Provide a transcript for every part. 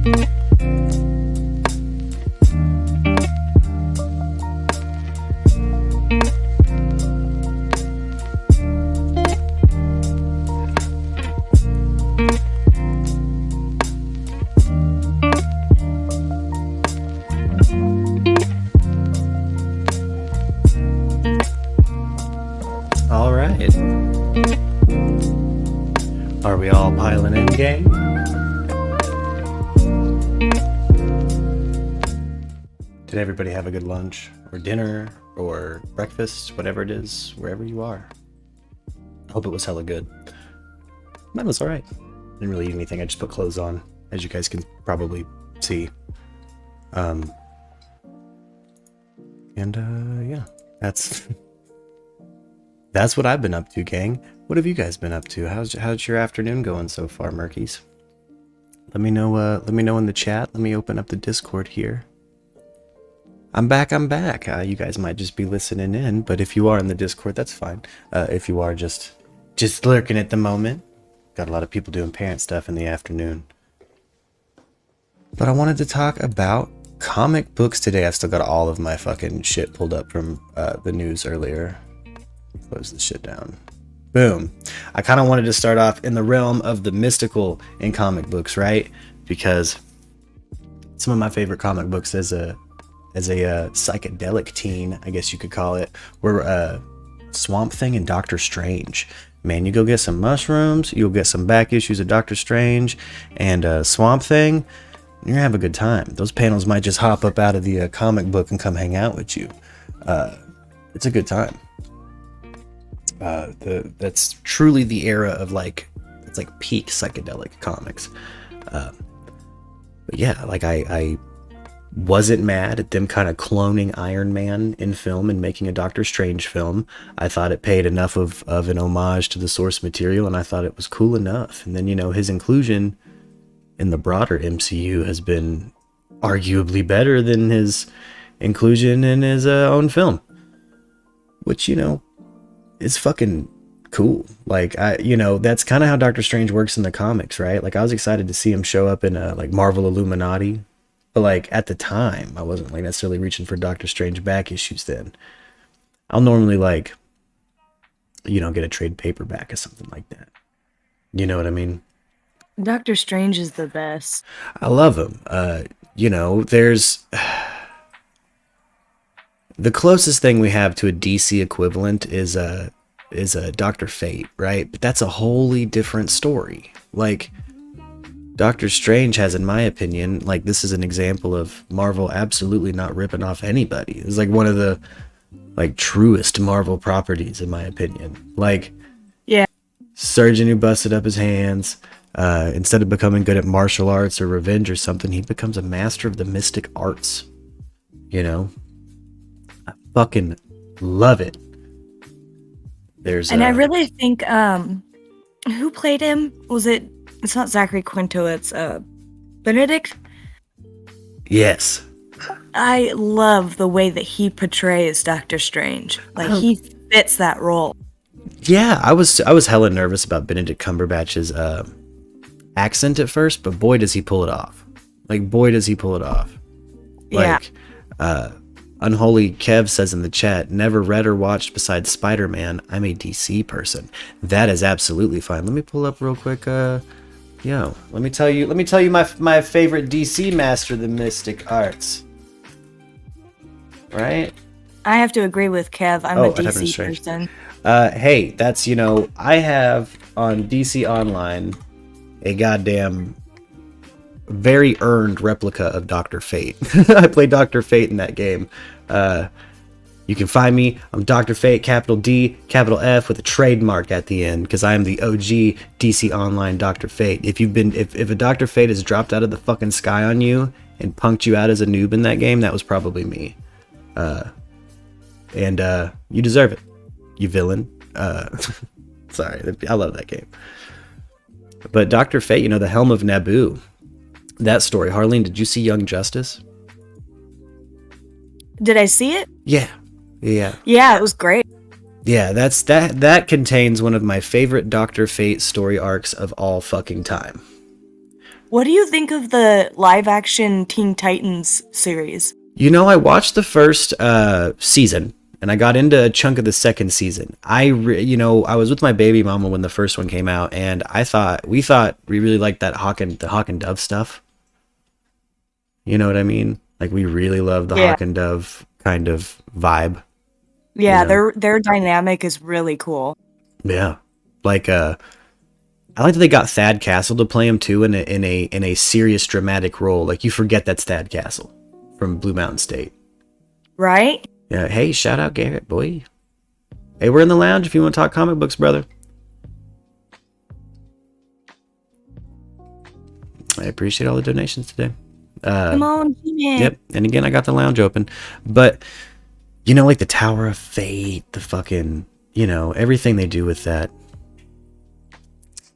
All right. Are we all piling in, gang? Did everybody have a good lunch or dinner or breakfast, whatever it is, wherever you are? I hope it was hella good. Mine was alright. Didn't really eat anything. I just put clothes on, as you guys can probably see. Yeah, that's that's what I've been up to, gang. What have you guys been up to? How's your afternoon going so far, Murkies? Let me know. Let me know in the chat. Let me open up the Discord here. I'm back. You guys might just be listening in, but if you are in the Discord, that's fine. If you are just lurking at the moment, got a lot of people doing parent stuff in the afternoon. But I wanted to talk about comic books today. I've still got all of my fucking shit pulled up from the news earlier. Close this shit down. Boom. I kind of wanted to start off in the realm of the mystical in comic books, right? Because some of my favorite comic books as a psychedelic teen, I guess you could call it, were Swamp Thing and Doctor Strange. Man, you go get some mushrooms, you'll get some back issues of Doctor Strange and Swamp Thing, you're gonna have a good time. Those panels might just hop up out of the comic book and come hang out with you. It's a good time. That's truly the era of it's like peak psychedelic comics. But yeah, like I wasn't mad at them kind of cloning Iron Man in film and making a Doctor Strange film. I thought it paid enough of an homage to the source material, and I thought it was cool enough. And then, his inclusion in the broader MCU has been arguably better than his inclusion in his own film, which, is fucking cool. That's kind of how Doctor Strange works in the comics, right? Like, I was excited to see him show up in Marvel Illuminati. But at the time, I wasn't necessarily reaching for Doctor Strange back issues then. I'll normally get a trade paperback or something like that. You know what I mean? Doctor Strange is the best. I love him. There's the closest thing we have to a DC equivalent is a Dr. Fate, right? But that's a wholly different story. Doctor Strange has, in my opinion, this is an example of Marvel absolutely not ripping off anybody. It's one of the truest Marvel properties, in my opinion. Yeah, surgeon who busted up his hands, instead of becoming good at martial arts or revenge or something, he becomes a master of the mystic arts. I fucking love it. I really think who played him? It's not Zachary Quinto, it's Benedict? Yes. I love the way that he portrays Doctor Strange. He fits that role. Yeah, I was hella nervous about Benedict Cumberbatch's accent at first, but boy does he pull it off. Yeah. Unholy Kev says in the chat, never read or watched besides Spider-Man. I'm a DC person. That is absolutely fine. Let me pull up real quick. Let me tell you my favorite DC master, the Mystic Arts. Right? I have to agree with Kev. I'm a DC person. Hey, that's, I have on DC Online a goddamn very earned replica of Dr. Fate. I played Dr. Fate in that game. You can find me. I'm Dr. Fate, capital D, capital F with a trademark at the end, because I am the OG DC Online Dr. Fate. If a Dr. Fate has dropped out of the fucking sky on you and punked you out as a noob in that game, that was probably me. And you deserve it, you villain. Sorry, I love that game. But Dr. Fate, the Helm of Naboo. That story. Harleen, did you see Young Justice? Did I see it? Yeah, it was great. Yeah, that contains one of my favorite Dr. Fate story arcs of all fucking time. What do you think of the live-action Teen Titans series? You know, I watched the first season, and I got into a chunk of the second season. I was with my baby mama when the first one came out, and we really liked that the Hawk and Dove stuff. You know what I mean? Like, we really love the Hawk and Dove kind of vibe. Yeah, their dynamic is really cool. Yeah, like I like that they got Thad Castle to play him too in a serious dramatic role. Like, you forget that's Thad Castle from Blue Mountain State, right? Yeah. Hey, shout out Garrett, boy. Hey, we're in the lounge if you want to talk comic books, brother. I appreciate all the donations today. Come on, Jimmy. Yep. And again, I got the lounge open, but you know, like the Tower of Fate, the fucking, you know, everything they do with that.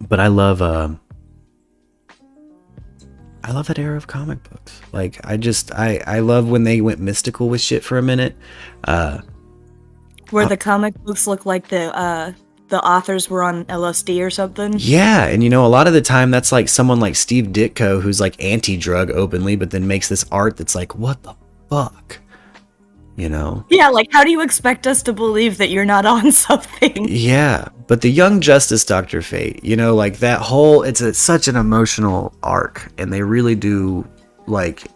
But I love that era of comic books. Like, I love when they went mystical with shit for a minute. Where the comic books look like the authors were on LSD or something. Yeah, and you know, a lot of the time that's like someone like Steve Ditko who's like anti-drug openly, but then makes this art that's like, what the fuck? You know? Yeah, like, how do you expect us to believe that you're not on something? Yeah, but the Young Justice Dr. Fate, you know, like that whole, it's such an emotional arc, and they really do, like,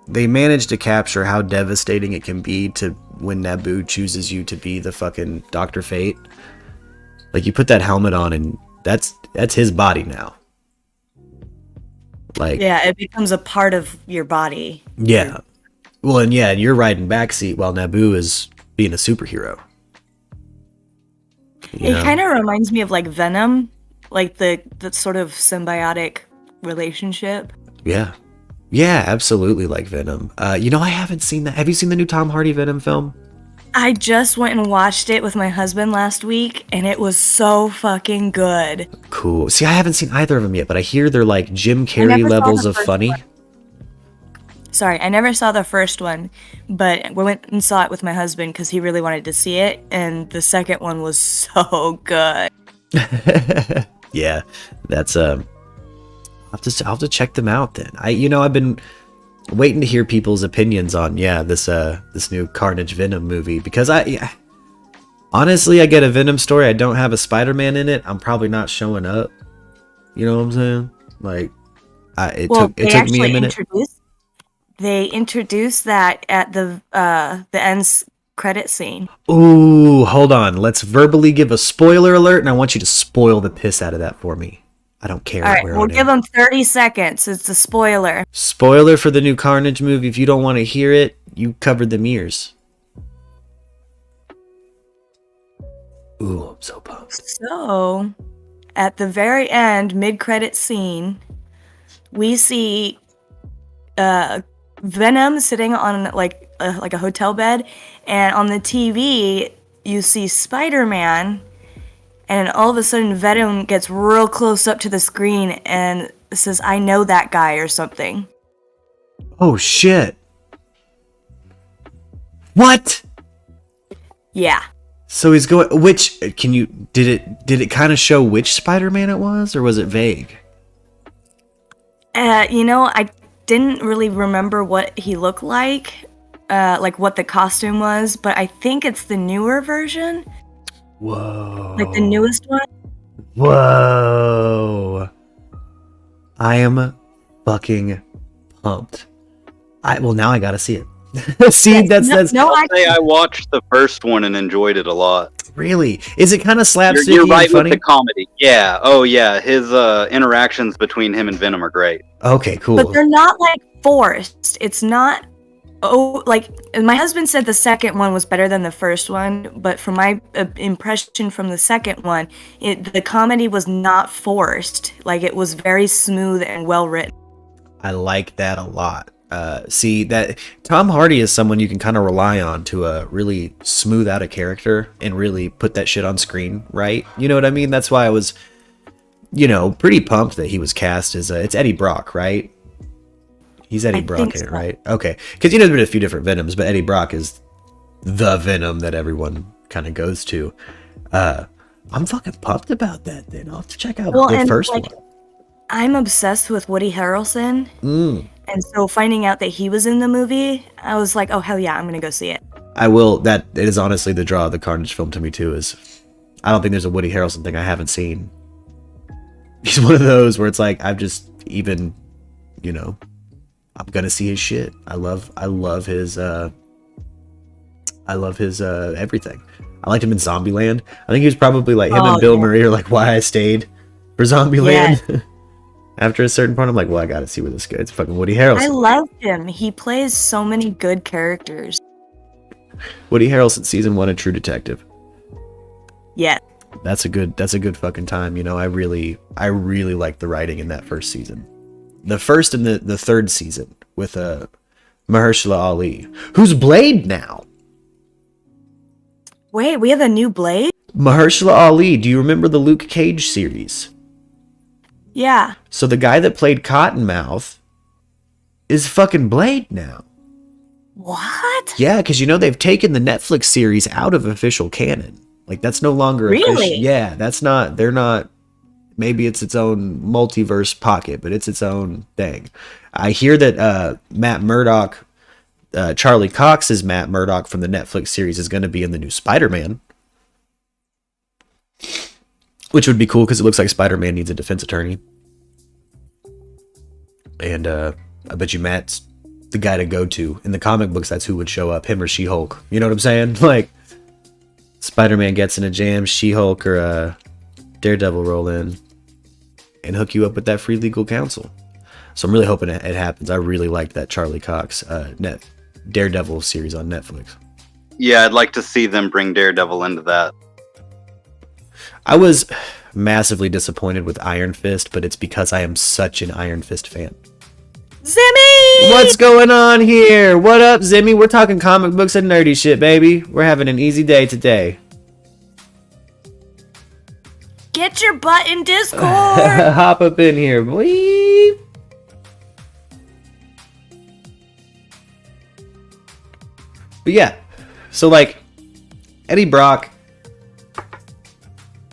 they manage to capture how devastating it can be to when Naboo chooses you to be the fucking Dr. Fate. Like, you put that helmet on and that's his body now. Like, yeah, it becomes a part of your body. Yeah. Well, and yeah, you're riding backseat while Naboo is being a superhero. It kind of reminds me of like Venom, like the sort of symbiotic relationship. Yeah. Yeah, absolutely, like Venom. You know, I haven't seen that. Have you seen the new Tom Hardy Venom film? I just went and watched it with my husband last week, and it was so fucking good. Cool. See, I haven't seen either of them yet, but I hear they're like Jim Carrey levels of funny. Sorry, I never saw the first one, but we went and saw it with my husband because he really wanted to see it, and the second one was so good. Yeah, that's I'll have to check them out then. I've been waiting to hear people's opinions on this new Carnage Venom movie, because honestly, I get a Venom story, I don't have a Spider-Man in it, I'm probably not showing up. You know what I'm saying? Like, it took me a minute. They introduced that at the end credit scene. Ooh, hold on. Let's verbally give a spoiler alert, and I want you to spoil the piss out of that for me. I don't care. All right, we'll give them 30 seconds. It's a spoiler. Spoiler for the new Carnage movie. If you don't want to hear it, you covered them ears. Ooh, I'm so pumped. So, at the very end, mid-credit scene, we see Venom sitting on like a hotel bed, and on the TV you see Spider-Man, and all of a sudden Venom gets real close up to the screen and says, "I know that guy," or something. Oh shit. What? Yeah. So he's going, did it kind of show which Spider-Man it was, or was it vague? I didn't really remember what he looked like what the costume was, but I think it's the newer version. Whoa. Like the newest one. Whoa. I am fucking pumped. Now I gotta see it. See, I watched the first one and enjoyed it a lot. Really? Is it kind of slapsticky? You're right and funny? With the comedy. Yeah. Oh yeah. His interactions between him and Venom are great. Okay, cool. But they're not like forced. It's not. Oh, like my husband said, the second one was better than the first one. But from my impression from the second one, the comedy was not forced. Like, it was very smooth and well written. I like that a lot. See, that Tom Hardy is someone you can kind of rely on to really smooth out a character and really put that shit on screen, right? You know what I mean? That's why I was, pretty pumped that he was cast as it's Eddie Brock, right? He's Eddie Brock in it, right? Okay, because there's been a few different Venoms, but Eddie Brock is the Venom that everyone kind of goes to. I'm fucking pumped about that. Then I'll have to check out the first one. I'm obsessed with Woody Harrelson. And so finding out that he was in the movie, I was like, oh, hell yeah, I'm going to go see it. I will. That it is honestly the draw of the Carnage film to me too. Is I don't think there's a Woody Harrelson thing I haven't seen. He's one of those where it's like I've just even, I'm gonna see his shit. I love his everything. I liked him in Zombieland. I think he was probably like him and Bill Murray are like why I stayed for Zombieland. Yeah. After a certain point, I'm like, well, I gotta see where this goes. It's fucking Woody Harrelson. I love him. He plays so many good characters. Woody Harrelson, season 1 of True Detective. Yeah. That's a good fucking time. I really like the writing in that first season. The first and the third season with Mahershala Ali, who's Blade now. Wait, we have a new Blade? Mahershala Ali, do you remember the Luke Cage series? Yeah. So the guy that played Cottonmouth is fucking Blade now. What? Yeah, because they've taken the Netflix series out of official canon. Like that's no longer really. Yeah, that's not. They're not. Maybe it's its own multiverse pocket, but it's its own thing. I hear that Matt Murdock, Charlie Cox's Matt Murdock from the Netflix series, is going to be in the new Spider-Man, which would be cool because it looks like Spider-Man needs a defense attorney. And I bet you Matt's the guy to go to. In the comic books, that's who would show up, him or She-Hulk. You know what I'm saying? Like, Spider-Man gets in a jam, She-Hulk or Daredevil roll in and hook you up with that free legal counsel. So I'm really hoping it happens. I really liked that Charlie Cox Daredevil series on Netflix. Yeah, I'd like to see them bring Daredevil into that. I was massively disappointed with Iron Fist, but it's because I am such an Iron Fist fan. Zimmy! What's going on here? What up, Zimmy? We're talking comic books and nerdy shit, baby. We're having an easy day today. Get your butt in Discord! Hop up in here, boy. But yeah, so like, Eddie Brock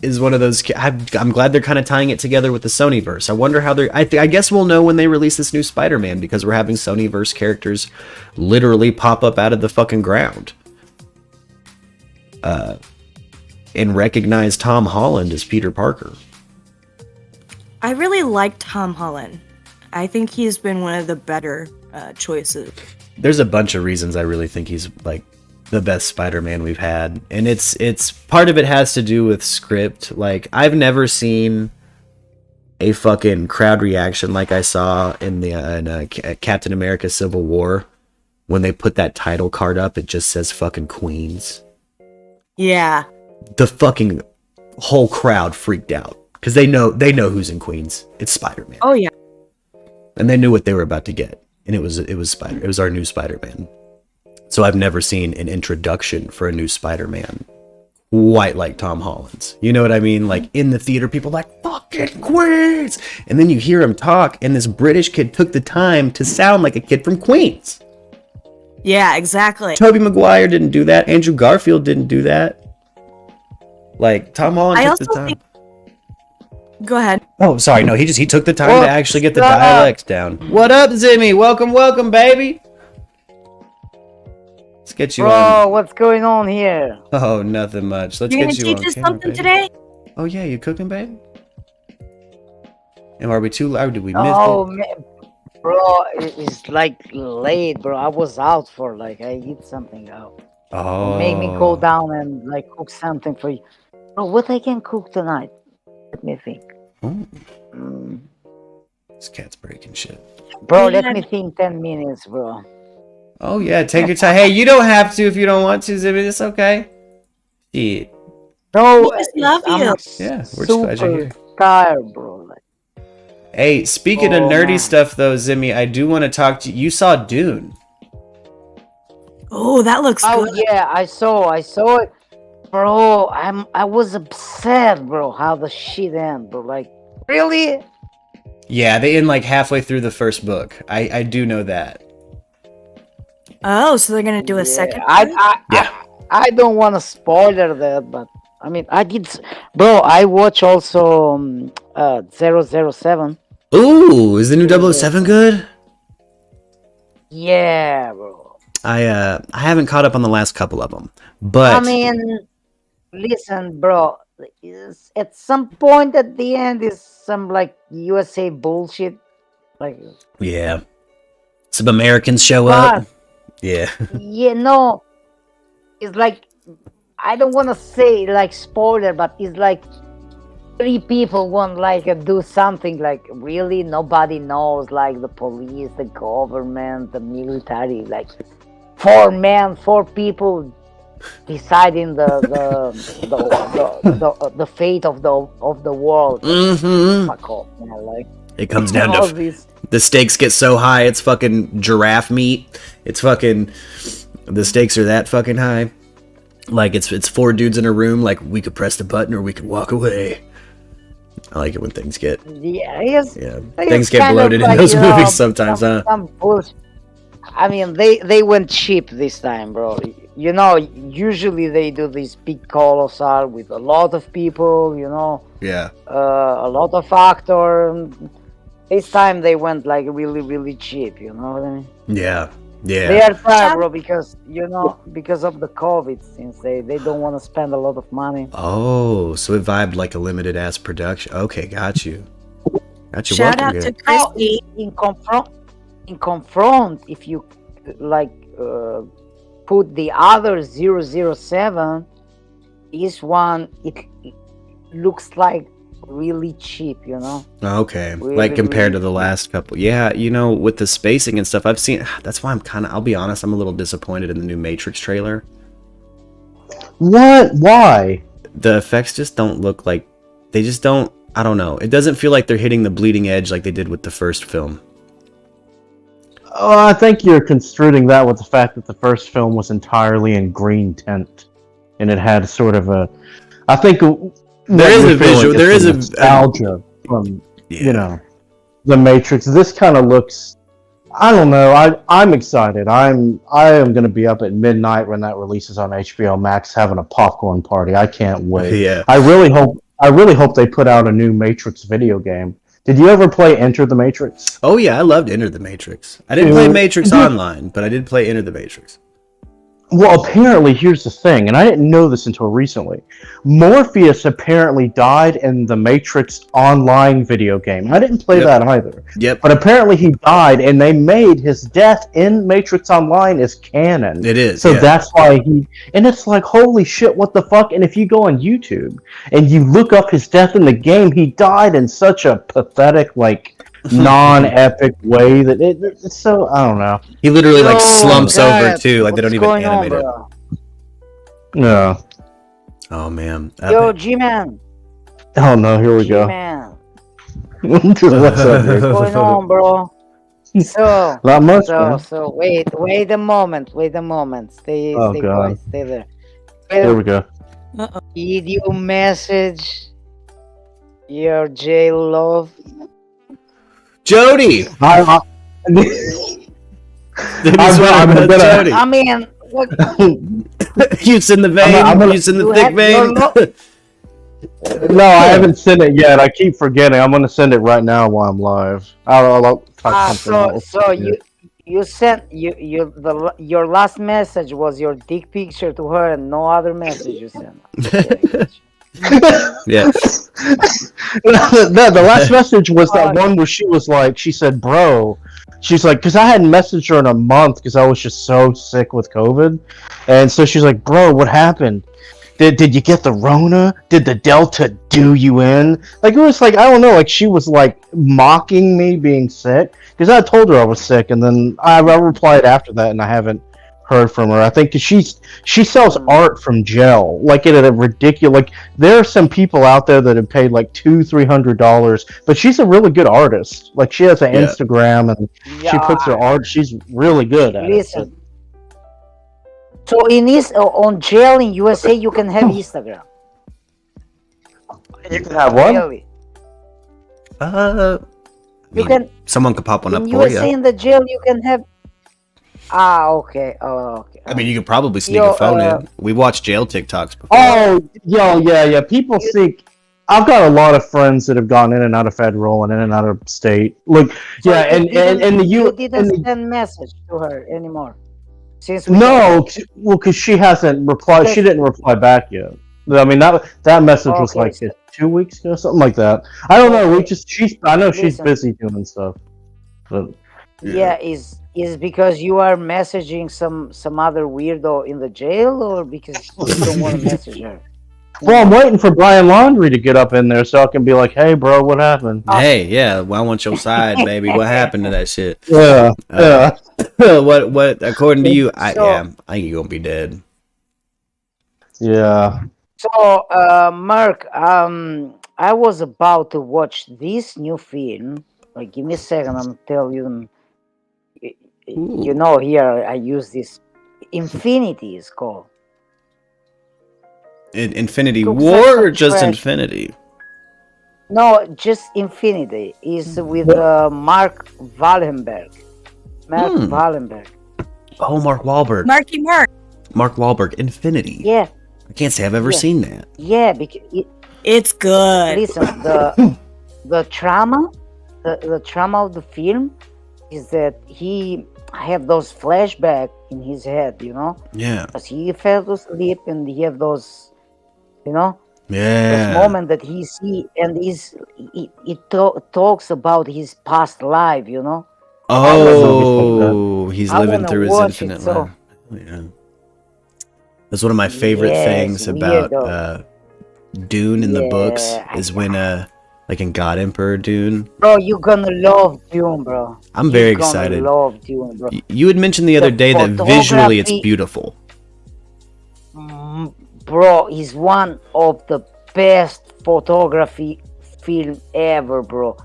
is one of those. I'm glad they're kind of tying it together with the Sonyverse. I wonder how they're. I guess we'll know when they release this new Spider-Man because we're having Sonyverse characters literally pop up out of the fucking ground. And recognize Tom Holland as Peter Parker. I really like Tom Holland. I think he's been one of the better choices. There's a bunch of reasons I really think he's like the best Spider-Man we've had, and it's part of it has to do with script. Like I've never seen a fucking crowd reaction like I saw in the Captain America Civil War when they put that title card up. It just says fucking Queens. Yeah, the fucking whole crowd freaked out because they know who's in Queens. It's Spider-Man. Oh yeah, and they knew what they were about to get, and it was our new Spider-Man. So I've never seen an introduction for a new Spider-Man quite like Tom Holland's. You know what I mean? Like in the theater, people like, fucking Queens! And then you hear him talk, and this British kid took the time to sound like a kid from Queens. Yeah, exactly. Tobey Maguire didn't do that. Andrew Garfield didn't do that. Like, Tom Holland took the time. Go ahead. Oh, sorry. No, he took the time to actually get the dialect down. What up, Zimmy? Welcome, baby. Let's get you on. Bro, what's going on here? Oh, nothing much. Let's You're get gonna you teach on us camera, something baby. today? Oh, yeah, you cooking, babe? And are we too loud? Did we miss Oh, it? man. Bro, it's like late, bro. I was out for like, I eat something out. Oh. Make me go down and like cook something for you. Bro, what I can cook tonight? Let me think. Oh, Mm. this cat's breaking shit. Bro, Yeah. let me think 10 minutes, bro. Oh, yeah, take your time. Hey, you don't have to if you don't want to, Zimmy. It's okay. Yeah. No, We just love I'm you. Yeah, we're just glad you're here. super tired, bro. Like, Hey, speaking of Oh, nerdy man. stuff, though, Zimmy, I do want to talk to you. You saw Dune. Oh, that looks oh good. yeah, I saw it. Bro, I was upset, bro, how the shit ended, bro. Like, really? Yeah, they end like halfway through the first book. I do know that. Oh, so they're gonna do a second part? I don't want to spoiler that, but I mean, bro, I watch also 007. Ooh, is the new 007 good? Yeah, bro. I haven't caught up on the last couple of them, but I mean, listen, bro. At some point at the end is some like USA bullshit. Like, yeah, some Americans show up. but Yeah, yeah, no, it's like I don't want to say like spoiler, but it's like three people want like do something like really nobody knows, like the police, the government, the military, like four people deciding the fate of the world. Fuck off, man, like it comes down all to this. the stakes get so high, it's fucking giraffe meat. It's fucking the stakes are that fucking high. Like it's four dudes in a room. Like we could press the button or we could walk away. I like it when things get things get bloated in those movies sometimes, huh? Some bullshit. I mean, they went cheap this time, bro. You know, usually they do these big colossal with a lot of people. You know, Yeah. a lot of actors. This time they went like really cheap. You know what I mean? Yeah. They Yeah. are tired, bro, because because of the COVID, since they don't want to spend a lot of money. Oh, so it vibed like a limited ass production. Okay, got you. Got you. Shout Welcome, out to good. Christy. In confront, if you like put the other 007, this one it looks like really cheap, you know. Okay, Really, like compared to really the last couple. Yeah, you know, with the spacing and stuff, I've seen. That's why I'll be honest, I'm a little disappointed in the new Matrix trailer. What? Why? The effects just don't look like. They just don't. I don't know. It doesn't feel like they're hitting the bleeding edge like they did with the first film. Oh, I think you're construing that with the fact that the first film was entirely in green tint, and it had sort of a. I think There is a visual. There is a nostalgia from Yeah. you know, the Matrix. This kind of looks. I don't know. I'm excited. I am going to be up at midnight when that releases on HBO Max, having a popcorn party. I can't wait. Yeah. I really hope they put out a new Matrix video game. Did you ever play Enter the Matrix? Oh yeah, I loved Enter the Matrix. I didn't play Matrix Online, but I did play Enter the Matrix. Well, apparently, here's the thing, and I didn't know this until recently. Morpheus apparently died in the Matrix Online video game. I didn't play that either. Yep. But apparently he died, and they made his death in Matrix Online as canon. It is. So yeah. that's why and it's like, holy shit, what the fuck? And if you go on YouTube and you look up his death in the game, he died in such a pathetic, like, non-epic way that it's so, I don't know. He literally like Oh, slumps God. over too, like they don't What's even going on, animate it. bro? No. Oh man. Yo, G-Man. Oh no, here we go. G-Man. What's up, dude? What's going on, bro? So, Not much, so, man. so, wait a moment. Stay Oh, quiet, God. stay there. Here we go. Did you message your J-Love? Jody. I'm gonna- I mean, what? You's in the vein. I'm gonna- You's in the You thick have vein. your No, I haven't sent it yet. I keep forgetting. I'm gonna send it right now while I'm live. I'll type something out. So you sent your last message was your dick picture to her and no other message you sent. Yeah. The last message was that one where she said, bro, she's like, because I hadn't messaged her in a month because I was just so sick with COVID. And so she's like, bro, what happened? Did you get the Rona? Did the Delta do you in? Like, it was like, I don't know, like she was like mocking me being sick because I told her I was sick. And then I replied after that and I haven't heard from her. I think 'cause she sells art from gel, like at a ridiculous. Like there are some people out there that have paid like $200-300, but she's a really good artist. Like she has an Yeah. Instagram and she puts her art. She's really good at Listen. So on jail in USA you can have Instagram. it. You can have one. Really. I You mean, can someone could pop one up in for USA you. in the jail you can have. Okay. Oh, okay. I mean, you could probably sneak Yo, a phone in. We watched jail TikToks before. Oh, yeah. People think. I've got a lot of friends that have gone in and out of federal and in and out of state. Look, So yeah, and the you U didn't send message to her anymore since we no, well, because she hasn't replied. She didn't reply back yet. I mean, that message was Okay, like so- 2 weeks ago, something like that. I don't know. Okay. I know she's Listen. busy doing stuff. But Yeah, is because you are messaging some other weirdo in the jail, or because you don't want to message her? well, I'm waiting for Brian Laundrie to get up in there so I can be like, "Hey, bro, what happened?" Hey, yeah, well, I want your side, baby. What happened to that shit? Yeah, yeah. What? According to you, I think you're gonna be dead. Yeah. So, Mark, I was about to watch this new film. Like, give me a second. I'm tell you. You know, here I use this. Infinity is called. Infinity Looks War like or some just trash. Infinity? No, just Infinity is with Mark Wallenberg. Mark Wallenberg. Oh, Mark Wahlberg. Marky Mark. Mark Wahlberg. Infinity. Yeah, I can't say I've ever Yeah. seen that. yeah. Because It's good. listen, the trauma, the trauma of the film is that he had those flashbacks in his head, you know, Yeah. because he fell asleep and he have those, you know, those Yeah. moment that he see and talks about his past life, you know. Oh, he's I living wanna through his watch it, infinite so- life. Yeah. That's one of my favorite Yes, things about weirdo. Dune in the books Yeah, is when like in God Emperor Dune. Bro, you're gonna love Dune, bro. I'm very You're gonna excited. Love Dune, bro. You had mentioned the other The day that visually it's photography- beautiful. Bro, is one of the best photography film ever, bro.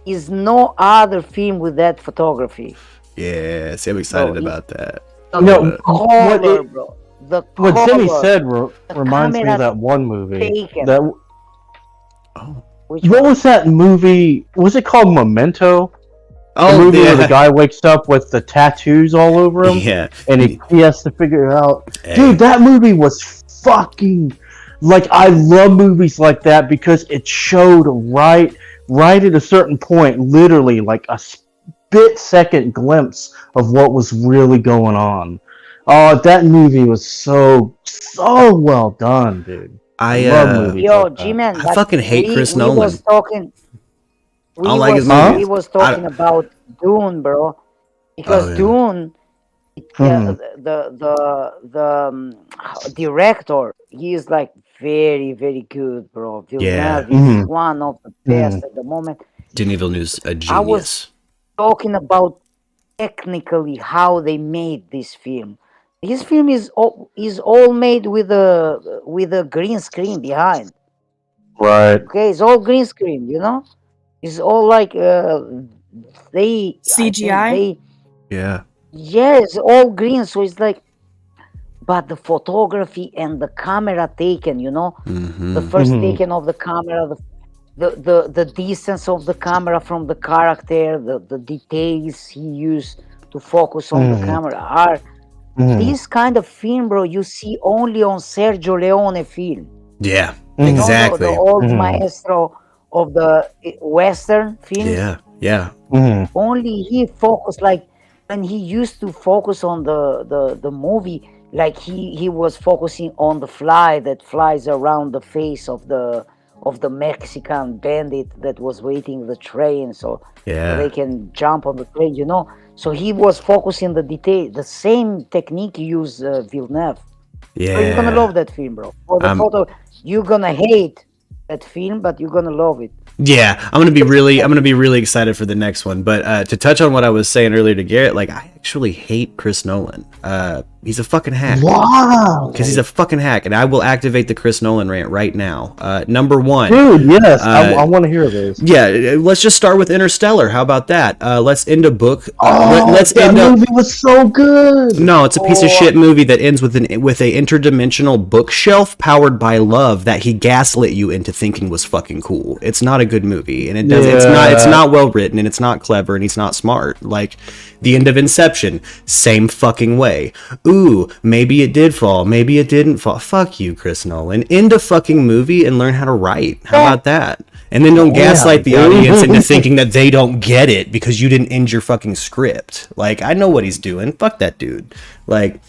Is no other film with that photography. Yeah, see, I'm excited Bro, about that. The No, color, bro. The What color. Timmy said the reminds me camera of that one movie. taken. That Oh, Which what one? was that movie? Was it called Memento? The movie where the guy wakes up with the tattoos all over him, yeah. and he has to figure it out. Hey. Dude, that movie was fucking like I love movies like that because it showed right at a certain point, literally like a split second glimpse of what was really going on. Oh, that movie was so well done, dude. I love movies. Yo, like that. G-Man, I but fucking hate Chris we Nolan. Was talking, I don't like his movies. We was talking about Dune, bro, because Oh, yeah. Dune, Mhm. the director, he is like very, very good, bro. Yeah. Villeneuve is Mhm. one of the best at the moment. Denis Villeneuve's a I was- genius. Talking about technically how they made this film. This film is all made with a green screen behind. Right. Okay, it's all green screen, you know. It's all like they CGI? Yeah. It's all green, so it's like, but the photography and the camera taken, you know, Mm-hmm. the first Mhm. taken of the camera, the distance of the camera from the character, the details he used to focus on Mhm. the camera are Mhm. this kind of film, bro. You see only on Sergio Leone film. Yeah. Mhm. You know, Exactly. the old Mhm. maestro of the Western films. Yeah. Yeah. Mhm. Only he focused, like when he used to focus on the movie, like he was focusing on the fly that flies around the face of the Mexican bandit that was waiting the train, so Yeah. they can jump on the train, you know. So he was focusing the detail, the same technique used Villeneuve. Yeah. So you're gonna love that film, bro. For the photo, you're gonna hate that film, but you're gonna love it. Yeah, I'm gonna be really excited for the next one. But to touch on what I was saying earlier to Garrett, like I actually hate Chris Nolan. He's a fucking hack. Wow. Because he's a fucking hack, and I will activate the Chris Nolan rant right now. Number one. Dude, yes, Uh, I want to hear this. Yeah, let's just start with Interstellar. How about that? Let's end a book. Let's that end up. movie was so good. No, it's a piece of shit movie that ends with a interdimensional bookshelf powered by love that he gaslit you into thinking was fucking cool. It's not a good movie, and it's not well written, and it's not clever, and he's not smart. Like the end of Inception Inception, same fucking way. Ooh, maybe it did fall, maybe it didn't fall. Fuck you, Chris Nolan. End a fucking movie and learn how to write. How about that? And then don't gaslight the audience into thinking that they don't get it because you didn't end your fucking script. Like, I know what he's doing. Fuck that dude. Like,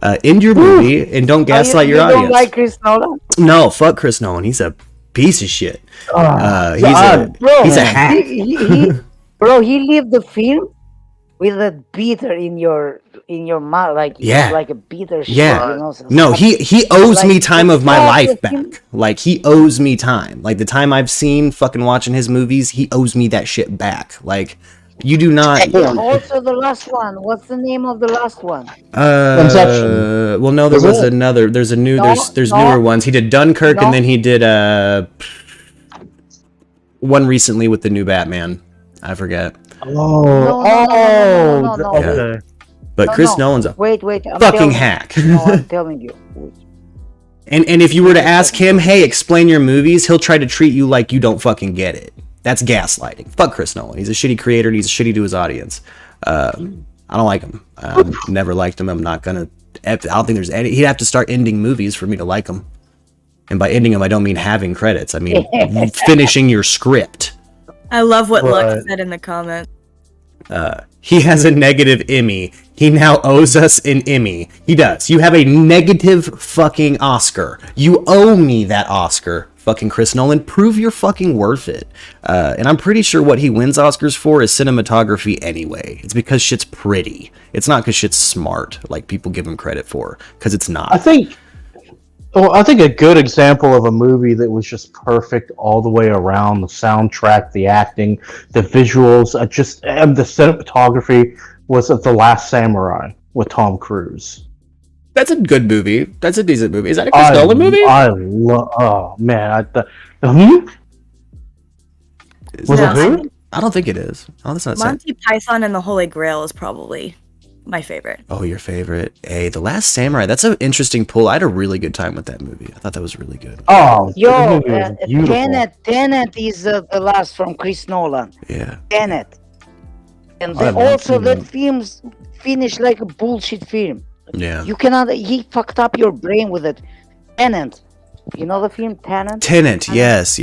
end your movie and don't gaslight your audience. You don't like Chris Nolan? No, fuck Chris Nolan. He's a piece of shit. He's a hack. Bro, he lived the film with a bitter in your mouth, like like a bitter shit. Yeah. You know, No, he owes like, me time of my life the film- back. Like, he owes me time. Like, the time I've seen fucking watching his movies, he owes me that shit back. Like, you do not. Also, the last one. What's the name of the last one? Inception. Well, no, there was another. There's a new. There's newer ones. He did Dunkirk, and then he did one recently with the new Batman. I forget. No. Okay. But Chris Nolan's a wait. fucking hack. No, I'm telling you. And if you were to ask him, hey, explain your movies, he'll try to treat you like you don't fucking get it. That's gaslighting. Fuck Chris Nolan. He's a shitty creator and he's shitty to his audience. I don't like him. Never liked him. I'm not gonna. I don't think there's any. He'd have to start ending movies for me to like him. And by ending them, I don't mean having credits. I mean finishing your script. I love what Luck said in the comments. He has a negative Emmy. He now owes us an Emmy. He does. You have a negative fucking Oscar. You owe me that Oscar. Fucking Chris Nolan, prove you're fucking worth it. And I'm pretty sure what he wins Oscars for is cinematography anyway. It's because shit's pretty. It's not because shit's smart, like people give him credit for, because it's not. I think a good example of a movie that was just perfect all the way around, the soundtrack, the acting, the visuals, the cinematography, was The Last Samurai with Tom Cruise. That's a good movie. That's a decent movie. Is that a Chris Nolan movie? I love. Oh man, Was it who? I don't think it is. Oh, that's not Monty Python and the Holy Grail is probably my favorite. Oh, your favorite? Hey, The Last Samurai. That's an interesting pull. I had a really good time with that movie. I thought that was really good. Oh, yo, beautiful. Tenet is the last from Chris Nolan. Yeah. Tenet. And also that film's finished like a bullshit film. Yeah. You cannot. He fucked up your brain with it. Tenet. You know the film Tenet? Tenet. Yes.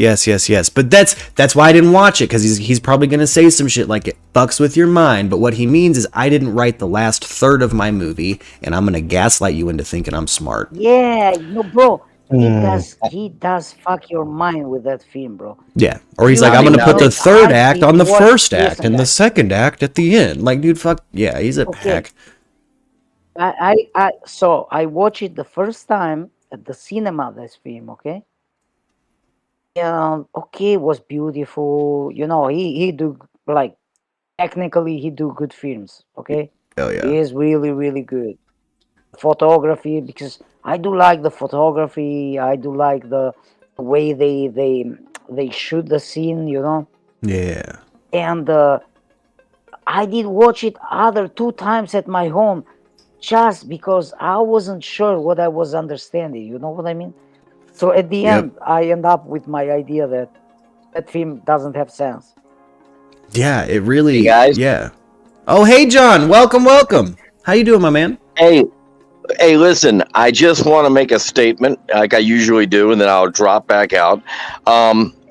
But that's why I didn't watch it, because he's probably gonna say some shit like it fucks with your mind. But what he means is I didn't write the last third of my movie, and I'm gonna gaslight you into thinking I'm smart. Yeah, no, bro. He does fuck your mind with that film, bro. Yeah. Or he's like, I'm gonna put the third act on the first act and the second act at the end. Like, dude, fuck yeah, he's a hack. So I watched it the first time at the cinema, this film, okay? Okay, it was beautiful. You know, he do, like, technically he do good films, okay? Oh yeah. He is really, really good. Photography, because I do like the photography. I do like the way they shoot the scene, you know? Yeah. And I did watch it other 2 times at my home, just because I wasn't sure what I was understanding. You know what I mean? So at the end, I end up with my idea that film doesn't have sense. Yeah, it really. Hey guys. Yeah. Oh, hey, John. Welcome. How you doing, my man? Hey, listen, I just want to make a statement like I usually do, and then I'll drop back out.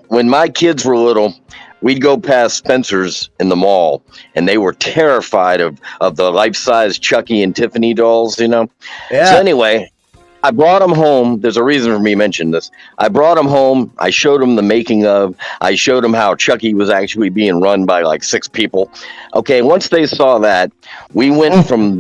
When my kids were little, we'd go past Spencer's in the mall, and they were terrified of the life-size Chucky and Tiffany dolls, you know? Yeah. So anyway, I brought them home. There's a reason for me mentioning this. I brought them home. I showed them the making of. I showed them how Chucky was actually being run by like 6 people. Okay, once they saw that, we went from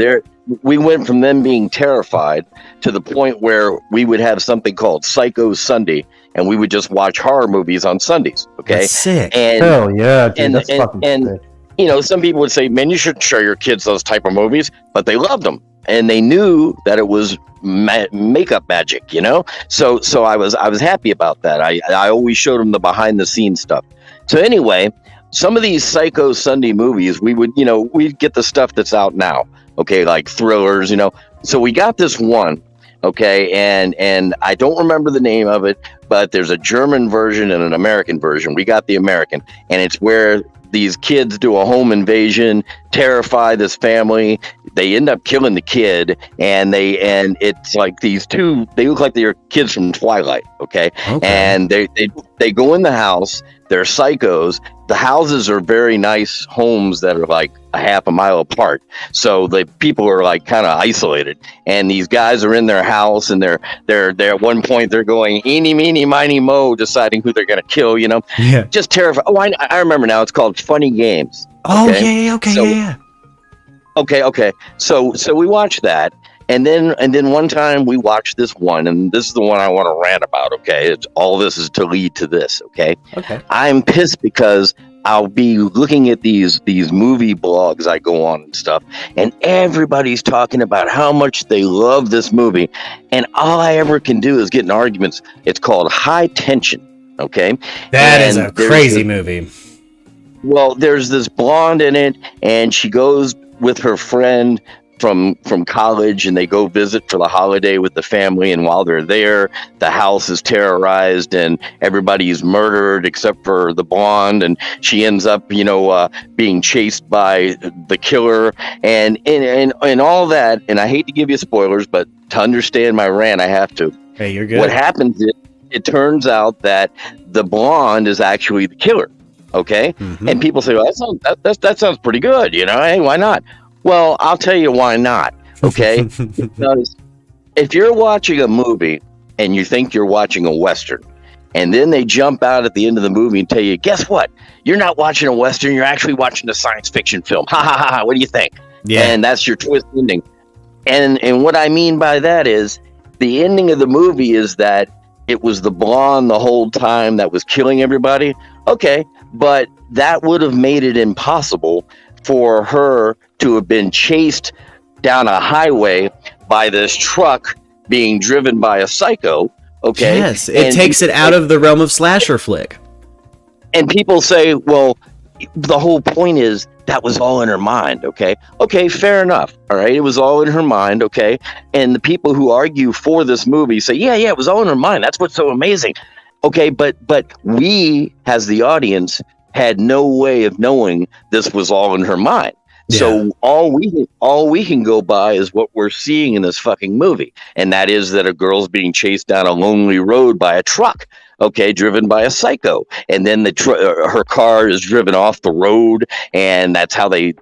them being terrified to the point where we would have something called Psycho Sunday, and we would just watch horror movies on Sundays. Okay, That's sick. And hell yeah, dude, that's fucking sick. You know, some people would say, "Man, you shouldn't show your kids those type of movies," but they loved them, and they knew that it was makeup magic. You know, so I was happy about that. I always showed them the behind the scenes stuff. So anyway, some of these Psycho Sunday movies, we'd get the stuff that's out now. Okay, like thrillers, you know. So we got this one, okay, and I don't remember the name of it, but there's a German version and an American version. We got the American, and it's where these kids do a home invasion, terrify this family. They end up killing the kid, and it's like these two. They look like they're kids from Twilight. Okay. And they go in the house. They're psychos. The houses are very nice homes that are like a half a mile apart. So the people are like kind of isolated. And these guys are in their house, and they're at one point they're going eeny, meeny, miny, mo, deciding who they're going to kill, you know? Yeah. Just terrifying. Oh, I remember now. It's called Funny Games. Oh, Okay? yeah, okay, So- yeah. Okay. So we watched that. And then one time we watched this one, and this is the one I want to rant about, okay? All this is to lead to this, okay? Okay. I'm pissed because I'll be looking at these movie blogs I go on and stuff, and everybody's talking about how much they love this movie, and all I ever can do is get in arguments. It's called High Tension, okay? That is And a there's crazy movie. Well, there's this blonde in it, and she goes with her friend from college, and they go visit for the holiday with the family. And while they're there, the house is terrorized, and everybody's murdered except for the blonde. And she ends up, being chased by the killer, and all that. And I hate to give you spoilers, but to understand my rant, I have to. Hey, you're good. What happens is, it turns out that the blonde is actually the killer. Okay. Mhm. And people say, well, that sounds pretty good. Hey, why not? Well, I'll tell you why not. Okay. Because if you're watching a movie and you think you're watching a Western, and then they jump out at the end of the movie and tell you, guess what? You're not watching a Western. You're actually watching a science fiction film. Ha ha ha. What do you think? Yeah. And that's your twist ending. And what I mean by that is the ending of the movie is that it was the blonde the whole time that was killing everybody. Okay. But that would have made it impossible for her to have been chased down a highway by this truck being driven by a psycho. Okay. Yes, it takes it out of the realm of slasher flick. And people say, well, the whole point is that was all in her mind. Okay. Okay. Fair enough. All right. It was all in her mind. Okay. And the people who argue for this movie say, yeah, it was all in her mind. That's what's so amazing. Okay. But we, as the audience, had no way of knowing this was all in her mind. Yeah. So all we can go by is what we're seeing in this fucking movie. And that is that a girl's being chased down a lonely road by a truck. Okay, driven by a psycho, and then her car is driven off the road, and that's how they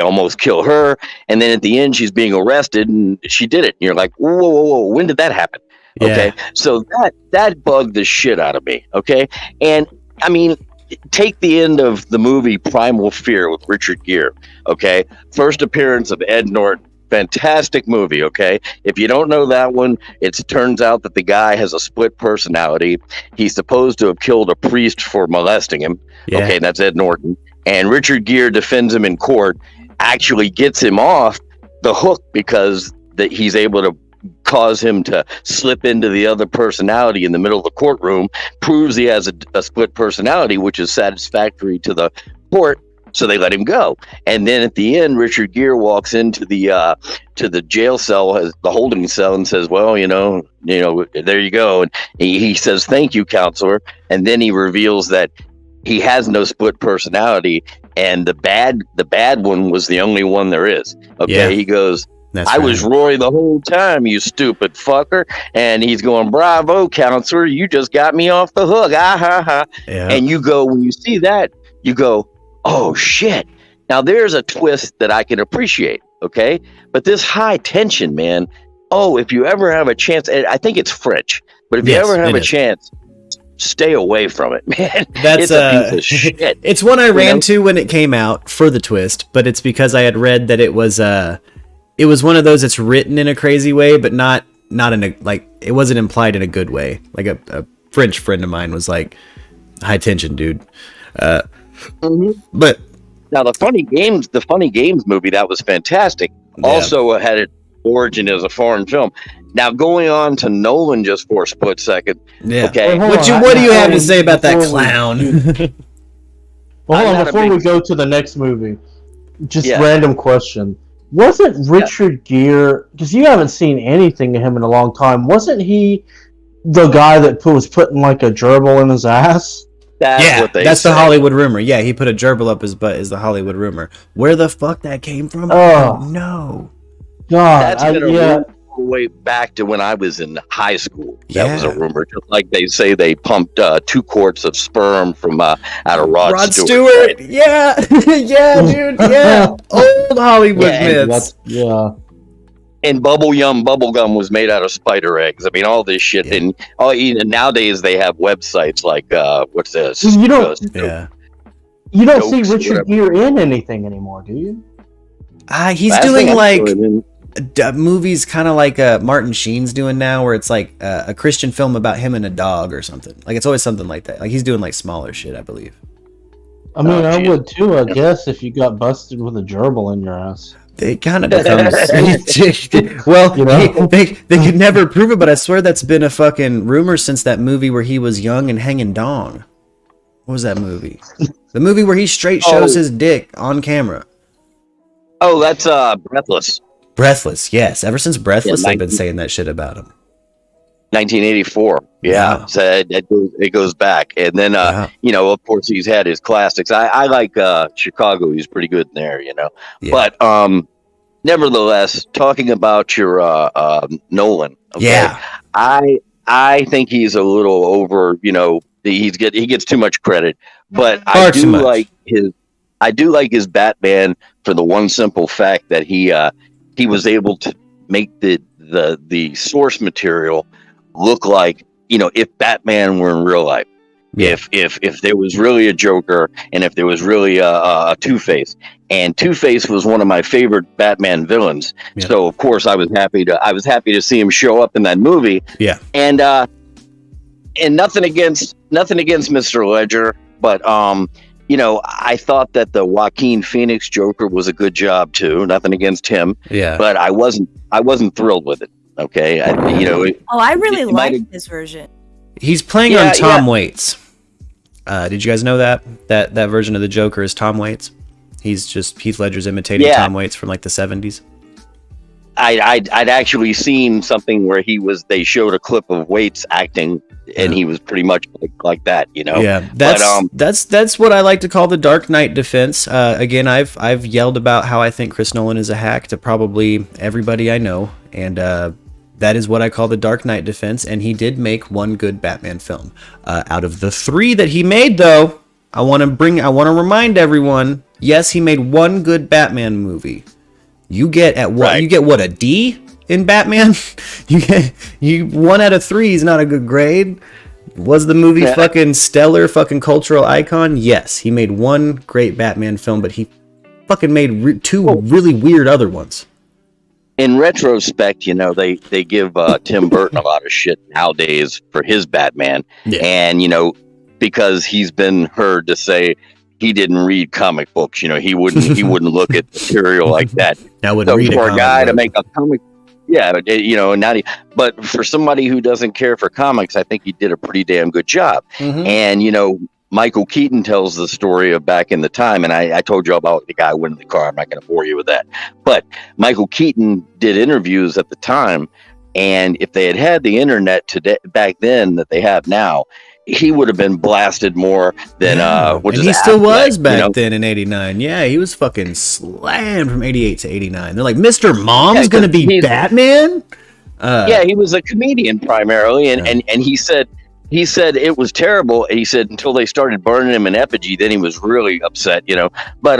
almost kill her. And then at the end, she's being arrested, and she did it. And you're like, whoa, when did that happen? Yeah. Okay, so that bugged the shit out of me. Okay, and I mean, take the end of the movie Primal Fear with Richard Gere. Okay, first appearance of Ed Norton. Fantastic movie, okay? If you don't know that one, it turns out that the guy has a split personality. He's supposed to have killed a priest for molesting him. Yeah. Okay, that's Ed Norton. And Richard Gere defends him in court, actually gets him off the hook because he's able to cause him to slip into the other personality in the middle of the courtroom, proves he has a split personality, which is satisfactory to the court. So they let him go. And then at the end, Richard Gere walks into the jail cell, the holding cell, and says, well, there you go. And he says, thank you, counselor. And then he reveals that he has no split personality. And the bad one was the only one there is. Okay. Yeah. He goes, That's I right. was Roy the whole time, you stupid fucker. And he's going, bravo, counselor. You just got me off the hook. Ah, ha, ha. Yeah. And you go, when you see that, you go, oh shit. Now there's a twist that I can appreciate, okay? But this High Tension, man, if you ever have a chance, and I think it's French, but if you Yes, ever have it a is. chance, stay away from it, man. That's it's a piece of shit. It's one I ran know? to when it came out for the twist, but it's because I had read that it was one of those that's written in a crazy way, but not in a, like, it wasn't implied in a good way. Like a French friend of mine was like, high tension, dude. But Now the Funny Games movie, that was fantastic. Yeah. Also had its origin as a foreign film. Now going on to Nolan just for a split second. yeah. Okay. What do you have to say about that clown? Well, I'm hold not on, a before big- we go to the next movie, just Yeah. random question. Wasn't Richard Gere, because you haven't seen anything of him in a long time, wasn't he the guy that was putting like a gerbil in his ass? That's what they that's say. the Hollywood rumor. Yeah, he put a gerbil up his butt is the Hollywood rumor. Where the fuck that came from? Oh. No. God, That's been a rumor way back to when I was in high school. That was a rumor. Just like they say they pumped 2 quarts of sperm from out of Rod Stewart. Yeah. Yeah, dude. Yeah. Old Hollywood myths. And bubblegum was made out of spider eggs. I mean, all this shit. Yeah. And nowadays they have websites like what's this? You don't Jokes, see Richard Gere in anything anymore, do you? He's doing like movies kind of like Martin Sheen's doing now, where it's like a Christian film about him and a dog or something. Like it's always something like that. Like he's doing like smaller shit, I believe. I mean, I would too, I guess, if you got busted with a gerbil in your ass. It kind of becomes well, you know? they could never prove it, but I swear that's been a fucking rumor since that movie where he was young and hanging dong. What was that movie? The movie where he straight shows his dick on camera. Oh, that's Breathless. Breathless, yes. Ever since Breathless, they've been saying that shit about him. 1984. Yeah. Wow. So it goes back. And then, of course, he's had his classics. I like Chicago. He's pretty good in there, you know. Yeah. But nevertheless, talking about your Nolan. Okay, yeah. I think he's a little over, you know, he gets too much credit. But I do like his Batman for the one simple fact that he was able to make the source material look like, you know, if Batman were in real life, if there was really a Joker and if there was really a Two-Face, and Two-Face was one of my favorite Batman villains. Yeah. So of course I was happy to see him show up in that movie. Yeah. And nothing against Mr. Ledger, but you know, I thought that the Joaquin Phoenix Joker was a good job too. Nothing against him. Yeah. But I wasn't thrilled with it. Okay. I really liked his version. He's playing on Tom Waits. Did you guys know that version of the Joker is Tom Waits? He's just Heath Ledger's imitating Tom Waits from like the 70s. I'd actually seen something where they showed a clip of Waits acting, and he was pretty much like that, you know. Yeah, that's what I like to call the Dark Knight defense. Again, I've yelled about how I think Chris Nolan is a hack to probably everybody I know, and that is what I call the Dark Knight defense. And he did make one good Batman film. Out of the 3 that he made, though, I want to remind everyone. Yes, he made one good Batman movie. You get what? Right. You get what, a D in Batman? You 1 out of 3 is not a good grade. Was the movie fucking stellar, fucking cultural icon? Yes, he made one great Batman film, but he fucking made 2 really weird other ones. In retrospect, you know, they give Tim Burton a lot of shit nowadays for his Batman, and you know, because he's been heard to say he didn't read comic books. You know, he wouldn't look at material like that. So for a guy to make a comic, you know, but for somebody who doesn't care for comics, I think he did a pretty damn good job. Mm-hmm. And you know, Michael Keaton tells the story of back in the time, and I told you about the guy winning the car. I'm not going to bore you with that. But Michael Keaton did interviews at the time, and if they had had the internet today back then that they have now, he would have been blasted more than and he still was back then in '89. Yeah, he was fucking slammed from '88 to '89. They're like, Mr. Mom's gonna be Batman. He was a comedian primarily, and he said it was terrible. And he said until they started burning him in effigy, then he was really upset, you know. But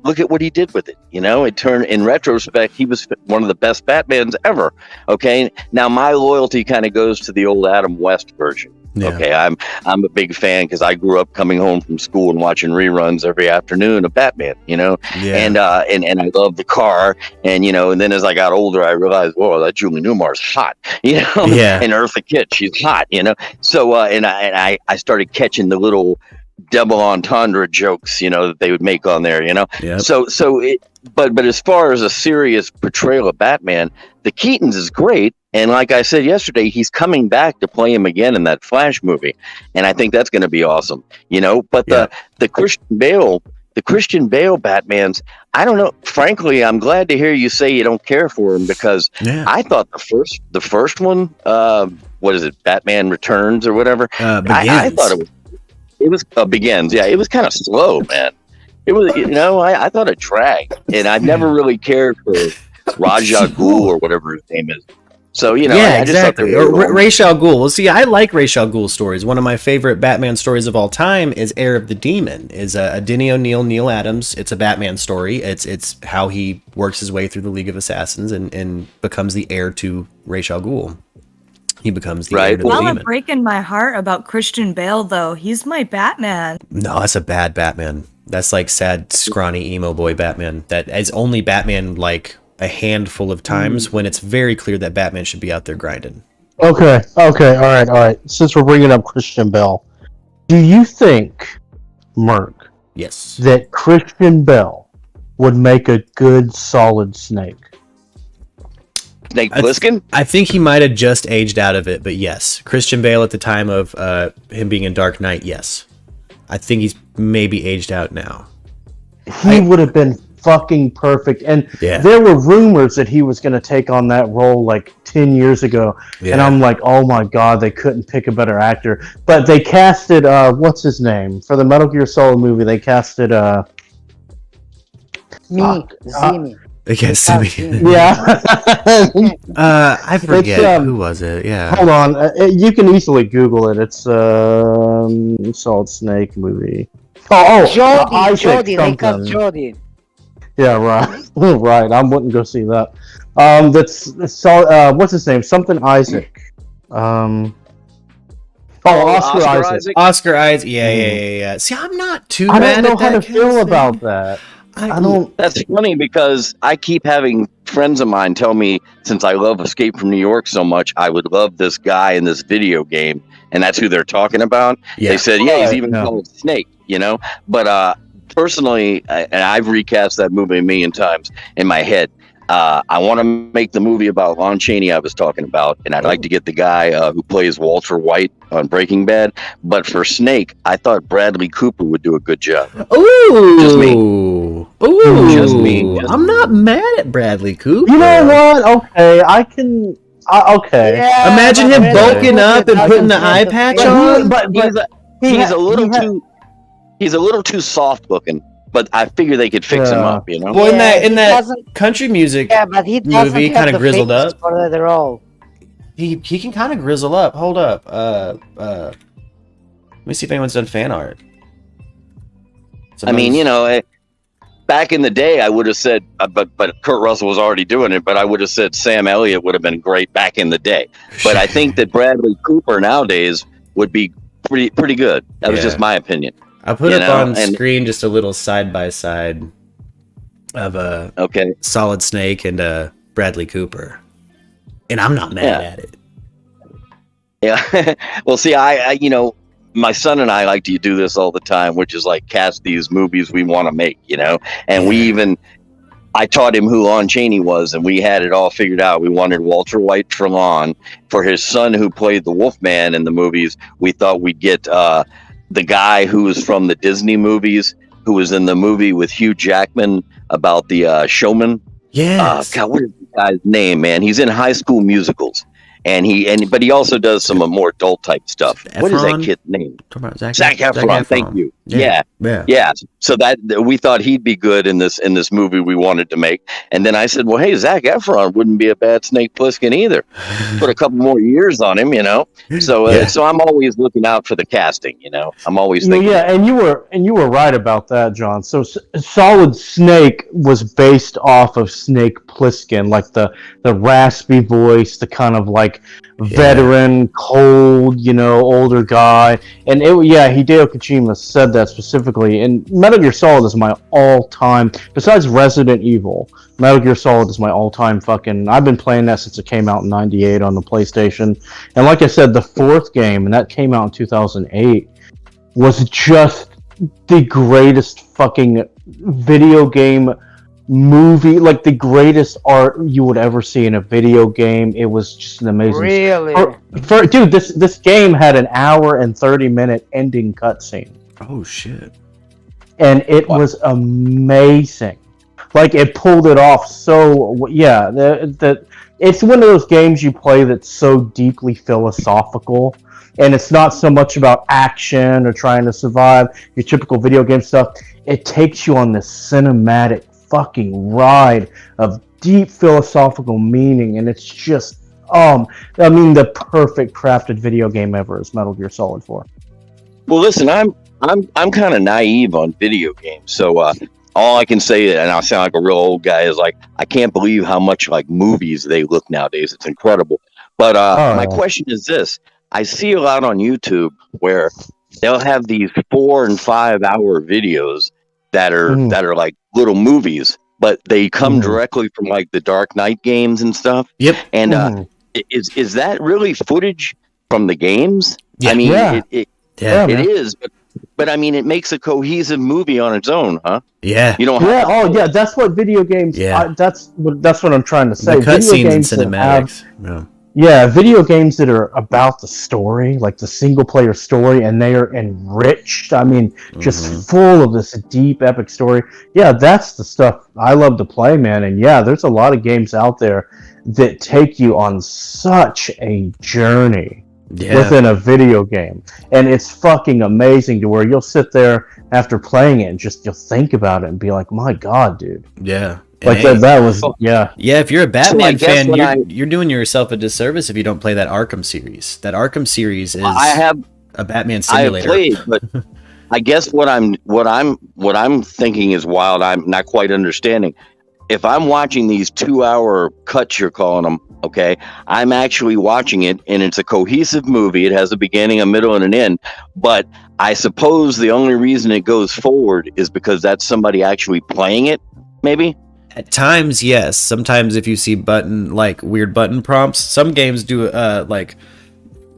look at what he did with it. You know, it turned, in retrospect, he was one of the best Batmans ever. Okay, now my loyalty kind of goes to the old Adam West version. Yeah. Okay, I'm a big fan because I grew up coming home from school and watching reruns every afternoon of Batman, you know, and I love the car, and you know, and then as I got older, I realized, whoa, that Julie Newmar's hot, you know, and Eartha Kitt, she's hot, you know, so and I started catching the little double entendre jokes, you know, that they would make on there, you know, but as far as a serious portrayal of Batman, the Keatons is great. And like I said yesterday, he's coming back to play him again in that Flash movie, and I think that's going to be awesome, you know. But the Christian Bale Batmans, I don't know. Frankly, I'm glad to hear you say you don't care for him, because I thought the first one, what is it, Batman Returns or whatever? I thought it was. Begins. Yeah, it was kind of slow, man. It was, I thought it dragged, and I never really cared for Raja Ghul or whatever his name is. So, yeah, I just thought exactly. Or Ra's al Ghul. Well, see, I like Ra's al Ghul stories. One of my favorite Batman stories of all time is Heir of the Demon. Is a Denny O'Neil, Neil Adams. It's a Batman story. It's how he works his way through the League of Assassins and becomes the heir to Ra's al Ghul. He becomes the heir to the Y'all demon. are breaking my heart about Christian Bale, though. He's my Batman. No, that's a bad Batman. That's like sad, scrawny, emo boy Batman. That is only Batman like a handful of times when it's very clear that Batman should be out there grinding. Okay, all right. Since we're bringing up Christian Bale, do you think, Murk, Yes. that Christian Bale would make a good, solid Snake? Snake Plissken? I think he might have just aged out of it, but yes. Christian Bale at the time of him being in Dark Knight, yes. I think he's maybe aged out now. He would have been fucking perfect. And there were rumors that he was going to take on that role like 10 years ago. Yeah. And I'm like, oh my God, they couldn't pick a better actor. But they casted, what's his name? For the Metal Gear Solid movie, they casted... Zimi. Yeah. I forget. Who was it? Yeah. Hold on. You can easily Google it. It's Solid Snake movie. Jody. They cast Jody. Yeah, right. Right. I wouldn't go see that. What's his name? Something Isaac. Oscar Isaac. Oscar Isaac. Yeah. See, I'm not too mad I don't know at how that to feel about that. I don't. That's funny because I keep having friends of mine tell me, since I love Escape from New York so much, I would love this guy in this video game, and that's who they're talking about. Yeah. They said, he's even called Snake, But personally, and I've recast that movie a million times in my head. I want to make the movie about Lon Chaney I was talking about, and I'd like to get the guy who plays Walter White on Breaking Bad. But for Snake, I thought Bradley Cooper would do a good job. Ooh, just me. Ooh, just me. I'm not mad at Bradley Cooper. You know what? Okay, I can. Okay. Yeah, imagine him bulking up and putting the eye patch on. But he's a little too soft looking. But I figure they could fix him up, Well, in that country music but he movie, he kind of grizzled up. For the role. He can kind of grizzle up. Hold up. Let me see if anyone's done fan art. Back in the day, I would have said, but Kurt Russell was already doing it. But I would have said Sam Elliott would have been great back in the day. But I think that Bradley Cooper nowadays would be pretty good. That was just my opinion. I put up on screen just a little side by side of a Solid Snake and Bradley Cooper, and I'm not mad at it. Yeah, well, see, I my son and I like to do this all the time, which is like cast these movies we want to make, and I taught him who Lon Chaney was, and we had it all figured out. We wanted Walter White for Lon. For his son who played the Wolfman in the movies, we thought we'd get the guy who was from the Disney movies, who was in the movie with Hugh Jackman about the showman. Yeah. God, what is the guy's name, man? He's in High School Musicals, but he also does some more adult type stuff. What is that kid's name? Zac Efron. Thank you. Yeah. So that we thought he'd be good in this movie we wanted to make, and then I said, well, hey, Zac Efron wouldn't be a bad Snake Plissken either. Put a couple more years on him, So so I'm always looking out for the casting, I'm always thinking. Yeah, and you were right about that, John. So Solid Snake was based off of Snake Plissken, like the raspy voice, the kind of like veteran, cold, older guy. And Hideo Kojima said that specifically. And Metal Gear Solid is my all-time, besides Resident Evil, Metal Gear Solid is my all-time I've been playing that since it came out in 98 on the PlayStation. And like I said, the fourth game, and that came out in 2008, was just the greatest fucking video game movie, like the greatest art you would ever see in a video game. It was just an amazing. Really? Dude, this game had an hour and 30-minute ending cutscene. Oh shit! And it was amazing. like it pulled it off. So yeah, that it's one of those games you play that's so deeply philosophical, and it's not so much about action or trying to survive your typical video game stuff. It takes you on this cinematic fucking ride of deep philosophical meaning, and it's just I mean, the perfect crafted video game ever is Metal Gear Solid 4. Well, listen, I'm kind of naive on video games, so all I can say, and I sound like a real old guy, is like I can't believe how much like movies they look nowadays. It's incredible. But my question is this: I see a lot on YouTube where they'll have these 4 and 5 hour videos that are like little movies, but they come directly from like the Dark Knight games and stuff. Yep. And is that really footage from the games? Yeah. I mean, it man. is, but I mean, it makes a cohesive movie on its own, huh? Yeah. You don't Yeah, that's what video games. Yeah. That's what I'm trying to say. The cutscenes and that have- cinematics. video games that are about the story, like the single player story, and they are enriched. I mean, just full of this deep, epic story. Yeah, that's the stuff I love to play, man. And yeah, there's a lot of games out there that take you on such a journey within a video game, and it's fucking amazing to where you'll sit there after playing it and just you'll think about it and be like, my god, dude. Yeah. Like that was Yeah, if you're a Batman fan, when you're doing yourself a disservice if you don't play that Arkham series. That Arkham series is a Batman simulator. I have played, but I guess what I'm thinking is wild. I'm not quite understanding. If I'm watching these 2-hour cuts, you're calling them, okay, I'm actually watching it, and it's a cohesive movie. It has a beginning, a middle, and an end. But I suppose the only reason it goes forward is because that's somebody actually playing it, maybe? At times, yes. Sometimes if you see weird button prompts, some games do like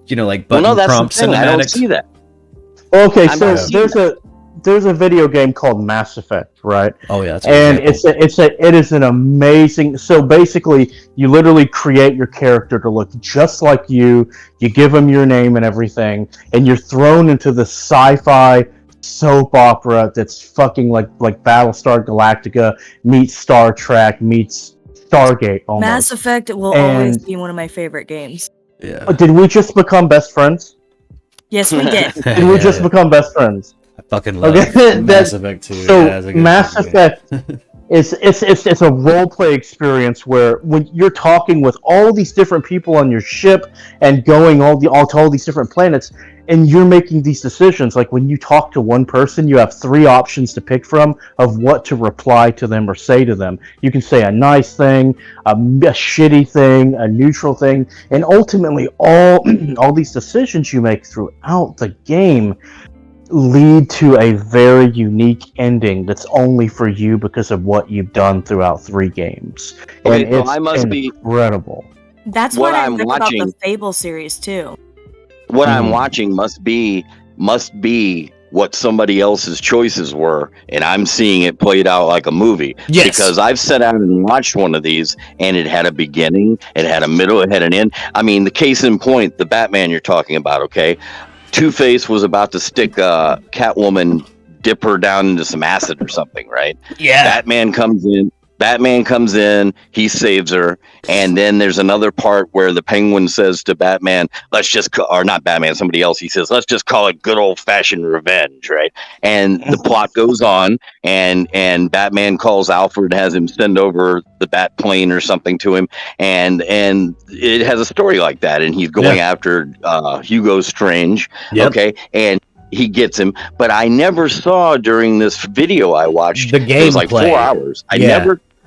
button prompt cinematics. I don't see that. Okay, so there's a video game called Mass Effect, right? Oh yeah, that's and it is an amazing. So basically, you literally create your character to look just like you. You give them your name and everything, and you're thrown into the sci-fi soap opera that's fucking like Battlestar Galactica meets Star Trek meets Stargate almost. Mass Effect will always be one of my favorite games. Yeah. Did we just become best friends? Yes, we did. Did we just become best friends? I fucking love Mass Effect too. So Mass Effect it's a role play experience where when you're talking with all these different people on your ship and going to all these different planets, and you're making these decisions. Like when you talk to one person, you have 3 options to pick from of what to reply to them or say to them. You can say a nice thing, a shitty thing, a neutral thing, and ultimately all these decisions you make throughout the game lead to a very unique ending that's only for you because of what you've done throughout 3 games. Okay, and it's incredible. That's what I like about the Fable series too. What I'm watching must be what somebody else's choices were, and I'm seeing it played out like a movie. Yes. Because I've sat down and watched one of these, and it had a beginning, it had a middle, it had an end. I mean, the case in point, the Batman you're talking about, okay? Two-Face was about to stick Catwoman, dip her down into some acid or something, right? Yeah. Batman comes in, he saves her, and then there's another part where the Penguin says to Batman, somebody else, he says, let's just call it good old-fashioned revenge, right? And the plot goes on, and Batman calls Alfred, has him send over the bat plane or something to him, and it has a story like that, and he's going after Hugo Strange, okay? And he gets him, but I never saw during this video I watched, the game it was like 4 hours.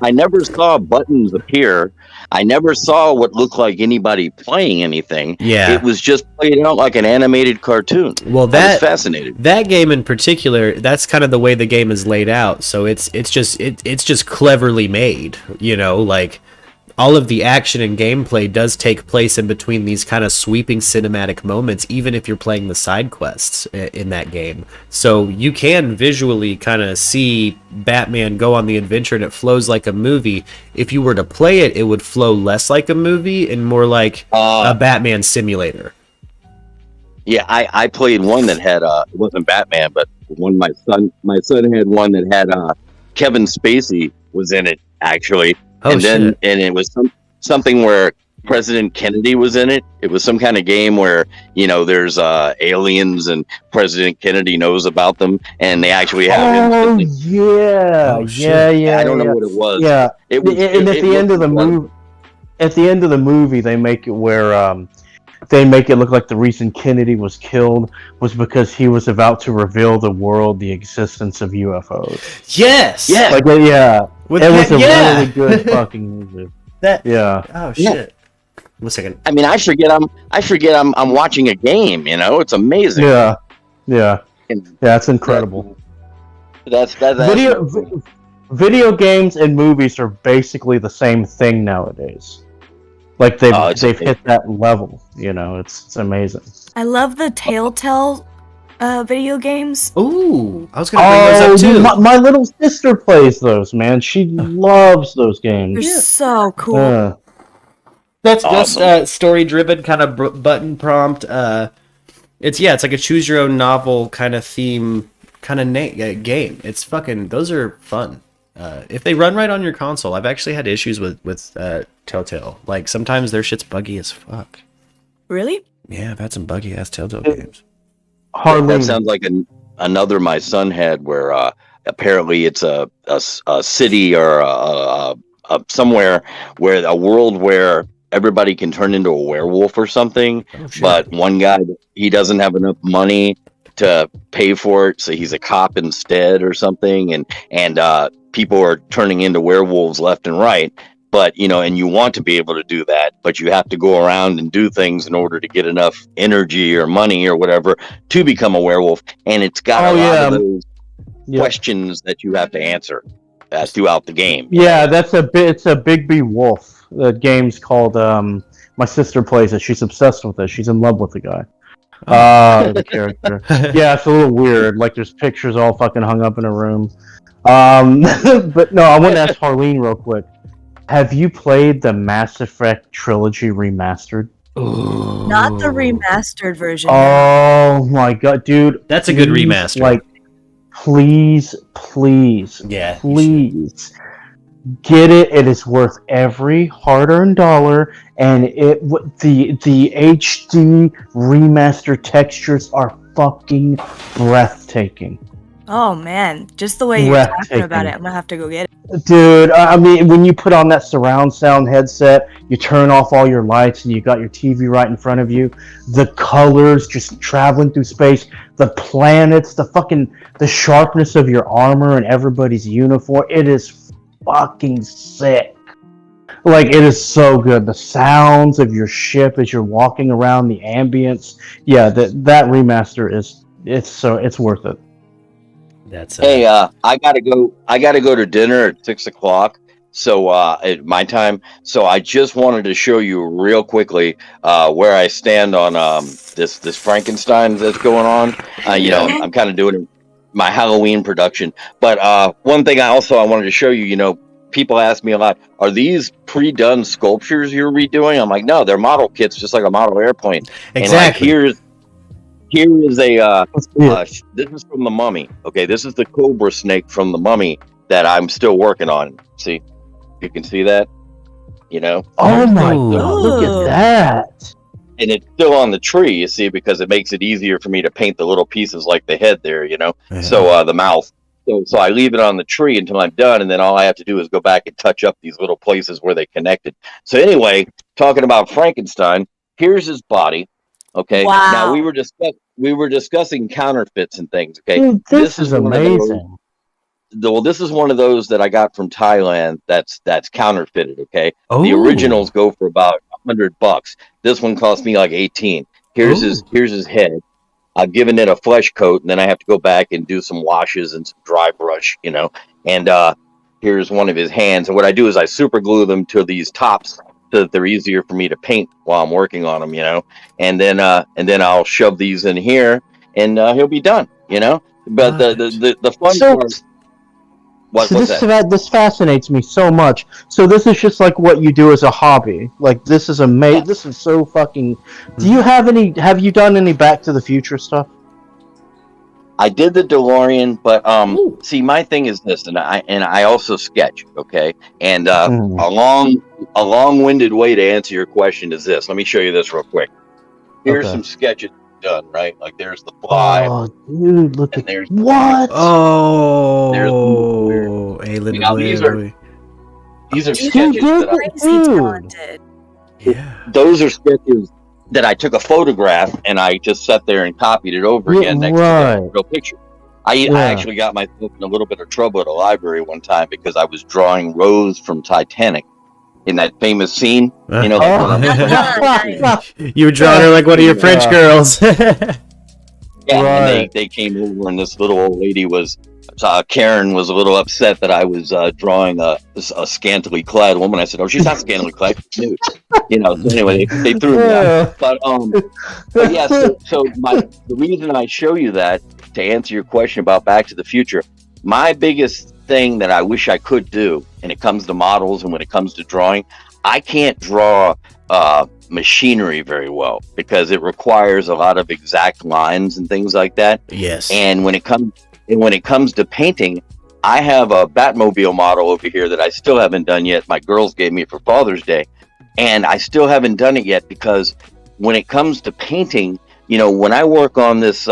I never saw buttons appear. I never saw what looked like anybody playing anything. Yeah. It was just played out like an animated cartoon. Well, I was fascinated. That game in particular, that's kind of the way the game is laid out. So it's just cleverly made, like all of the action and gameplay does take place in between these kind of sweeping cinematic moments, even if you're playing the side quests in that game. So you can visually kind of see Batman go on the adventure, and it flows like a movie. If you were to play it, it would flow less like a movie and more like a Batman simulator. Yeah, I played one that had it wasn't Batman, but my son had one that had Kevin Spacey was in it actually, Oh, and then shit. and it was something where President Kennedy was in it. It was some kind of game where there's aliens and President Kennedy knows about them, and they actually have Oh him. yeah, Oh, shit. yeah. I don't know what it was. Yeah, It was, and at the end of the movie, they make it where they make it look like the reason Kennedy was killed was because he was about to reveal the world the existence of UFOs. Yes. Yeah. Like yeah, With it was a yeah. really good fucking movie. That. Yeah. Oh shit. One second. I mean, I forget I'm watching a game. It's amazing. Yeah, And it's incredible. That's Video games and movies are basically the same thing nowadays. Like they've hit that level. It's amazing. I love the Telltale video games. Ooh, I was gonna bring those up too. My little sister plays those, man. She loves those games. They're so cool. That's awesome. Story driven kind of button prompt. It's like a choose your own novel kind of theme kind of game. It's fucking, those are fun. If they run right on your console, I've actually had issues with Telltale. Like sometimes their shit's buggy as fuck. Really? Yeah, I've had some buggy ass Telltale games. That sounds like another my son had where apparently it's a city or somewhere where a world where everybody can turn into a werewolf or something, but one guy, he doesn't have enough money to pay for it, so he's a cop instead or something, and people are turning into werewolves left and right, but and you want to be able to do that, but you have to go around and do things in order to get enough energy or money or whatever to become a werewolf, and it's got a lot of those questions that you have to answer throughout the game. Yeah, it's a Big B Wolf. The game's called my sister plays it. She's obsessed with it. She's in love with the guy. The character. Yeah, it's a little weird. Like there's pictures all fucking hung up in a room. But no, I want to ask Harleen real quick. Have you played the Mass Effect trilogy remastered? Ooh. Not the remastered version. Oh my god, dude. That's a good remaster. Like please. Yeah. Please. Get it. It is worth every hard-earned dollar, and the HD remaster textures are fucking breathtaking. Oh man, just the way you're talking about it, I'm gonna have to go get it. Dude, I mean, when you put on that surround sound headset, you turn off all your lights, and you got your TV right in front of you. The colors just traveling through space, the planets, the sharpness of your armor and everybody's uniform. It is fucking sick. Like it is so good. The sounds of your ship as you're walking around, the ambience. Yeah, that remaster it's worth it. That's hey, I gotta go to dinner at 6:00. So at my time. So I just wanted to show you real quickly where I stand on this Frankenstein that's going on. I'm kind of doing my Halloween production. But one thing I wanted to show you, people ask me a lot, are these pre-done sculptures you're redoing? I'm like, no, they're model kits, just like a model airplane. exactly. And like, here is this is from the Mummy. Okay, this is the cobra snake from the Mummy that I'm still working on. See, you can see that, Oh my god, look at that. and it's still on the tree, you see, because it makes it easier for me to paint the little pieces like the head there, Yeah. So the mouth. So I leave it on the tree until I'm done, and then all I have to do is go back and touch up these little places where they connected. So anyway, talking about Frankenstein, here's his body. Okay. Wow. Now we were discussing counterfeits and things. Okay. Dude, this is one of those- amazing. this is one of those that I got from Thailand. That's counterfeited. Okay. The Oh. originals go for about $100. This one cost me like 18. Here's his head. I've given it a flesh coat, and then I have to go back and do some washes and some dry brush, And here's one of his hands. And what I do is I super glue them to these tops so that they're easier for me to paint while I'm working on them, And then I'll shove these in here, and he'll be done, But the fun part. This fascinates me so much. So this is just like what you do as a hobby. Like this is amazing. This is so fucking. Have you done any Back to the Future stuff? I did the DeLorean, but see, my thing is this, and I also sketch, okay? And a long-winded way to answer your question is this. Let me show you this real quick. Here's some sketches done, right? Like there's the fly. Oh, dude, look at there's what? Oh, alien these are sketches that talented. those are sketches that I took a photograph and I just sat there and copied it over again next to the real picture. I actually got myself in a little bit of trouble at a library one time because I was drawing Rose from Titanic in that famous scene. You know, you were drawing her like one of your French girls. And they came over, and this little old lady was Karen was a little upset that I was drawing a scantily clad woman. I said, "Oh, she's not scantily clad, she's nude." You know. So anyway, they threw me out. But yeah. So the reason I show you that, to answer your question about Back to the Future, my biggest thing that I wish I could do, and it comes to models and when it comes to drawing, I can't draw machinery very well because it requires a lot of exact lines and things like that. Yes. And when it comes to painting, I have a Batmobile model over here that I still haven't done yet. My girls gave me for Father's Day, and I still haven't done it yet because when it comes to painting, you know, when I work on this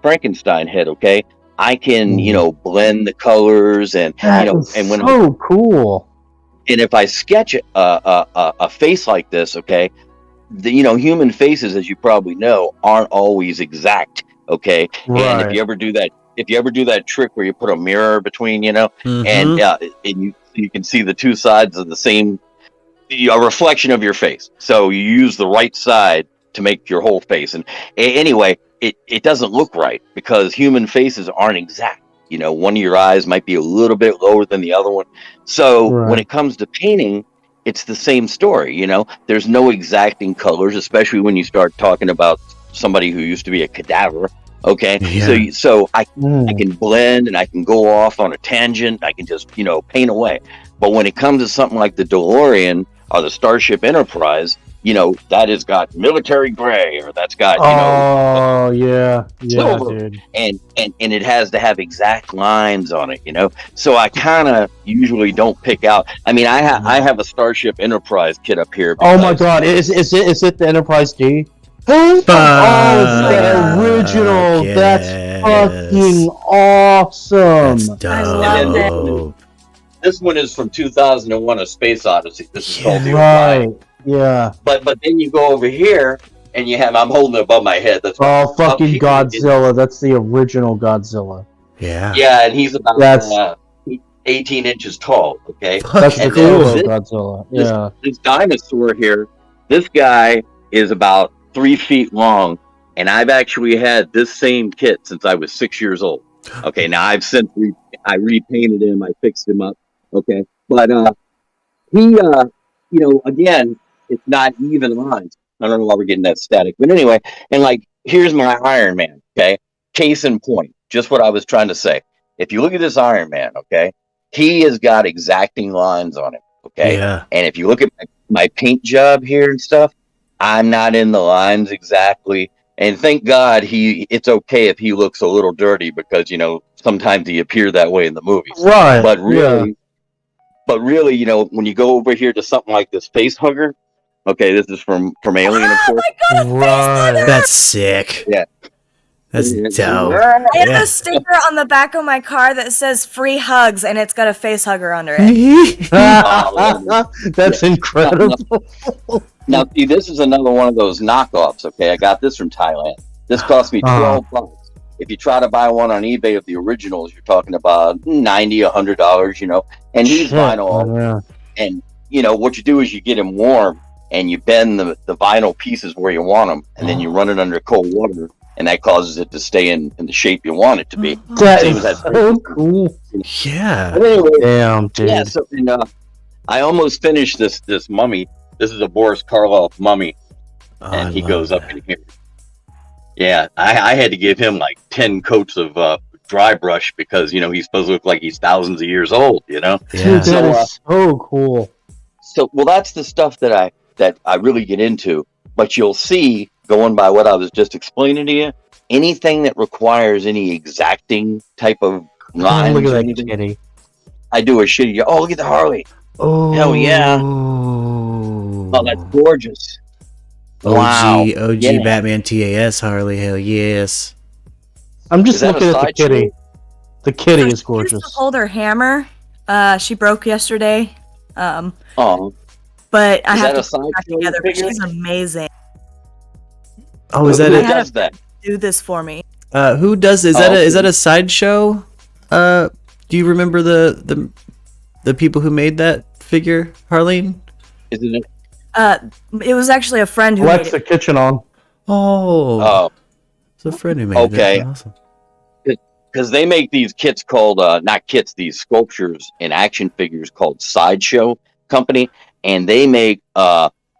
Frankenstein head, okay, I can, you know, blend the colors and and when cool. And if I sketch a face like this, okay, human faces, as you probably know, aren't always exact, okay. Right. And if you ever do that trick where you put a mirror between, and you can see the two sides of the same, a reflection of your face. So you use the right side to make your whole face. And anyway, it doesn't look right because human faces aren't exact. You know, one of your eyes might be a little bit lower than the other one. So when it comes to painting, it's the same story. You know, there's no exacting colors, especially when you start talking about somebody who used to be a cadaver. Okay. Yeah. So I can blend and I can go off on a tangent. I can just, paint away. But when it comes to something like the DeLorean or the Starship Enterprise, that has got military gray, or that's got, silver, dude. And it has to have exact lines on it, So I kind of usually don't pick out. I mean, I have a Starship Enterprise kit up here. Oh my God, is it the Enterprise D? Oh, it's the original. Yes. That's fucking awesome. That's dope. I love it. This one is from 2001: A Space Odyssey. This is called the Orion. Yeah. But then you go over here and you have, I'm holding it above my head. That's fucking Godzilla. That's the original Godzilla. Yeah. Yeah, and he's about 18 inches tall. Okay. That's the cool Godzilla. Yeah. This dinosaur here, this guy is about 3 feet long, and I've actually had this same kit since I was 6 years old. Okay. Now I've since I repainted him. I fixed him up. Okay. But he again, it's not even lines. I don't know why we're getting that static. But anyway, and here's my Iron Man, okay? Case in point, just what I was trying to say. If you look at this Iron Man, okay, he has got exacting lines on him, okay? Yeah. And if you look at my paint job here and stuff, I'm not in the lines exactly. And thank God it's okay if he looks a little dirty because, sometimes he appears that way in the movies. Right. But really, when you go over here to something like this face hugger, okay, this is from Alien, of course. Oh my God, That's sick. Yeah. That's dope. I have a sticker on the back of my car that says "free hugs" and it's got a face hugger under it. That's incredible. Now, see, this is another one of those knockoffs, okay? I got this from Thailand. This cost me $12. If you try to buy one on eBay of the originals, you're talking about $90, $100, And he's vinyl. Yeah. And, what you do is you get him warm and you bend the vinyl pieces where you want them. And then you run it under cold water. And that causes it to stay in the shape you want it to be. That is so cool. Yeah. But anyway, damn, dude. Yeah, so I almost finished this mummy. This is a Boris Karloff mummy. And he goes up in here. Yeah, I had to give him 10 coats of dry brush because, he's supposed to look like he's thousands of years old, Yeah. Dude, that is so cool. So, that's the stuff that I really get into. But you'll see, going by what I was just explaining to you, anything that requires any exacting type of lines Look at or that anything, kitty. I do a shitty. Oh, look at the Harley. Oh, Hell yeah. Oh, that's gorgeous. OG, Wow. OG Yeah. Batman TAS Harley, hell yes. I'm just Is that looking a at the sideshow? kitty. The kitty So is she used to gorgeous. hold her hammer. She broke yesterday. Oh, But I Is have that to a put it back sideshow together. But figure? she's amazing. Oh, is that who it? does that? Do this for me. Who does is Oh, that? Is okay. that a sideshow? Do you remember the people who made that figure, Harleen? Isn't it? It was actually a friend who made Alexa it. Kitchen on. Oh, Oh, it's a friend who made Okay. that. Awesome. because they make these kits called not kits, these sculptures and action figures called Sideshow Company, and they make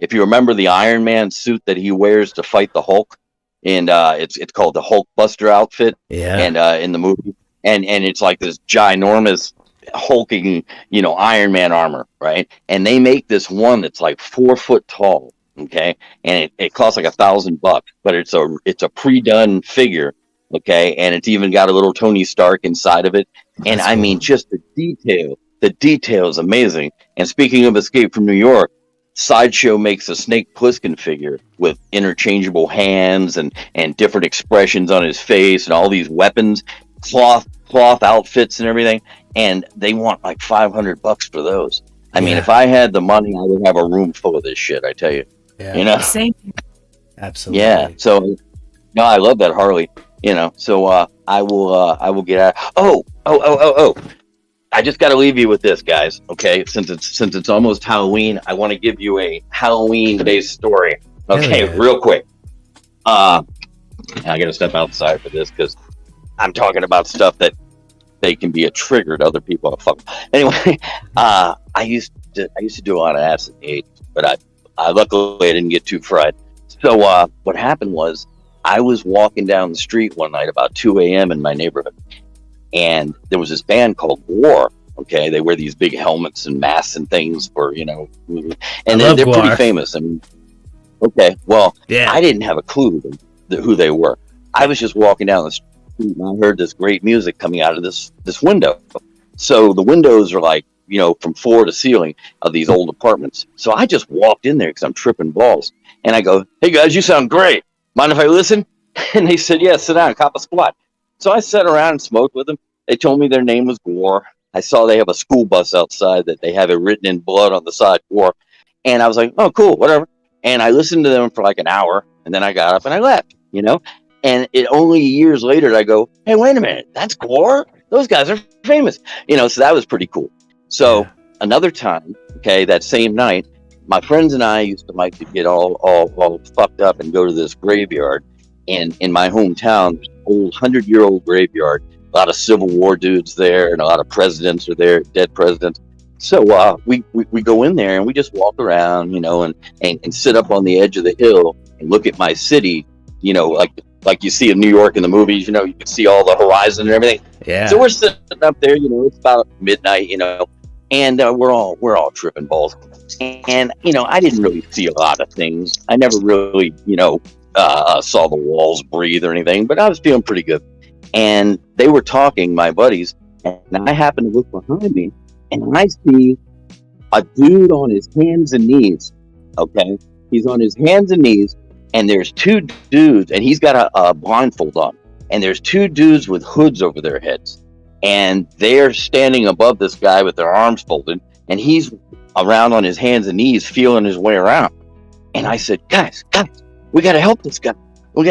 if you remember the Iron Man suit that he wears to fight the Hulk, and it's called the Hulk Buster outfit, Yeah. and in the movie, and it's like this ginormous hulking, Iron Man armor, right? And they make this one that's like 4 foot tall, okay, and it costs like $1,000, but it's a pre-done figure, okay, and it's even got a little Tony Stark inside of it, and That's I cool. mean, just the detail is amazing. And speaking of Escape from New York, Sideshow makes a Snake Plissken figure with interchangeable hands and different expressions on his face and all these weapons, cloth outfits and everything, and they want like $500 for those. I mean, Yeah. if I had the money, I would have a room full of this shit. I tell you, Yeah. Same. Absolutely. yeah. So, no, I love that Harley. So I will get out. Oh! I just got to leave you with this, guys. Okay, since it's almost Halloween, I want to give you a Halloween-based story. Okay, yeah. real quick. I got to step outside for this because I'm talking about stuff that they can be a trigger to other people. Fuck. Anyway, I used to do a lot of acid in the 80s, but I luckily I didn't get too fried. So what happened was I was walking down the street one night about 2 a.m. in my neighborhood, and there was this band called War. Okay, they wear these big helmets and masks and things for and they're pretty Gwar. famous. I mean, okay, well, Yeah. I didn't have a clue who they were. I was just walking down the street and I heard this great music coming out of this window. So the windows are like from floor to ceiling of these old apartments. So I just walked in there because I'm tripping balls, and I go, "Hey guys, you sound great. Mind if I listen?" And they said, "Yeah, sit down, cop a squat." So I sat around and smoked with them. They told me their name was Gwar. I saw they have a school bus outside that they have it written in blood on the side, Gwar. And I was like, "Oh, cool, whatever." And I listened to them for like an hour, and then I got up and I left, And it only years later I go, "Hey, wait a minute, that's Gwar? Those guys are famous." So that was pretty cool. So Yeah. another time, okay, that same night, my friends and I used to like to get all fucked up and go to this graveyard in my hometown, there's an old 100-year-old graveyard. A lot of Civil War dudes there, and a lot of presidents are there, dead presidents. So we go in there and we just walk around, and sit up on the edge of the hill and look at my city, like you see in New York in the movies. You can see all the horizon and everything. Yeah. So we're sitting up there, it's about midnight, and we're all tripping balls. And I didn't really see a lot of things. I never really, saw the walls breathe or anything, but I was feeling pretty good. And they were talking, my buddies, and I happened to look behind me, and I see a dude on his hands and knees. Okay, he's on his hands and knees, and there's two dudes, and he's got a blindfold on, and there's two dudes with hoods over their heads, and they're standing above this guy with their arms folded, and he's around on his hands and knees feeling his way around. And I said, guys, we got to help this guy.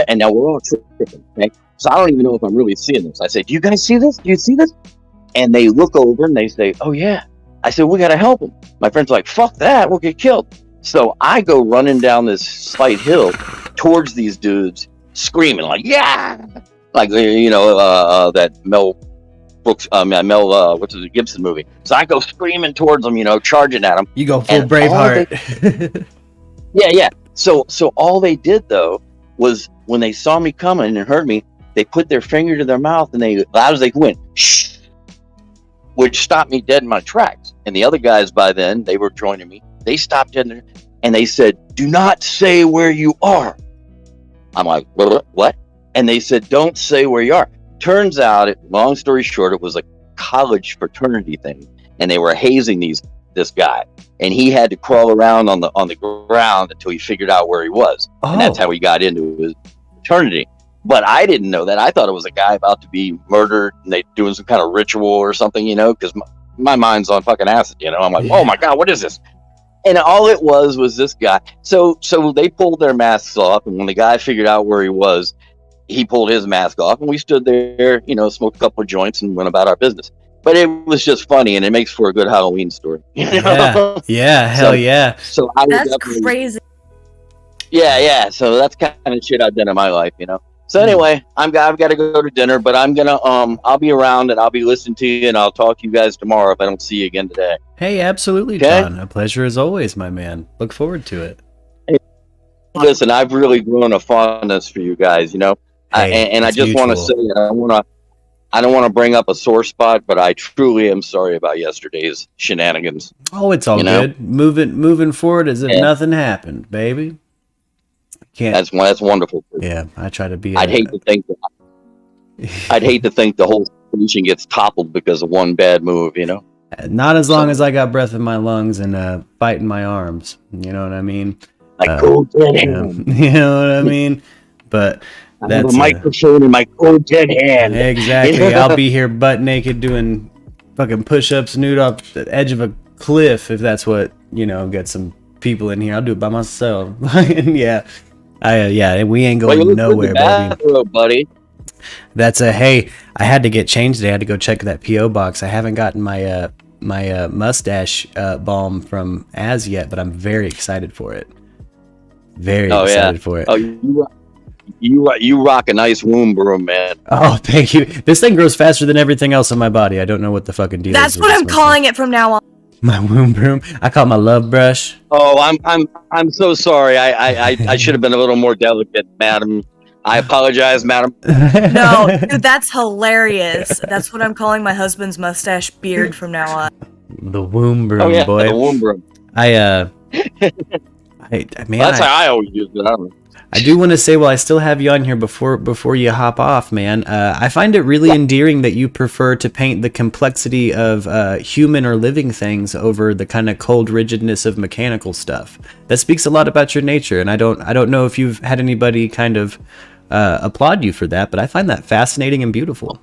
And now we're all tripping, okay? So I don't even know if I'm really seeing this. I said, "Do you guys see this? Do you see this?" And they look over and they say, "Oh yeah." I said, "We got to help him." My friend's like, "Fuck that, we'll get killed." So I go running down this slight hill towards these dudes, screaming like, "Yeah!" Like, that Mel Brooks, what's the Gibson movie. So I go screaming towards them, charging at them. You go full And Braveheart. Yeah. So all they did though was when they saw me coming and heard me, they put their finger to their mouth and they, loud as they went, "Shh," which stopped me dead in my tracks. And the other guys by then, they were joining me. They stopped dead in there and they said, "Do not say where you are." I'm like, "What?" and they said, don't say where you are. Turns out, long story short, it was a college fraternity thing, and they were hazing this guy, and he had to crawl around on the ground until he figured out where he was, and that's how he got into his fraternity. But I didn't know that. I thought it was a guy about to be murdered, and they doing some kind of ritual or something, because my mind's on fucking acid. I'm like, oh my god, what is this? And all it was this guy. So they pulled their masks off, and when the guy figured out where he was, he pulled his mask off, and we stood there, smoked a couple of joints and went about our business. But it was just funny, and it makes for a good Halloween story. Yeah, hell yeah. So That's crazy. Yeah. So that's kind of shit I've done in my life, So anyway, I've got to go to dinner, but I'm gonna I'll be around and I'll be listening to you, and I'll talk to you guys tomorrow if I don't see you again today. Hey, absolutely, okay? John. A pleasure as always, my man. Look forward to it. Hey, listen, I've really grown a fondness for you guys, Hey, and I just want to say, I don't want to bring up a sore spot, but I truly am sorry about yesterday's shenanigans. Oh, it's all good. Moving forward as if nothing happened, baby. That's wonderful. Yeah, I try to be. I'd hate to think the whole station gets toppled because of one bad move. Not as long as I got breath in my lungs and fight in my arms. You know what I mean? Like cold dead hand. You know what I mean? But I have a microphone in my cold dead hand. Exactly. I'll be here butt naked doing fucking push-ups nude off the edge of a cliff if that's what gets some people in here. I'll do it by myself. Yeah. We ain't going nowhere, buddy. That's hey, I had to get changed today. I had to go check that PO box. I haven't gotten my mustache balm from Az yet, but I'm very excited for it. Very excited for it. Oh, you rock a nice womb broom, man. Oh, thank you. This thing grows faster than everything else in my body. I don't know what the fucking deal is. That's what I'm calling it from now on. My womb broom. I call it my love brush. Oh, I'm so sorry. I should have been a little more delicate, madam. I apologize, madam. No, dude, that's hilarious. That's what I'm calling my husband's mustache beard from now on. The womb broom, boy. The womb broom. That's how I always use it. I do want to say, while I still have you on here before you hop off, man, I find it really endearing that you prefer to paint the complexity of human or living things over the kind of cold rigidness of mechanical stuff. That speaks a lot about your nature, and I don't know if you've had anybody kind of applaud you for that, but I find that fascinating and beautiful.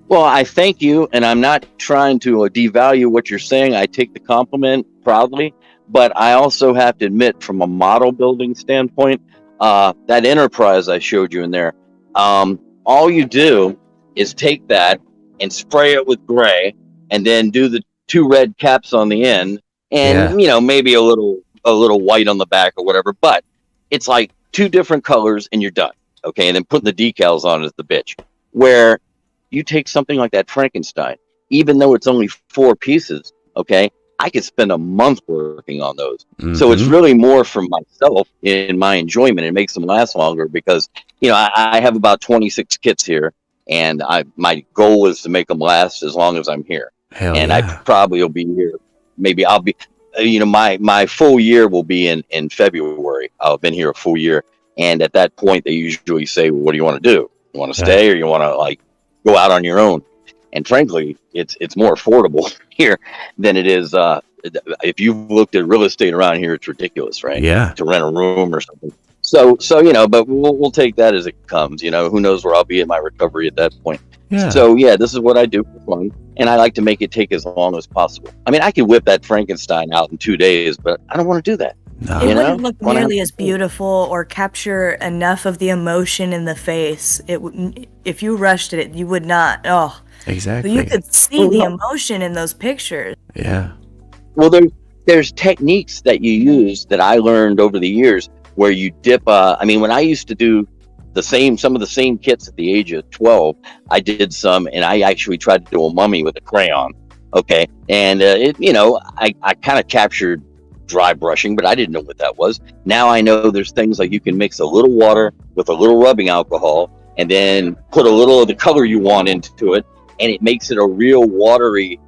Well, I thank you, and I'm not trying to devalue what you're saying. I take the compliment proudly. But I also have to admit, from a model building standpoint, that Enterprise I showed you in there, all you do is take that and spray it with gray, and then do the 2 red caps on the end, and maybe a little white on the back or whatever. But it's like 2 different colors, and you're done. Okay, and then putting the decals on is the bitch. Where you take something like that Frankenstein, even though it's only 4 pieces, okay, I could spend a month working on those. Mm-hmm. So it's really more for myself in my enjoyment. It makes them last longer because, I have about 26 kits here, and my goal is to make them last as long as I'm here. Hell and yeah. I probably will be here. Maybe I'll be, my full year will be in February. I'll have been here a full year. And at that point, they usually say, well, what do you want to do? You want to stay or you want to go out on your own? And frankly, it's more affordable here than it is. If you've looked at real estate around here, it's ridiculous, right? Yeah. To rent a room or something. So but we'll take that as it comes. Who knows where I'll be in my recovery at that point. Yeah. So this is what I do for fun, and I like to make it take as long as possible. I mean, I could whip that Frankenstein out in 2 days, but I don't want to do that. No. It wouldn't look nearly as beautiful or capture enough of the emotion in the face. If you rushed it, you would not. Oh. Exactly. But you could see the emotion in those pictures. Yeah. Well, there's techniques that you use that I learned over the years where you dip. When I used to do some of the same kits at the age of 12, I did some, and I actually tried to do a mummy with a crayon. Okay, and I kind of captured dry brushing, but I didn't know what that was. Now I know there's things like you can mix a little water with a little rubbing alcohol, and then put a little of the color you want into it. And it makes it a real watery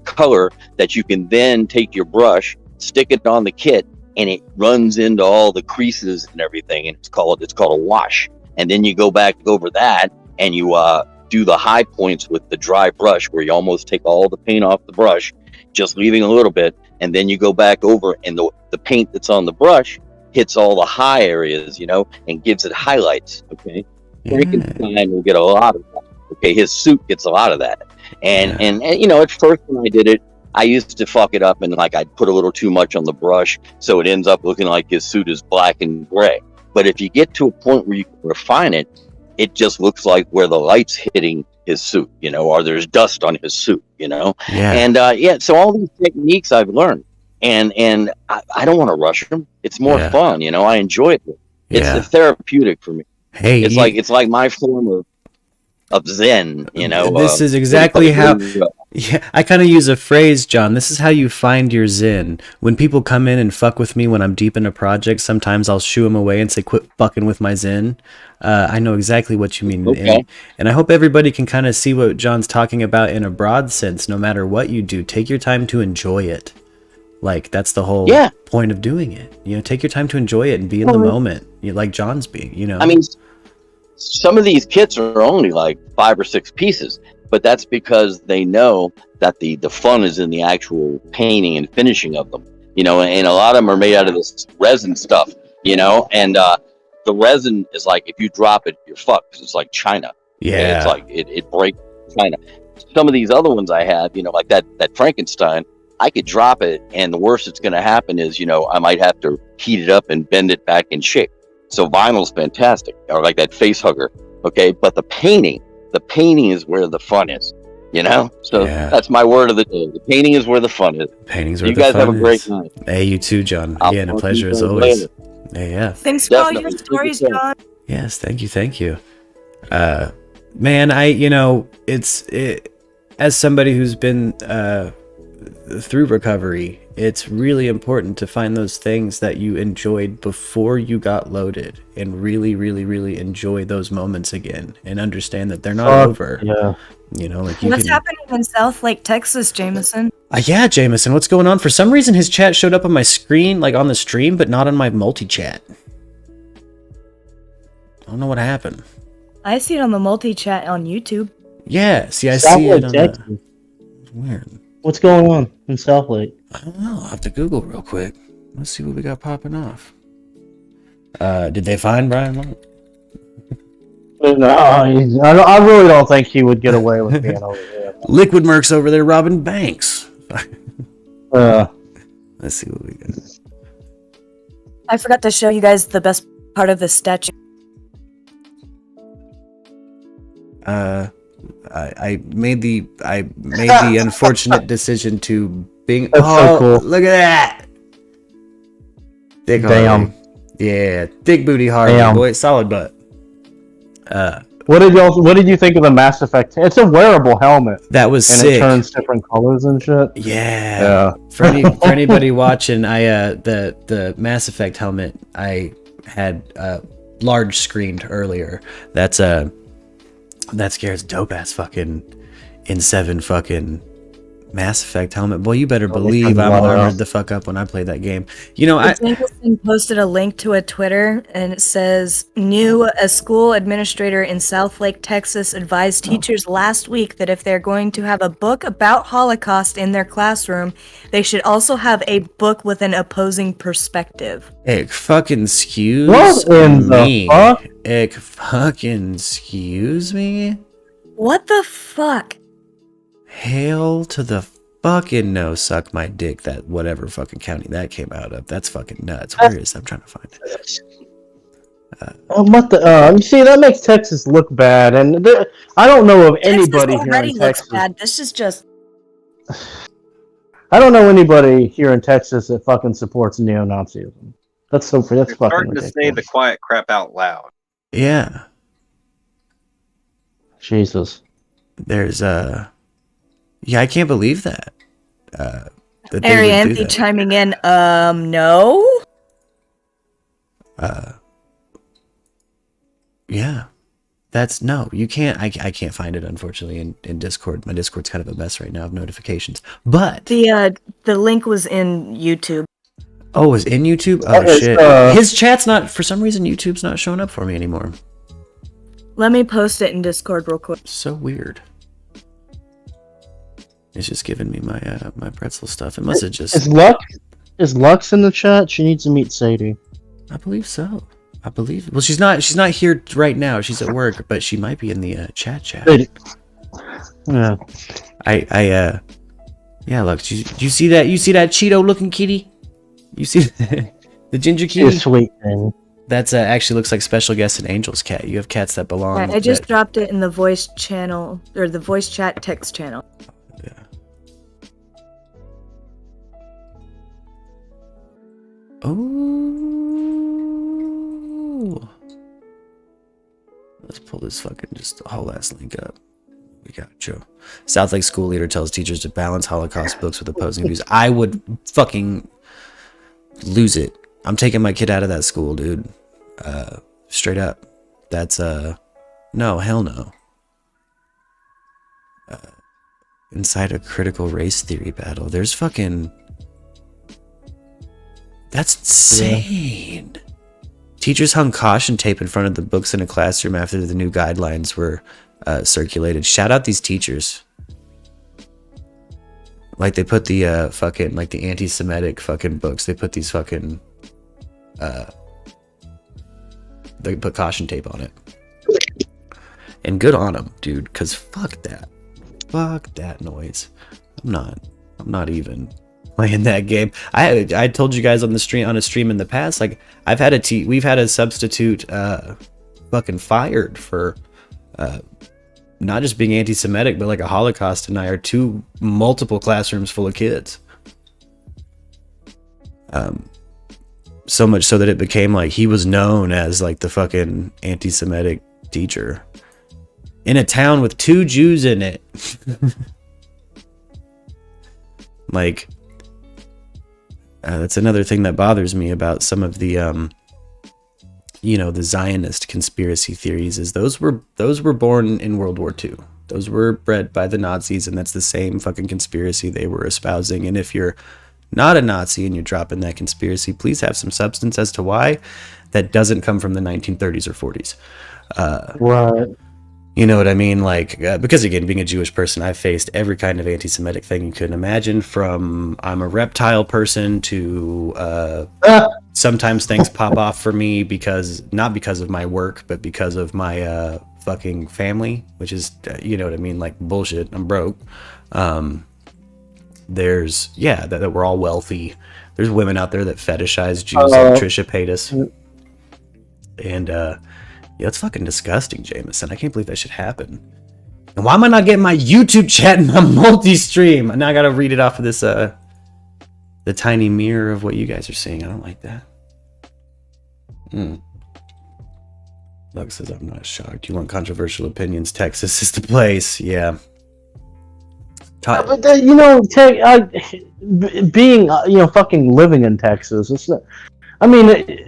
color that you can then take your brush, stick it on the kit, and it runs into all the creases and everything. And it's called a wash. and then you go back over that, and you do the high points with the dry brush, where you almost take all the paint off the brush, just leaving a little bit, and then you go back over, and the paint that's on the brush hits all the high areas, and gives it highlights. Okay, Frankenstein will get a lot of that. Okay, his suit gets a lot of that, and at first when I did it, I used to fuck it up, and like I'd put a little too much on the brush, so it ends up looking like his suit is black and gray. But if you get to a point where you can refine it, it just looks like where the light's hitting his suit, or there's dust on his suit, Yeah. And so all these techniques I've learned, and I don't want to rush them. It's more fun, I enjoy it. It's therapeutic for me. Hey, it's like my form of Zen, This is exactly how. Yeah, I kind of use a phrase, John. This is how you find your Zen. When people come in and fuck with me when I'm deep in a project, sometimes I'll shoo them away and say, "Quit fucking with my Zen." I know exactly what you mean, okay. and I hope everybody can kind of see what John's talking about in a broad sense. No matter what you do, take your time to enjoy it. Like that's the whole point of doing it. Take your time to enjoy it and be in the moment. Like John's being. I mean, some of these kits are only like 5 or 6 pieces. But that's because they know that the fun is in the actual painting and finishing of them, and a lot of them are made out of this resin stuff, and the resin is like, if you drop it, you're fucked, because it's like China. Yeah. It's like, it breaks China. Some of these other ones I have, like that Frankenstein, I could drop it, and the worst that's going to happen is, I might have to heat it up and bend it back in shape. So vinyl's fantastic, or like that face hugger, okay? But the painting is where the fun is, So that's my word of the day. The painting is where the fun is. Painting's where you the guys fun have a great is. night. Hey, you too, John. And a pleasure as always. Yeah. Thanks for all your stories, John. Yes, thank you. Man, as somebody who's been through recovery, it's really important to find those things that you enjoyed before you got loaded and really, really, really enjoy those moments again and understand that they're not over. Yeah. What's happening in South Lake, Texas, Jameson? Yeah, Jameson, what's going on? For some reason, his chat showed up on my screen, like on the stream, but not on my multi-chat. I don't know what happened. I see it on the multi-chat on YouTube. Yeah, see, I South see Lake, it on Texas. It's weird. What's going on in South Lake? I don't know. I'll have to Google real quick. Let's see what we got popping off. Did they find Brian Long? No, I really don't think he would get away with being over there. Liquid Merc's over there robbing banks. Let's see what we got. I forgot to show you guys the best part of the statue. I made the unfortunate decision to Bing. That's so cool. Look at that! Dick Damn. Harvey. Yeah, Dick Booty Harvey, Damn. boy, solid butt. What did you think of the Mass Effect? It's a wearable helmet, That was and sick. it turns different colors and shit. Yeah. For anybody watching, the Mass Effect helmet I had large screened earlier. That scares dope ass fucking in 7 fucking Mass Effect helmet. Boy, you better believe I'm armored the fuck up when I play that game. Jameson posted a link to a Twitter, and it says, a school administrator in South Lake, Texas advised teachers last week that if they're going to have a book about Holocaust in their classroom, they should also have a book with an opposing perspective. Ick fucking excuse What in me. the fuck? Ick fucking excuse me? What the fuck? Hail to the fucking no, suck my dick, that whatever fucking county that came out of. That's fucking nuts. Where is it? I'm trying to find it. You see, that makes Texas look bad, and I don't know of anybody Texas here already in looks Texas. bad. This is just... I don't know anybody here in Texas that fucking supports neo-Nazism. That's You're fucking starting to ridiculous. say the quiet crap out loud. Yeah. Jesus. There's yeah, I can't believe that. That they would do Arianthe that. chiming in, no? Yeah. That's no, you can't. I can't find it, unfortunately, in Discord. My Discord's kind of a mess right now of notifications. But The link was in YouTube. oh, it's in YouTube. Oh It's, shit! His chat's not, for some reason. YouTube's not showing up for me anymore. Let me post it in Discord real quick. So weird. It's just giving me my my pretzel stuff. It must have just. Is Lux in the chat? She needs to meet Sadie. I believe so. I believe. Well, she's not here right now. She's at work, but she might be in the chat. Sadie. Yeah. Yeah. Look, you see that? You see that Cheeto-looking kitty? You see the ginger kitty? She's a sweet thing. That's actually looks like special guest and Angel's cat. You have cats that belong. I just dropped it in the voice channel or the voice chat text channel. Yeah. Oh. Let's pull this fucking just the whole ass link up. We got Joe. South Lake school leader tells teachers to balance Holocaust books with opposing views. I would fucking lose it. I'm taking my kid out of that school, dude. Straight up. That's no, hell no. Inside a critical race theory battle. There's fucking. That's insane. Yeah. Teachers hung caution tape in front of the books in a classroom after the new guidelines were circulated. Shout out these teachers. Like they put the fucking like the anti-Semitic fucking books. They put these fucking they put caution tape on it. And good on them, dude, cuz fuck that noise. I'm not even playing that game. I told you guys on a stream in the past, like we've had a substitute fucking fired for not just being anti-Semitic, but like a Holocaust denier to multiple classrooms full of kids. So much so that it became like he was known as like the fucking anti-Semitic teacher in a town with 2 Jews in it. Like, that's another thing that bothers me about some of the, the Zionist conspiracy theories is those were born in World War II. Those were bred by the Nazis, and that's the same fucking conspiracy they were espousing. And if you're not a Nazi and you're dropping that conspiracy, please have some substance as to why that doesn't come from the 1930s or 40s. Right. You know what I mean? Like, because again, being a Jewish person, I've faced every kind of anti-Semitic thing you could imagine, from I'm a reptile person to sometimes things pop off for me not because of my work, but because of my fucking family, which is, you know what I mean? Like, bullshit. I'm broke. There's, that we're all wealthy. There's women out there that fetishize Jews like Trisha Paytas. And, yeah, it's fucking disgusting, Jameson. I can't believe that should happen. And why am I not getting my YouTube chat in my multi-stream? Now I gotta read it off of this, the tiny mirror of what you guys are seeing. I don't like that. Lux says, I'm not shocked. You want controversial opinions? Texas is the place. Yeah. But being fucking living in Texas, it's not, I mean,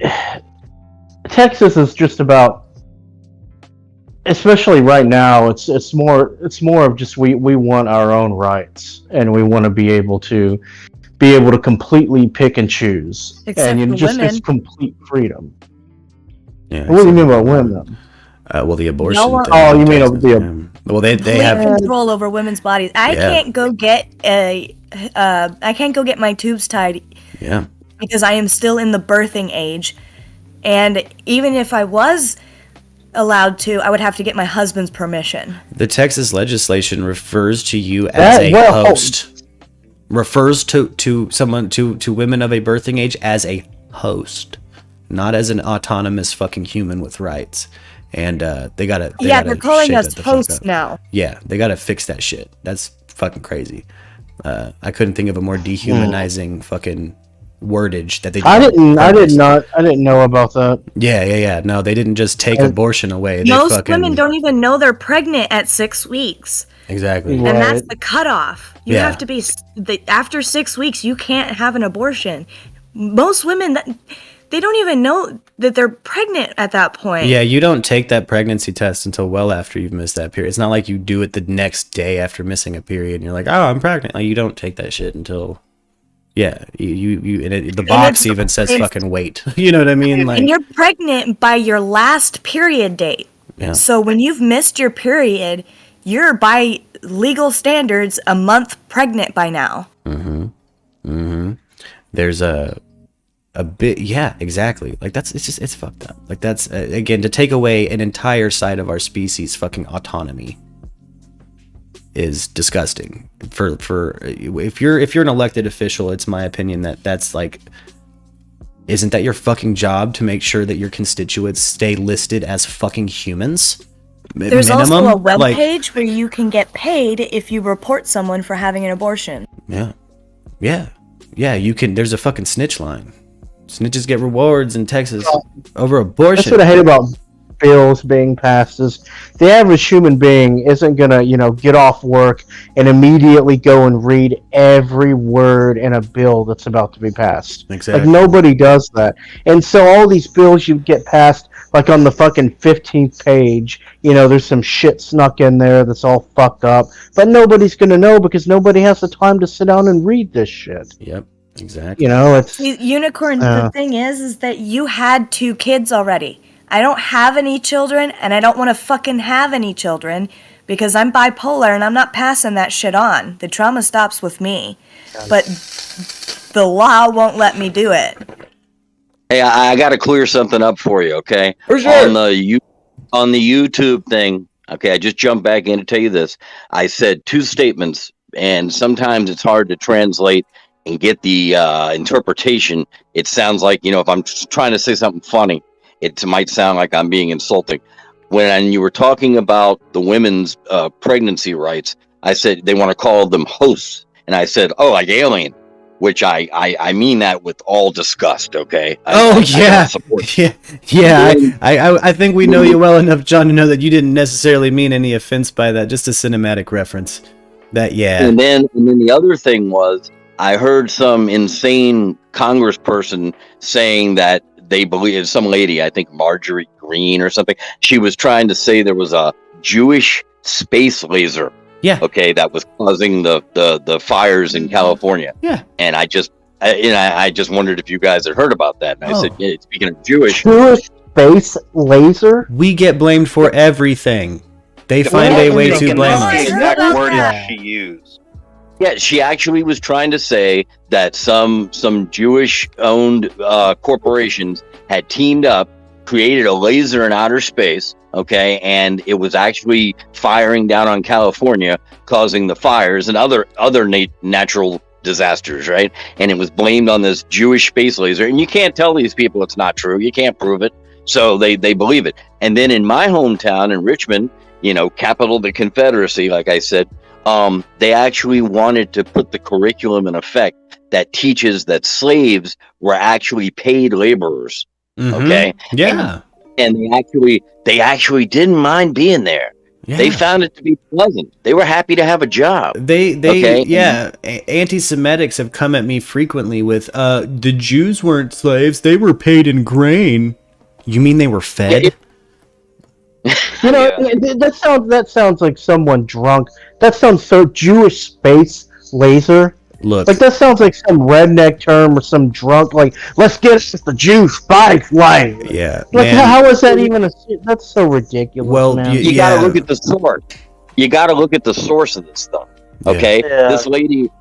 Texas is just about, especially right now, it's more of just we want our own rights, and we want to be able to completely pick and choose. Except and for women. It's complete freedom. Yeah. What do you mean by women? Well, the abortion No one- thing. Oh, you mean Texas, the- yeah. Well, they have control over women's bodies. I can't go get my tubes tied. Yeah. Because I am still in the birthing age, and even if I was allowed to, I would have to get my husband's permission. The Texas legislation refers to you as a host. Refers to someone to women of a birthing age as a host, not as an autonomous fucking human with rights. And they gotta they're calling us hosts now. Yeah, they gotta fix that shit. That's fucking crazy. I couldn't think of a more dehumanizing fucking wordage that they did. I didn't know about that. Yeah. No, they didn't just take abortion away. Most women don't even know they're pregnant at 6 weeks. Exactly. Right. And that's the cutoff. You Yeah. have to be after 6 weeks. You can't have an abortion. Most women, they don't even know that they're pregnant at that point. Yeah, you don't take that pregnancy test until well after you've missed that period. It's not like you do it the next day after missing a period and you're like, oh, I'm pregnant. Like, you don't take that shit until, the box even says fucking wait. You know what I mean? Like, and you're pregnant by your last period date. Yeah. So when you've missed your period, you're by legal standards a month pregnant by now. There's a bit, yeah, exactly. Like it's fucked up. Like that's again, to take away an entire side of our species' fucking autonomy is disgusting. For if you're an elected official, it's my opinion that's like, isn't that your fucking job to make sure that your constituents stay listed as fucking humans? There's Minimum? also a web Like, page where you can get paid if you report someone for having an abortion. Yeah, you can. There's a fucking snitch line. Snitches get rewards in Texas over abortion. That's what I hate about bills being passed is the average human being isn't gonna, get off work and immediately go and read every word in a bill that's about to be passed. Exactly. Like nobody does that. And so all these bills you get passed, like on the fucking 15th page, there's some shit snuck in there that's all fucked up, but nobody's gonna know because nobody has the time to sit down and read this shit. Yep, exactly. It's Unicorn, the thing is that you had 2 kids already. I don't have any children, and I don't want to fucking have any children because I'm bipolar and I'm not passing that shit on. The trauma stops with me, but the law won't let me do it. Hey, I got to clear something up for you, okay? For sure. On the YouTube thing, okay, I just jumped back in to tell you this. I said 2 statements, and sometimes it's hard to translate and get the interpretation. It sounds like, if I'm trying to say something funny, it might sound like I'm being insulting. When you were talking about the women's pregnancy rights, I said they want to call them hosts. And I said, oh, like alien, which I mean that with all disgust, okay? I think we know you well enough, John, to know that you didn't necessarily mean any offense by that, just a cinematic reference. And then the other thing was, I heard some insane congressperson saying that they believe, some lady, I think Marjorie Green or something, she was trying to say there was a Jewish space laser. Yeah. Okay, that was causing the fires in California. Yeah. And I just wondered if you guys had heard about that. And I said, yeah, speaking of Jewish space laser, we get blamed for everything. They find a way to blame us. The exact wording she used. Yeah, she actually was trying to say that some Jewish-owned corporations had teamed up, created a laser in outer space, okay, and it was actually firing down on California, causing the fires and other natural disasters, right? And it was blamed on this Jewish space laser, and you can't tell these people it's not true. You can't prove it, so they believe it. And then in my hometown in Richmond, capital of the Confederacy, like I said, they actually wanted to put the curriculum in effect that teaches that slaves were actually paid laborers. Okay. Yeah. And they actually didn't mind being there. Yeah. They found it to be pleasant. They were happy to have a job. Anti-Semitics have come at me frequently with, the Jews weren't slaves. They were paid in grain. You mean they were fed? That sounds like someone drunk. That sounds so Jewish space laser. Look, like that sounds like some redneck term or some drunk. Like, let's get the Jew spice line. Yeah, like how is that even a? That's so ridiculous. Well, man. You got to look at the source. You got to look at the source of this stuff. Okay,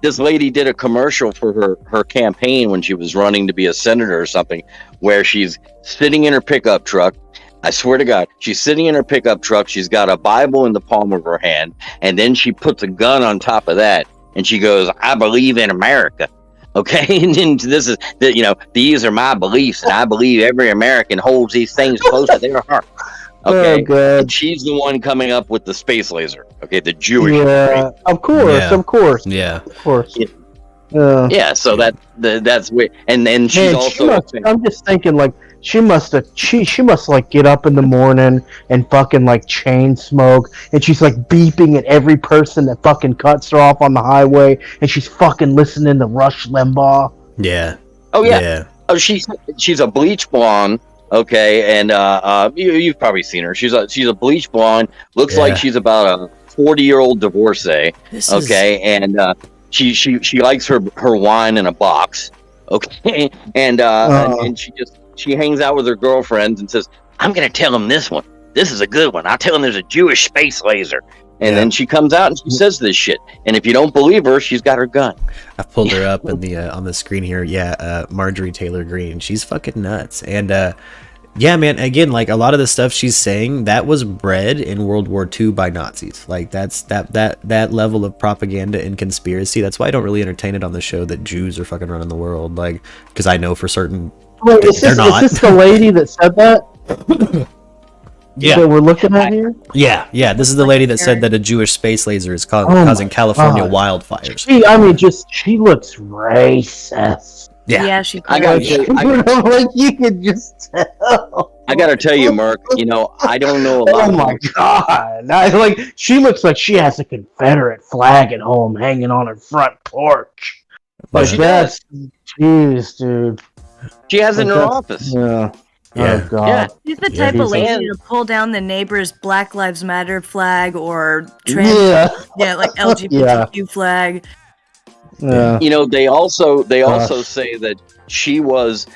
This lady did a commercial for her campaign when she was running to be a senator or something, where she's sitting in her pickup truck. I swear to God, she's sitting in her pickup truck. She's got a Bible in the palm of her hand, and then she puts a gun on top of that, and she goes, "I believe in America." Okay, and this is these are my beliefs, and I believe every American holds these things close to their heart. Okay, and she's the one coming up with the space laser. Okay, the Jewish. Yeah, of course. Yeah, of course. Yeah, so that's weird. And then she's also. I'm just thinking, like, she must like get up in the morning and fucking like chain smoke, and she's like beeping at every person that fucking cuts her off on the highway, and she's fucking listening to Rush Limbaugh. Yeah. Oh yeah. Oh, she's a bleach blonde. Okay, and you've probably seen her. She's a bleach blonde. Looks like she's about a 40-year-old divorcee. And she likes her wine in a box. Okay, and she hangs out with her girlfriends and says, "I'm gonna tell them this one. this is a good one. I'll tell him there's a Jewish space laser. And then she comes out and she says this shit. And if you don't believe her, she's got her gun. I pulled her up in the on the screen here. Yeah, Marjorie Taylor Greene. She's fucking nuts. And yeah, man. Again, like a lot of the stuff she's saying, that was bred in World War II by Nazis. Like that's that level of propaganda and conspiracy. That's why I don't really entertain it on the show that Jews are fucking running the world. Like, because I know for certain Wait, is they're not. this the lady that said that? Yeah. That we're looking at here? Yeah. This is the lady that said that a Jewish space laser is causing California wildfires. She looks racist. Yeah. She. I gotta Like you could just tell. I gotta tell you, Mark. I don't know a lot. Oh my god! She looks like she has a Confederate flag at home hanging on her front porch. Like that's, jeez, dude. She has it in her office. Yeah. Yeah. Oh god. Yeah. She's the type of lady to pull down the neighbor's Black Lives Matter flag or trans, like LGBTQ flag. Yeah. They also say that she was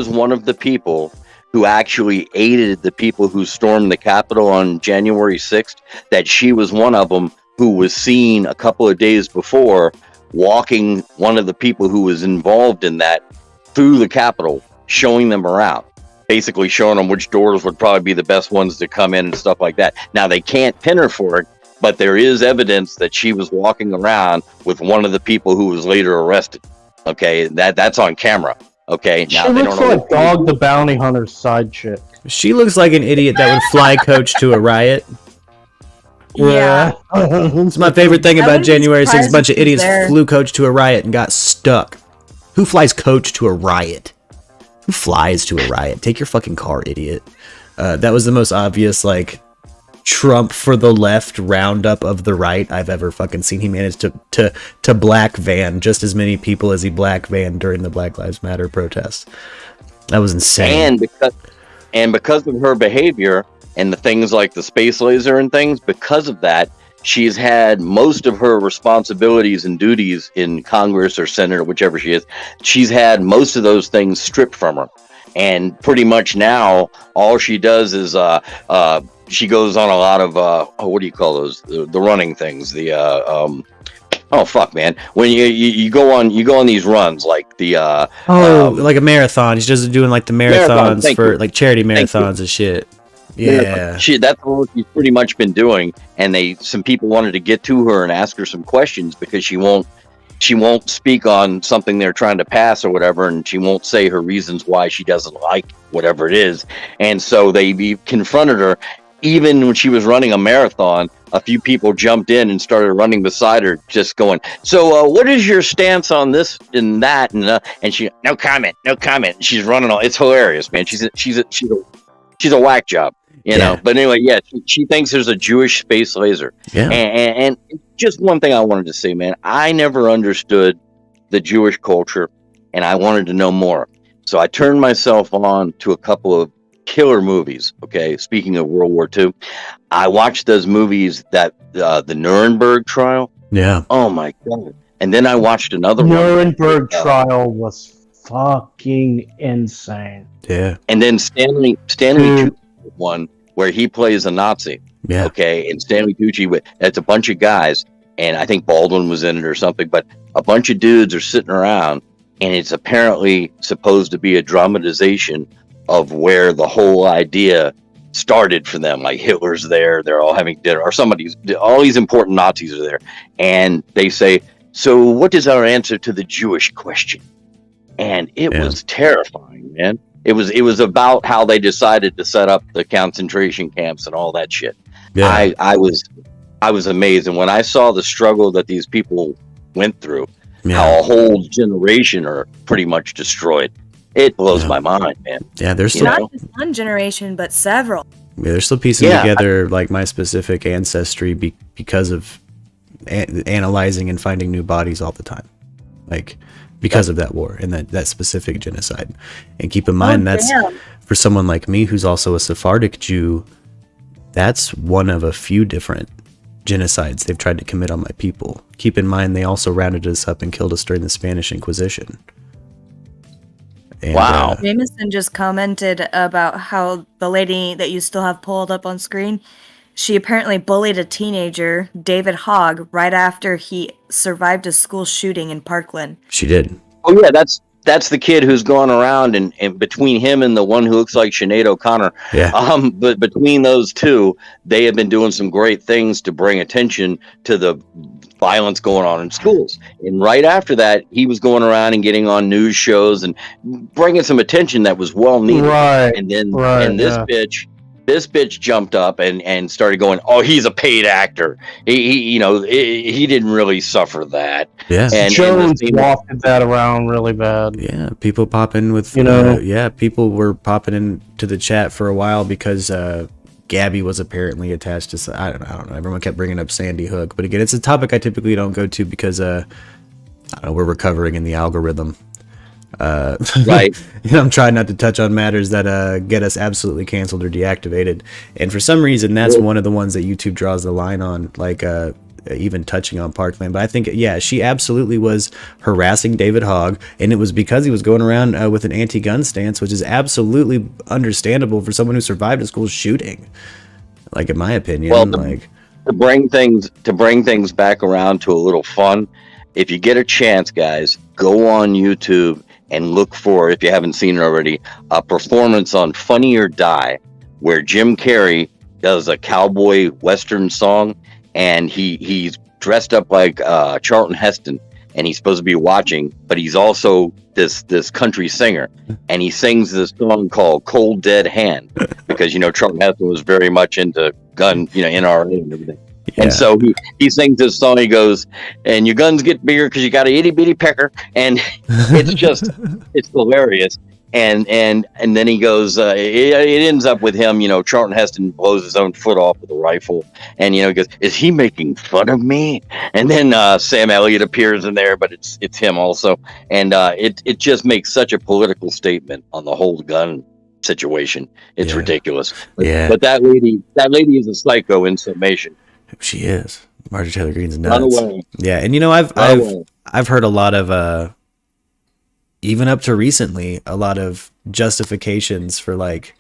one of the people who actually aided the people who stormed the Capitol on January 6th. That she was one of them who was seen a couple of days before walking one of the people who was involved in that through the Capitol, showing them around. Basically showing them which doors would probably be the best ones to come in and stuff like that. Now, they can't pin her for it, but there is evidence that she was walking around with one of the people who was later arrested. Okay, that's on camera. Okay, now she they looks don't know like Dog the Bounty Hunter's side chick. She looks like an idiot that would fly coach to a riot. Yeah. It's my favorite thing about January 6th. A bunch of idiots flew coach to a riot and got stuck. Who flies coach to a riot? Who flies to a riot? Take your fucking car, idiot. That was the most obvious, like, Trump for the left roundup of the right I've ever fucking seen. He managed to black van just as many people as he black van during the Black Lives Matter protests. That was insane. And because of her behavior and the things like the space laser and things, because of that, she's had most of her responsibilities and duties in Congress or Senate or whichever she is. She's had most of those things stripped from her. And pretty much now, all she does is she goes on a lot of, what do you call those? The running things. Oh fuck, man! When you go on these runs like the like a marathon. She's just doing like the marathons for like charity marathons and shit. Yeah, that's what she's pretty much been doing. And some people wanted to get to her and ask her some questions because she won't speak on something they're trying to pass or whatever, and she won't say her reasons why she doesn't like whatever it is. And so they confronted her. Even when she was running a marathon, a few people jumped in and started running beside her, just going, so what is your stance on this and that? And she, no comment. And she's running all, it's hilarious, man. She's a whack job, you know. But anyway, yeah, she thinks there's a Jewish space laser. Yeah. And just one thing I wanted to say, man, I never understood the Jewish culture, and I wanted to know more. So I turned myself on to a couple of killer movies. Okay, speaking of World War II, I watched those movies that the Nuremberg trial. Yeah. Oh my god! And then I watched another Nuremberg trial was fucking insane. Yeah. And then Stanley Tucci one where he plays a Nazi. Yeah. Okay, and Stanley Tucci, it's a bunch of guys, and I think Baldwin was in it or something, but a bunch of dudes are sitting around, and it's apparently supposed to be a dramatization of where the whole idea started for them. Like Hitler's there, they're all having dinner, or all these important Nazis are there, and they say, so what is our answer to the Jewish question? And it was terrifying, man. It was about how they decided to set up the concentration camps and all that shit. Yeah. I was amazed, and when I saw the struggle that these people went through, how a whole generation are pretty much destroyed, it blows my mind, man. Yeah, there's still not just one generation, but several. Yeah, they're still piecing together like my specific ancestry because of analyzing and finding new bodies all the time, like because of that war and that specific genocide. And keep in mind that's for someone like me who's also a Sephardic Jew, that's one of a few different genocides they've tried to commit on my people. Keep in mind they also rounded us up and killed us during the Spanish Inquisition. And, Wow. Jameson just commented about how the lady that you still have pulled up on screen, she apparently bullied a teenager, David Hogg, right after he survived a school shooting in Parkland. She did. Oh yeah, that's the kid who's going around, and between him and the one who looks like Sinead O'Connor, Yeah. but between those two, they have been doing some great things to bring attention to the violence going on in schools. And right after that, he was going around and getting on news shows and bringing some attention that was well needed. Right. And then Right, this bitch jumped up and started going, "Oh, he's a paid actor. He didn't really suffer that." Yeah. And Jones wafted that around really bad. Yeah, people popping with, people were popping into the chat for a while because Gabby was apparently attached to, I don't know, everyone kept bringing up Sandy Hook, but again, it's a topic I typically don't go to because, I don't know, we're recovering in the algorithm. Right. I'm trying not to touch on matters that get us absolutely canceled or deactivated, and for some reason, that's one of the ones that YouTube draws the line on, like, even touching on Parkland. But I think, she absolutely was harassing David Hogg, and it was because he was going around with an anti-gun stance, which is absolutely understandable for someone who survived a school shooting, like, in my opinion. Well, to bring things back around to a little fun, if you get a chance, guys, go on YouTube and look for, if you haven't seen it already, a performance on Funny or Die, where Jim Carrey does a cowboy western song, and he's dressed up like Charlton Heston, and he's supposed to be watching, but he's also this country singer, and he sings this song called Cold Dead Hand, because Charlton Heston was very much into gun, NRA and everything. Yeah. And so he sings this song. He goes, "And your guns get bigger because you got a itty bitty pecker," and it's hilarious. And then he goes, it ends up with him, Charlton Heston blows his own foot off with a rifle, and he goes, "Is he making fun of me?" And then Sam Elliott appears in there, but it's him also, and it just makes such a political statement on the whole gun situation. It's ridiculous. But that lady is a psycho in summation. She is. Marjorie Taylor Greene's nuts. Run away. Yeah, and I've heard a lot of even up to recently, a lot of justifications for like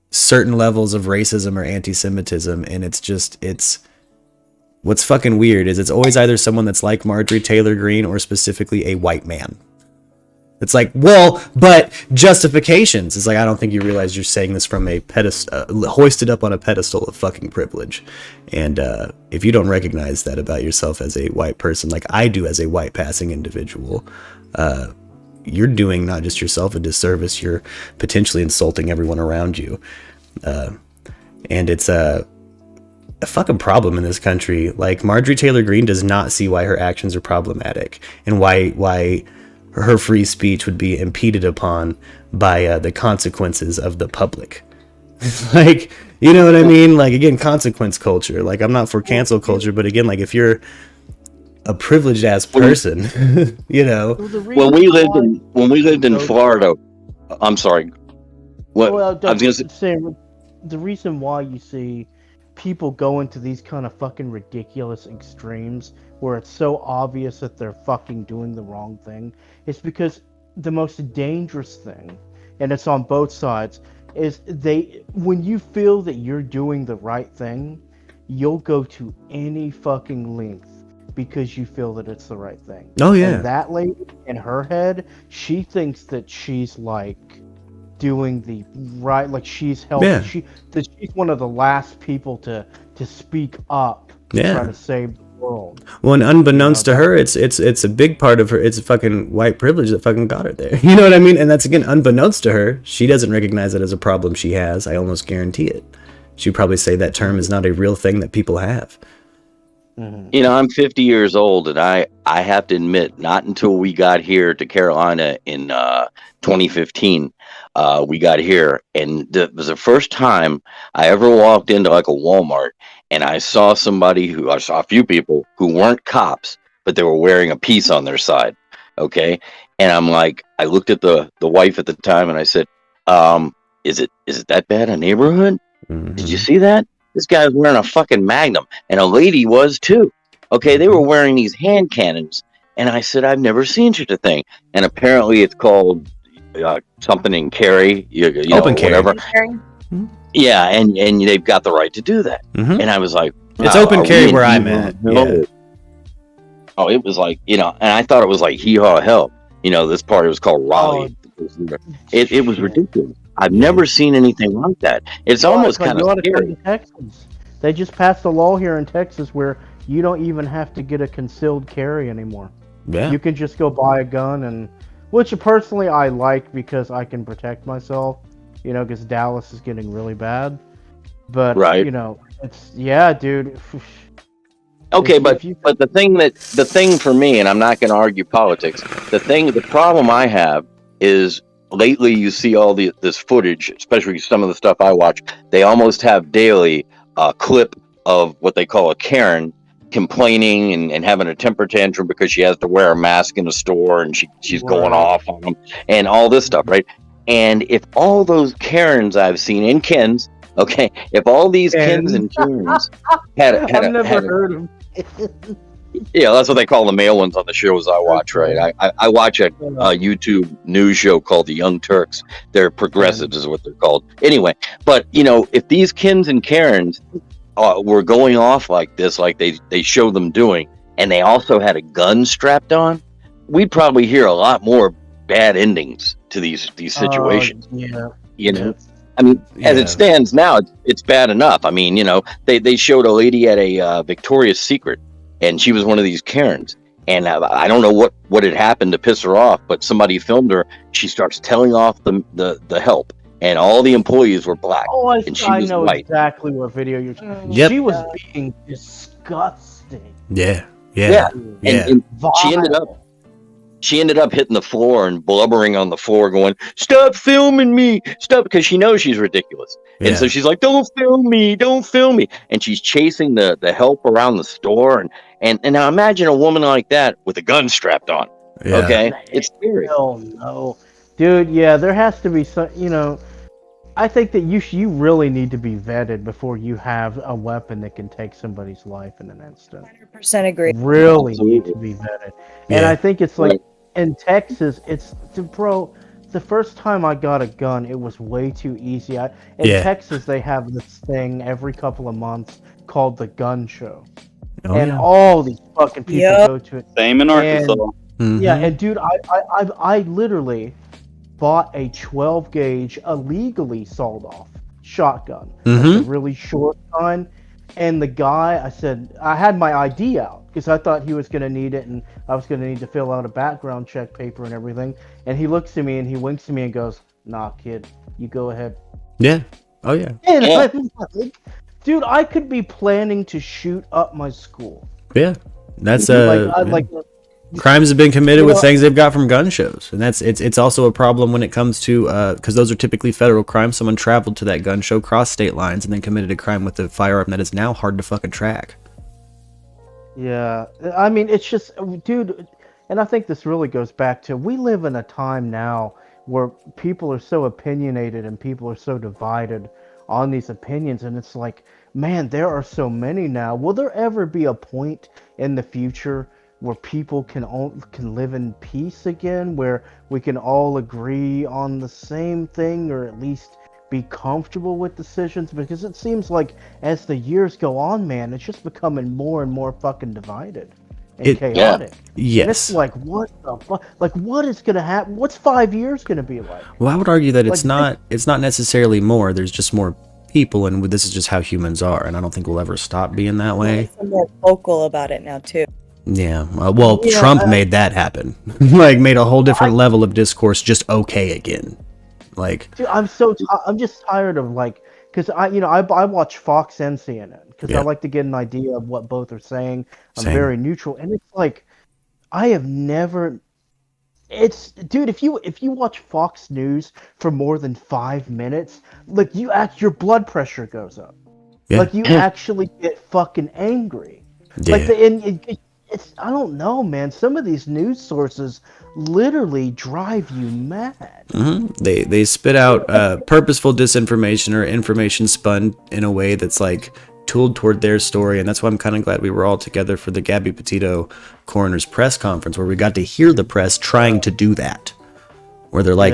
certain levels of racism or anti-Semitism, and it's what's fucking weird is it's always either someone that's like Marjorie Taylor Greene or specifically a white man. It's like, well, but justifications. It's like, I don't think you realize you're saying this from a pedestal, hoisted up on a pedestal of fucking privilege. And if you don't recognize that about yourself as a white person, like I do as a white passing individual, you're doing not just yourself a disservice, you're potentially insulting everyone around you. And it's a fucking problem in this country. Like Marjorie Taylor Greene does not see why her actions are problematic and why her free speech would be impeded upon by the consequences of the public. Like, you know what I mean? Like, again, consequence culture. Like, I'm not for cancel culture, but again, like, if you're a privileged ass person, When we lived in Florida, I'm sorry. What Well, I was gonna say. the reason why you see people go into these kind of fucking ridiculous extremes where it's so obvious that they're fucking doing the wrong thing is because the most dangerous thing, and it's on both sides, is when you feel that you're doing the right thing, you'll go to any fucking length because you feel that it's the right thing. Oh yeah. And that lady, in her head, she thinks that she's like doing the right, like she's helping. Yeah. That she's one of the last people to speak up, to Yeah. try to save the world. Well, and unbeknownst to her, it's a big part of her. It's fucking white privilege that fucking got her there. You know what I mean? And that's, again, unbeknownst to her. She doesn't recognize it as a problem she has. I almost guarantee it. She'd probably say that term is not a real thing that people have. Mm-hmm. I'm 50 years old, and I have to admit, not until we got here to Carolina in 2015, we got here, and it was the first time I ever walked into like a Walmart, and I saw a few people who weren't cops, but they were wearing a piece on their side. Okay, and I'm like, I looked at the wife at the time, and I said, "Is it that bad a neighborhood? Mm-hmm. Did you see that? This guy was wearing a fucking Magnum, and a lady was too. Okay, they were wearing these hand cannons, and I said, I've never seen such a thing. And apparently, it's called something in carry, Open carry. whatever. Yeah, and they've got the right to do that. Mhm. And I was like, It's wow, open are carry we where in I'm evil? at. No. Yeah. Oh, it was like, and I thought it was like hee haw hell. This party was called Raleigh. It was ridiculous. I've never seen anything like that. It's almost kind of scary. Texas. They just passed a law here in Texas where you don't even have to get a concealed carry anymore. Yeah. You can just go buy a gun, and which personally I like because I can protect myself. Because Dallas is getting really bad. But Right. it's dude. Okay, but the thing for me, and I'm not going to argue politics. The problem I have is lately you see all this footage, especially some of the stuff I watch. They almost have daily a clip of what they call a Karen complaining and having a temper tantrum because she has to wear a mask in a store and she's going off on them and all this stuff, right? And if all those Karens I've seen and Kens, okay, if all these Kens and Karens I've never heard of. Yeah, that's what they call the male ones on the shows I watch, right? I watch a YouTube news show called the Young Turks. They're progressives, is what they're called. Anyway, but if these Kens and Karens were going off like this, like they show them doing, and they also had a gun strapped on, we'd probably hear a lot more bad endings to these situations. I mean, as it stands now, it's bad enough. I mean, they showed a lady at a Victoria's Secret, and she was one of these Karens. And I don't know what had happened to piss her off, but somebody filmed her. She starts telling off the help, and all the employees were black, and she was know white. Exactly what video you're talking. Yep. She was being disgusting. Yeah. And she ended up hitting the floor and blubbering on the floor going, "Stop filming me, stop," because she knows she's ridiculous. Yeah. And so she's like, don't film me. And she's chasing the help around the store. And now imagine a woman like that with a gun strapped on. Yeah. Okay? It's scary. Hell no. Dude, there has to be some, I think that you really need to be vetted before you have a weapon that can take somebody's life in an instant. 100% agree. Really need to be vetted. And Yeah. I think it's like in Texas, bro, the first time I got a gun, it was way too easy. In Texas, they have this thing every couple of months called the gun show. And all these fucking people go to it. Same in Arkansas. Mhm. Yeah, and dude, I literally bought a 12 gauge illegally sawed off shotgun. That's a really short gun. And the guy, I had my ID out because I thought he was going to need it and I was going to need to fill out a background check paper and everything. And he looks at me and he winks at me and goes, "Nah, kid, you go ahead." Yeah. Oh, yeah. And I'm like, dude, I could be planning to shoot up my school. Yeah. That's like crimes have been committed with things they've got from gun shows, and it's also a problem when it comes to because those are typically federal crimes. Someone traveled to that gun show, crossed state lines, and then committed a crime with a firearm that is now hard to fucking track. Yeah, I mean, it's just, dude, and I think this really goes back to, we live in a time now where people are so opinionated and people are so divided on these opinions, and it's like, man, there are so many now. Will there ever be a point in the future where people can live in peace again, where we can all agree on the same thing, or at least be comfortable with decisions? Because it seems like as the years go on, man, it's just becoming more and more fucking divided and chaotic. Yes. And it's like, what the fuck? Like, what is gonna happen? What's 5 years gonna be like? Well, I would argue that it's not necessarily more. There's just more people, and this is just how humans are, and I don't think we'll ever stop being that way. I'm more vocal about it now too. Yeah. Well, Trump made that happen. Like, made a whole different level of discourse just okay again. Like, dude, I'm just tired of, like, because I watch Fox and CNN because I like to get an idea of what both are saying. I'm very neutral, and it's like, I have never. Dude, if you watch Fox News for more than 5 minutes, like, your blood pressure goes up. Yeah. Like, you actually get fucking angry. yeah. Like, it's, I don't know, man. Some of these news sources literally drive you mad. They spit out purposeful disinformation or information spun in a way that's like tooled toward their story, and that's why I'm kind of glad we were all together for the Gabby Petito coroner's press conference, where we got to hear the press trying to do that. where they're like,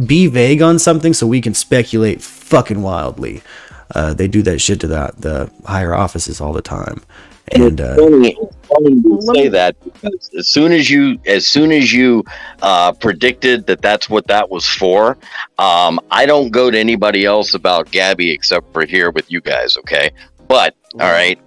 be vague on something so we can speculate fucking wildly. They do that shit to the higher offices all the time. And it's funny you say that, because as soon as you predicted that's what that was for, I don't go to anybody else about Gabby except for here with you guys, okay? But all right,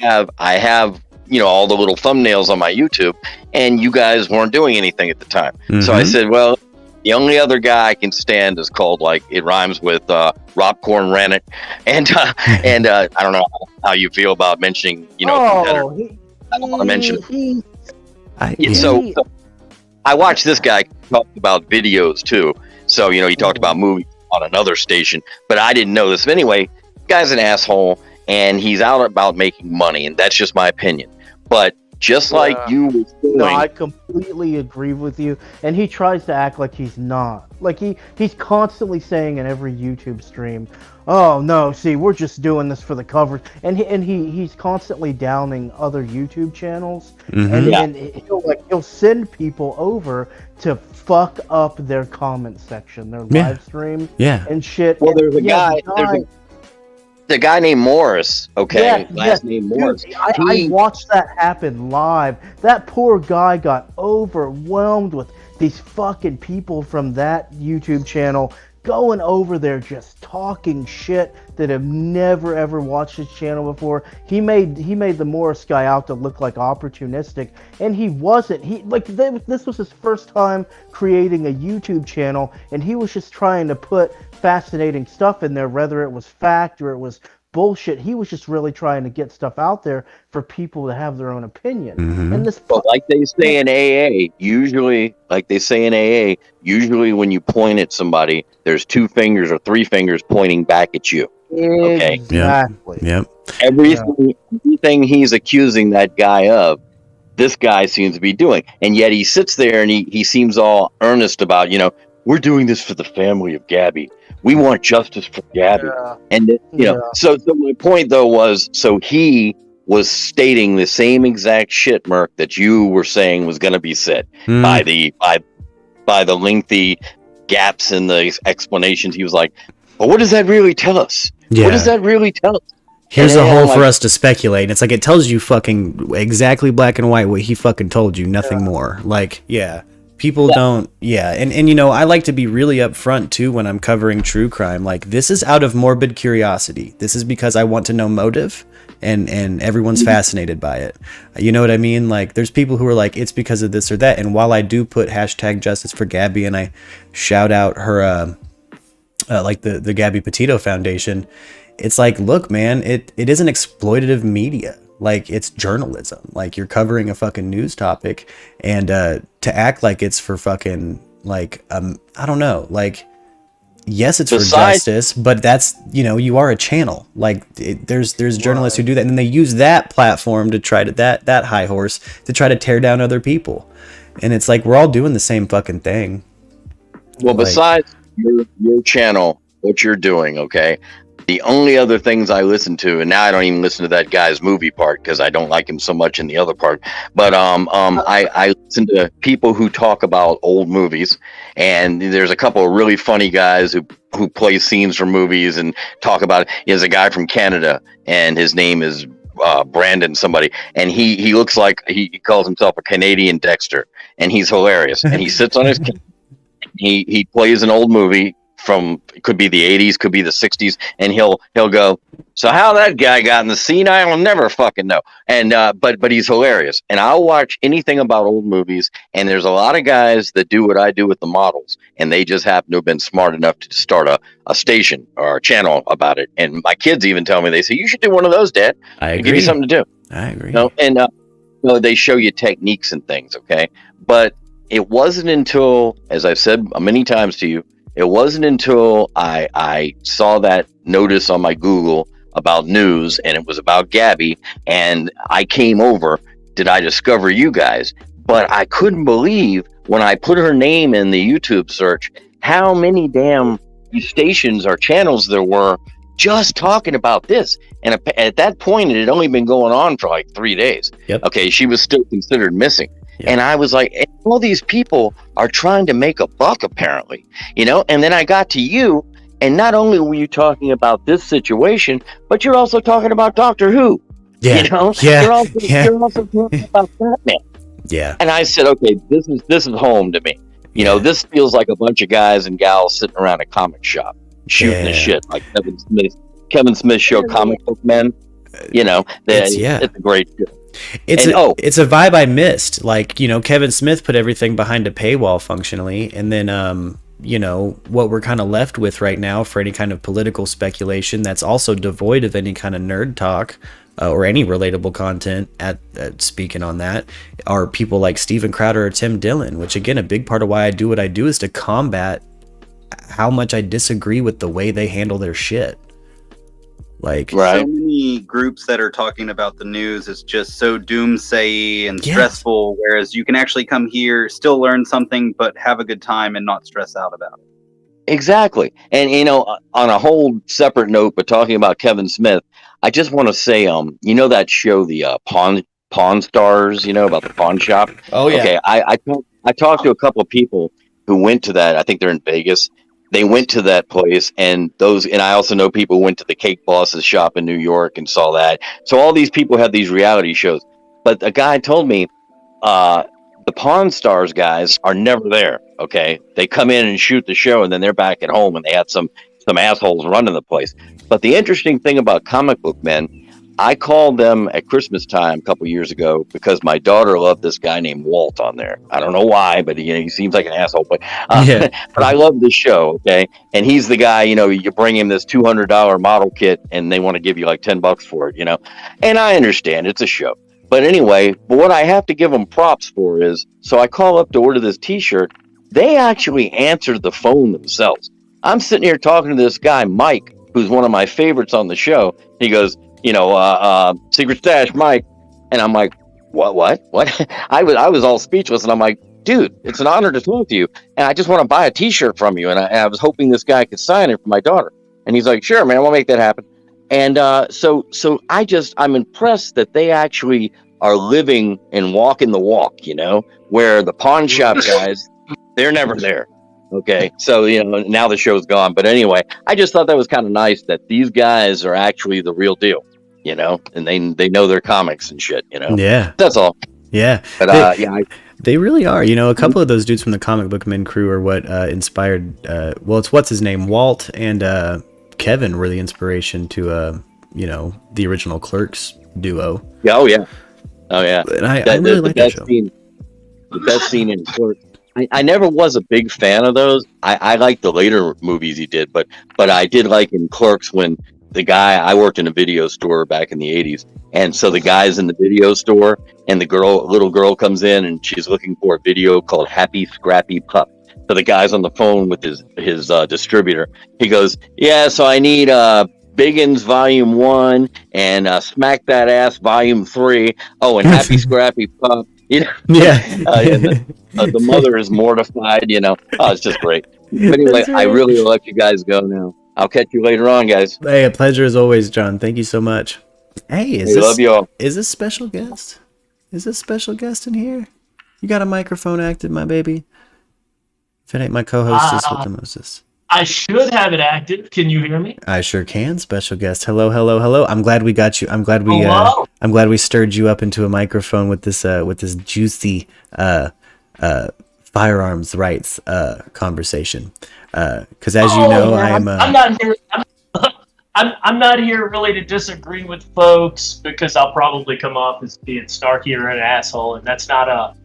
I have all the little thumbnails on my YouTube, and you guys weren't doing anything at the time. Mm-hmm. So I said, well, the only other guy I can stand is called, like, it rhymes with Rockcorn Ranit, and I don't know how you feel about mentioning, competitor. I don't want to mention it. So I watched this guy talk about videos too. So he talked about movies on another station, but I didn't know this. But anyway, guy's an asshole, and he's out about making money, and that's just my opinion. But just like you were doing, no, I completely agree with you. And he tries to act like he's not. Like he's constantly saying in every YouTube stream, "Oh no, see, we're just doing this for the coverage." And he's constantly downing other YouTube channels, and he'll send people over to fuck up their comment section, their live stream, and shit. Well, there's a guy named Morris, okay? Last name Morris. I watched that happen live. That poor guy got overwhelmed with these fucking people from that YouTube channel going over there just talking shit that have never ever watched his channel before. He made the Morris guy out to look like opportunistic, and he wasn't. This was his first time creating a YouTube channel, and he was just trying to put fascinating stuff in there, whether it was fact or it was bullshit. He was just really trying to get stuff out there for people to have their own opinion. And this, but like they say in AA, usually when you point at somebody, there's 2 fingers or 3 fingers pointing back at you. Okay. Exactly. Yep. Everything he's accusing that guy of, this guy seems to be doing, and yet he sits there and he seems all earnest about, we're doing this for the family of Gabby. We want justice for Gabby. And so my point though was, so he was stating the same exact shit, Murk, that you were saying was going to be said by the lengthy gaps in the explanations. He was like, "But what does that really tell us? What does that really tell us?" Here's a hole for us to speculate. And it's like, it tells you fucking exactly black and white what he fucking told you, nothing more. Like, people don't, and I like to be really upfront too when I'm covering true crime. Like, this is out of morbid curiosity. This is because I want to know motive, and everyone's fascinated by it. You know what I mean? Like, there's people who are like, it's because of this or that. And while I do put hashtag justice for Gabby, and I shout out her, like the Gabby Petito Foundation, it's like, look, man, it isn't exploitative media. Like, it's journalism. Like, you're covering a fucking news topic, and to act like it's for fucking, like, I don't know, like, yes, it's for justice, but that's, you are a channel. Like, there's journalists who do that, and then they use that platform to try to that high horse to try to tear down other people, and it's like, we're all doing the same fucking thing. Well, besides your channel, what you're doing, okay? The only other things I listen to, and now I don't even listen to that guy's movie part because I don't like him so much in the other part. But I listen to people who talk about old movies, and there's a couple of really funny guys who play scenes from movies and talk about it. There's a guy from Canada, and his name is Brandon somebody, and he looks like he calls himself a Canadian Dexter, and he's hilarious. And he sits on his he plays an old movie from, could be the 80s, could be the 60s, and he'll go, "So how that guy got in the scene, I will never fucking know." And but he's hilarious, and I'll watch anything about old movies. And there's a lot of guys that do what I do with the models, and they just happen to have been smart enough to start a station or a channel about it. And my kids even tell me, they say, "You should do one of those, Dad. I agree. Give you something to do." I agree. And they show you techniques and things, okay? But it wasn't until, as I've said many times to you, it wasn't until I saw that notice on my Google about news, and it was about Gabby, and I came over, did I discover you guys. But I couldn't believe when I put her name in the YouTube search, how many damn stations or channels there were just talking about this. And at that point, it had only been going on for like 3 days. Yep. Okay, she was still considered missing. Yeah. And I was like, and all these people are trying to make a buck, apparently, and then I got to you, and not only were you talking about this situation, but you're also talking about Doctor Who. Yeah. Yeah. You're also talking about Batman. Yeah. And I said, okay, this is home to me. This feels like a bunch of guys and gals sitting around a comic shop shooting the shit, like Kevin Smith show Comic Book Men. It's a great show. It's a vibe I missed. Like, Kevin Smith put everything behind a paywall functionally, and then what we're kind of left with right now for any kind of political speculation that's also devoid of any kind of nerd talk or any relatable content at speaking on that are people like Steven Crowder or Tim Dillon, which again, a big part of why I do what I do is to combat how much I disagree with the way they handle their shit. Like, so many groups that are talking about the news is just so doomsday and stressful, whereas you can actually come here, still learn something, but have a good time and not stress out about it. Exactly. And on a whole separate note, but talking about Kevin Smith, I just want to say, that show, the Pawn Stars, about the pawn shop. Oh yeah. Okay, I talked to a couple of people who went to that. I think they're in Vegas. They went to that place, and I also know people who went to the Cake Boss's shop in New York and saw that. So all these people have these reality shows. But a guy told me, the Pawn Stars guys are never there. Okay, they come in and shoot the show, and then they're back at home, and they had some assholes running the place. But the interesting thing about Comic Book Men, I called them at Christmas time a couple years ago because my daughter loved this guy named Walt on there. I don't know why, but he seems like an asshole. But but I love this show, okay? And he's the guy, you bring him this $200 model kit, and they want to give you like $10 for it, And I understand it's a show. But anyway, what I have to give them props for is, so I call up to order this T-shirt. They actually answered the phone themselves. I'm sitting here talking to this guy, Mike, who's one of my favorites on the show. He goes, Secret Stash, Mike. And I'm like, what? I was all speechless, and I'm like, dude, it's an honor to talk to you. And I just want to buy a T-shirt from you. And I was hoping this guy could sign it for my daughter. And he's like, sure, man, we'll make that happen. And so I'm impressed that they actually are living and walking the walk, where the pawn shop guys, they're never there. Okay, so now the show's gone, but anyway, I just thought that was kind of nice that these guys are actually the real deal, and they know their comics and shit, Yeah, that's all. Yeah, but they really are. A couple of those dudes from the Comic Book Men crew are what inspired. It's what's his name, Walt and Kevin were the inspiration to the original Clerks duo. Oh yeah. And I really like that show. The best scene in Clerks. I never was a big fan of those. I liked the later movies he did, but I did like in Clerks when I worked in a video store back in the 80s, and so the guy's in the video store, and little girl comes in, and she's looking for a video called Happy Scrappy Pup. So the guy's on the phone with his distributor. He goes, yeah, so I need Biggins Volume 1 and Smack That Ass Volume 3. Oh, and Happy Scrappy Pup. Yeah. The mother is mortified, it's just great. But anyway, Right. I really will let you guys go now. I'll catch you later on, guys. Hey, a pleasure as always, John. Thank you so much. Hey, love you all. Is this special guest? Is this special guest in here? You got a microphone active, my baby? If it ain't my co-hostess with the mostest. I should have it active. Can you hear me? I sure can. Special guest. Hello. I'm glad we got you. I'm glad we stirred you up into a microphone with this juicy firearms rights conversation. Because as you know, I'm not here. I'm not here really to disagree with folks because I'll probably come off as being snarky or an asshole, and that's not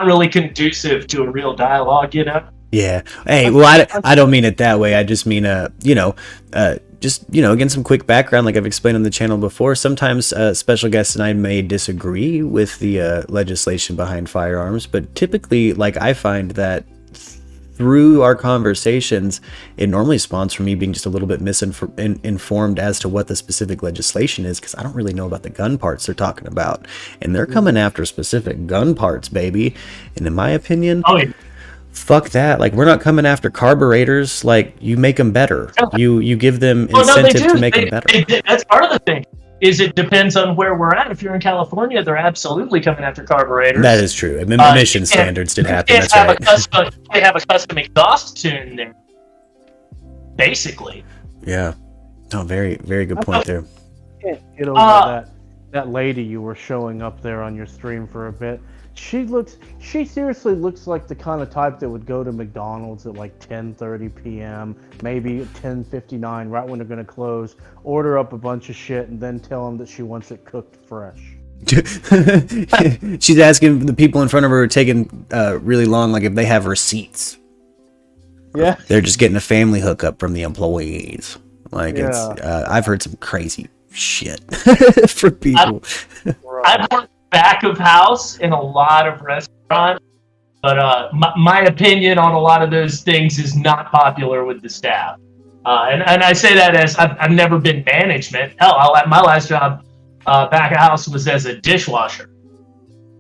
really conducive to a real dialogue, Yeah. Hey, well, I don't mean it that way. I just mean, again, some quick background, like I've explained on the channel before. Sometimes special guests and I may disagree with the legislation behind firearms, but typically, like, I find that through our conversations, it normally spawns from me being just a little bit misinformed as to what the specific legislation is, because I don't really know about the gun parts they're talking about. And they're coming after specific gun parts, baby. And in my opinion... Fuck that. Like, we're not coming after carburetors. Like, you make them better. You give them incentive to make them better. That's part of the thing. it depends on where we're at. If you're in California, they're absolutely coming after carburetors. That is true. Emission standards did happen. That's right. They have a custom exhaust tune there, basically. Yeah. No, very, very good point there. Can't get over that lady you were showing up there on your stream for a bit. She seriously looks like the kind of type that would go to McDonald's at like 10:30 p.m., maybe 10:59, right when they're going to close, order up a bunch of shit, and then tell them that she wants it cooked fresh. She's asking the people in front of her taking really long, like if they have receipts. Yeah. They're just getting a family hookup from the employees. Like, it's I've heard some crazy shit from people. I've worked back of house in a lot of restaurants, but my opinion on a lot of those things is not popular with the staff. And I say that as I've never been management. Hell, my last job back of house was as a dishwasher.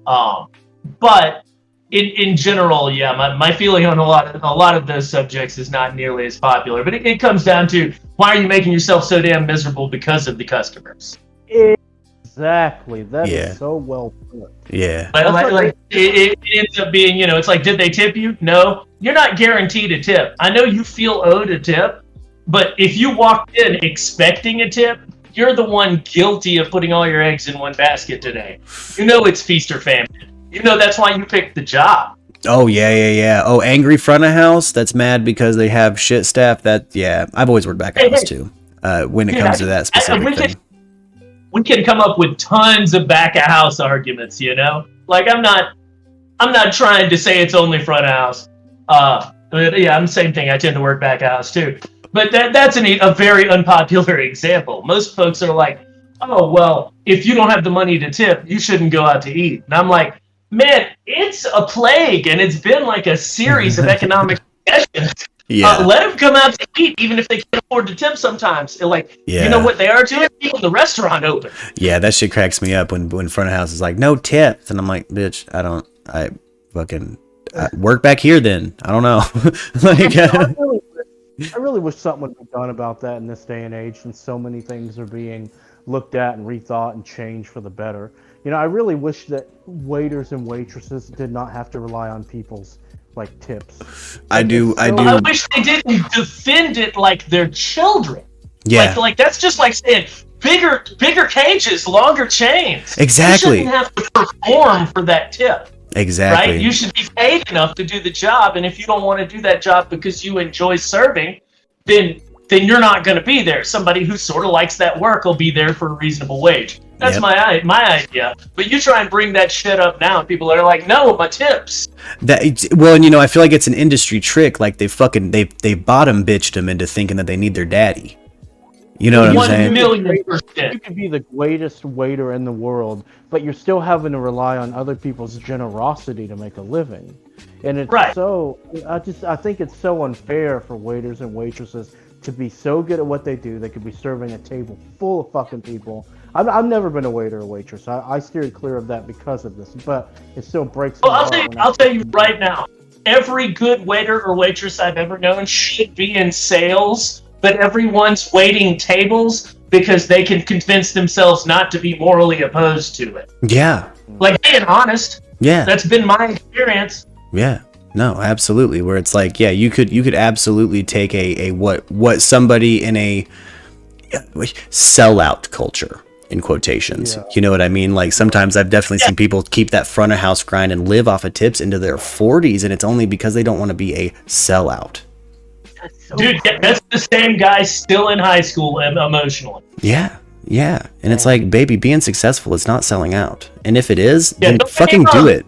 But in general, yeah, my feeling on a lot of those subjects is not nearly as popular. But it comes down to, why are you making yourself so damn miserable because of the customers? Exactly. That is so well put. Yeah. Like it ends up being, it's like, did they tip you? No. You're not guaranteed a tip. I know you feel owed a tip, but if you walked in expecting a tip, you're the one guilty of putting all your eggs in one basket today. It's feast or famine. That's why you picked the job. Oh, yeah. Oh, angry front of house? That's mad because they have shit staff? I've always worked back of house too, when it comes to that specific thing. We can come up with tons of back of house arguments, Like, I'm not trying to say it's only front of house. I'm the same thing. I tend to work back of house too. But that's a very unpopular example. Most folks are like, oh, well, if you don't have the money to tip, you shouldn't go out to eat. And I'm like, man, it's a plague, and it's been like a series of economic recessions. Yeah. Let them come out to eat, even if they can't afford to tip sometimes. You know what they are doing? Keeping the restaurant open. Yeah, that shit cracks me up when front of house is like, no tips. And I'm like, bitch, I fucking work back here then. I don't know. I really wish something would be done about that in this day and age, and so many things are being looked at and rethought and changed for the better. I really wish that waiters and waitresses did not have to rely on people's tips. I do. I wish they didn't defend it like they're children. Yeah. Like that's just like saying bigger cages, longer chains. Exactly. You shouldn't have to perform for that tip. Exactly. Right? You should be paid enough to do the job, and if you don't want to do that job because you enjoy serving, then you're not going to be there. Somebody who sort of likes that work will be there for a reasonable wage. That's my idea. But you try and bring that shit up now, and people are like, "No, my tips." I feel like it's an industry trick. Like they bottom bitched them into thinking that they need their daddy. You know what I'm saying? 1,000,000%. You could be the greatest waiter in the world, but you're still having to rely on other people's generosity to make a living. And it's I think it's so unfair for waiters and waitresses to be so good at what they do. They could be serving a table full of fucking people. I've never been a waiter or waitress. I steered clear of that because of this, but it still breaks my heart. I'll tell you right now, every good waiter or waitress I've ever known should be in sales, but everyone's waiting tables because they can convince themselves not to be morally opposed to it. Yeah. Like being honest. Yeah. That's been my experience. Yeah. No, absolutely. Where it's like, yeah, you could absolutely take a what somebody in a sellout culture, in quotations. Yeah. You know what I mean? Like sometimes I've definitely seen people keep that front of house grind and live off of tips into their 40s, and it's only because they don't want to be a sellout. Dude, that's the same guy still in high school emotionally. Yeah. And it's like, baby, being successful is not selling out. And if it is, then fucking do it.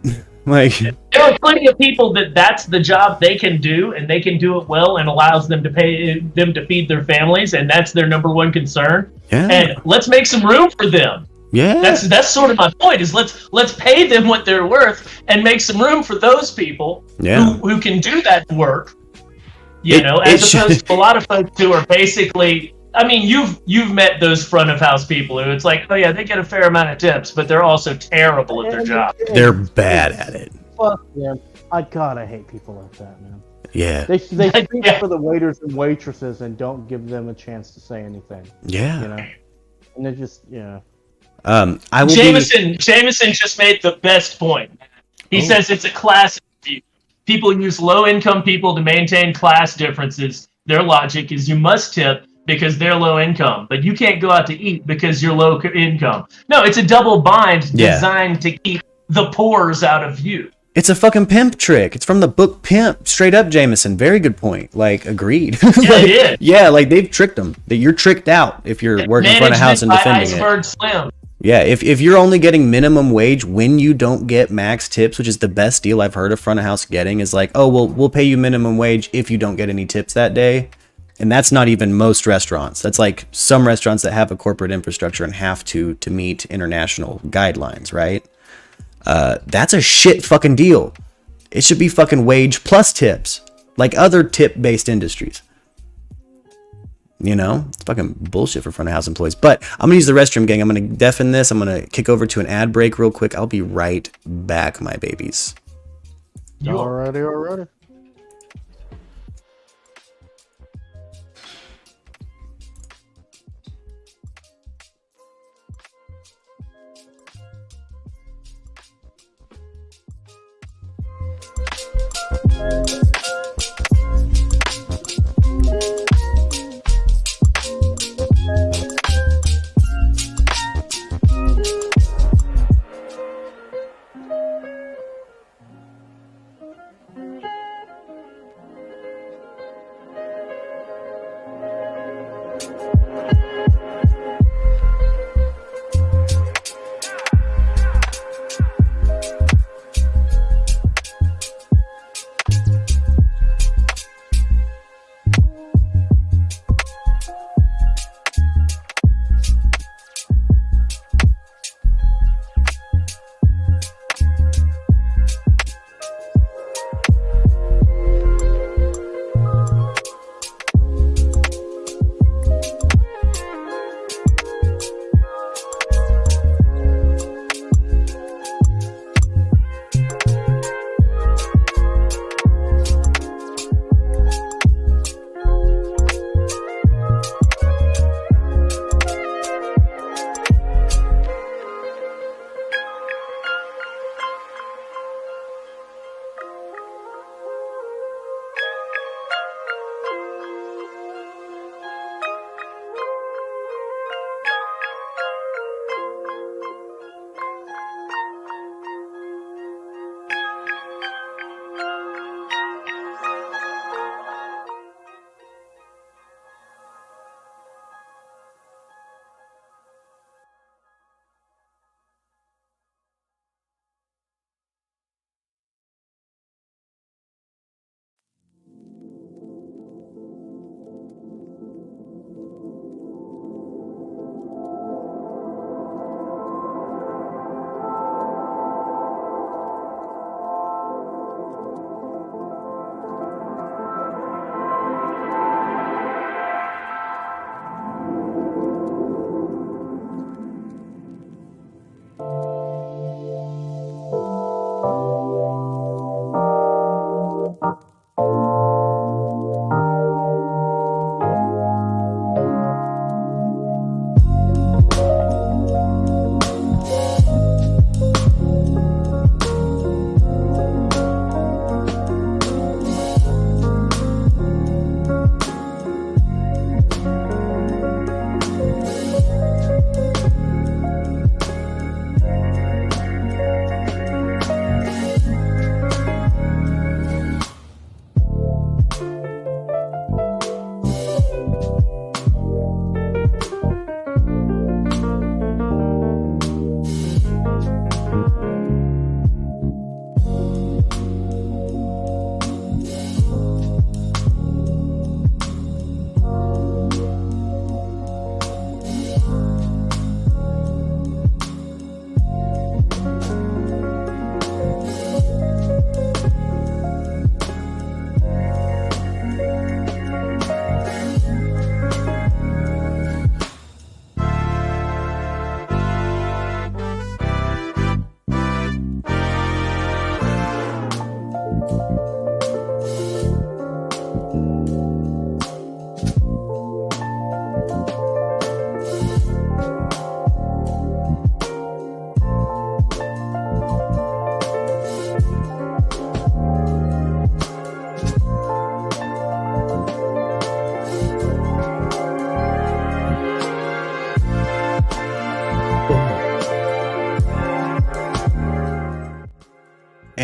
Like, there are plenty of people that's the job they can do, and they can do it well, and allows them to pay them to feed their families, and that's their number one concern. Yeah. And let's make some room for them. Yeah. That's sort of my point. Is let's pay them what they're worth and make some room for those people who can do that work. As opposed to a lot of folks who are basically, I mean, you've met those front of house people who it's like, oh yeah, they get a fair amount of tips, but they're also terrible at their job. They're bad at it. Fuck them. I hate people like that, man. Yeah. They speak for the waiters and waitresses and don't give them a chance to say anything. Yeah. And it just, yeah. I will Jameson just made the best point. He says it's a class view. People use low-income people to maintain class differences. Their logic is you must tip because they're low income, but you can't go out to eat because you're low income. No, it's a double bind designed to keep the pores out of view. It's a fucking pimp trick. It's from the book Pimp. Straight up, Jameson. Very good point. Like, agreed. Yeah, it is. Yeah, like they've tricked them. That you're tricked out if you're working in front of house and defending Iceberg Slim. Yeah, if you're only getting minimum wage when you don't get max tips, which is the best deal I've heard of front of house getting, is like, oh, well, we'll pay you minimum wage if you don't get any tips that day. And that's not even most restaurants. That's like some restaurants that have a corporate infrastructure and have to meet international guidelines, right? That's a shit fucking deal. It should be fucking wage plus tips, like other tip-based industries. You know, it's fucking bullshit for front of house employees. But I'm gonna use the restroom, gang. I'm gonna deafen this. I'm gonna kick over to an ad break real quick. I'll be right back, my babies. Alrighty.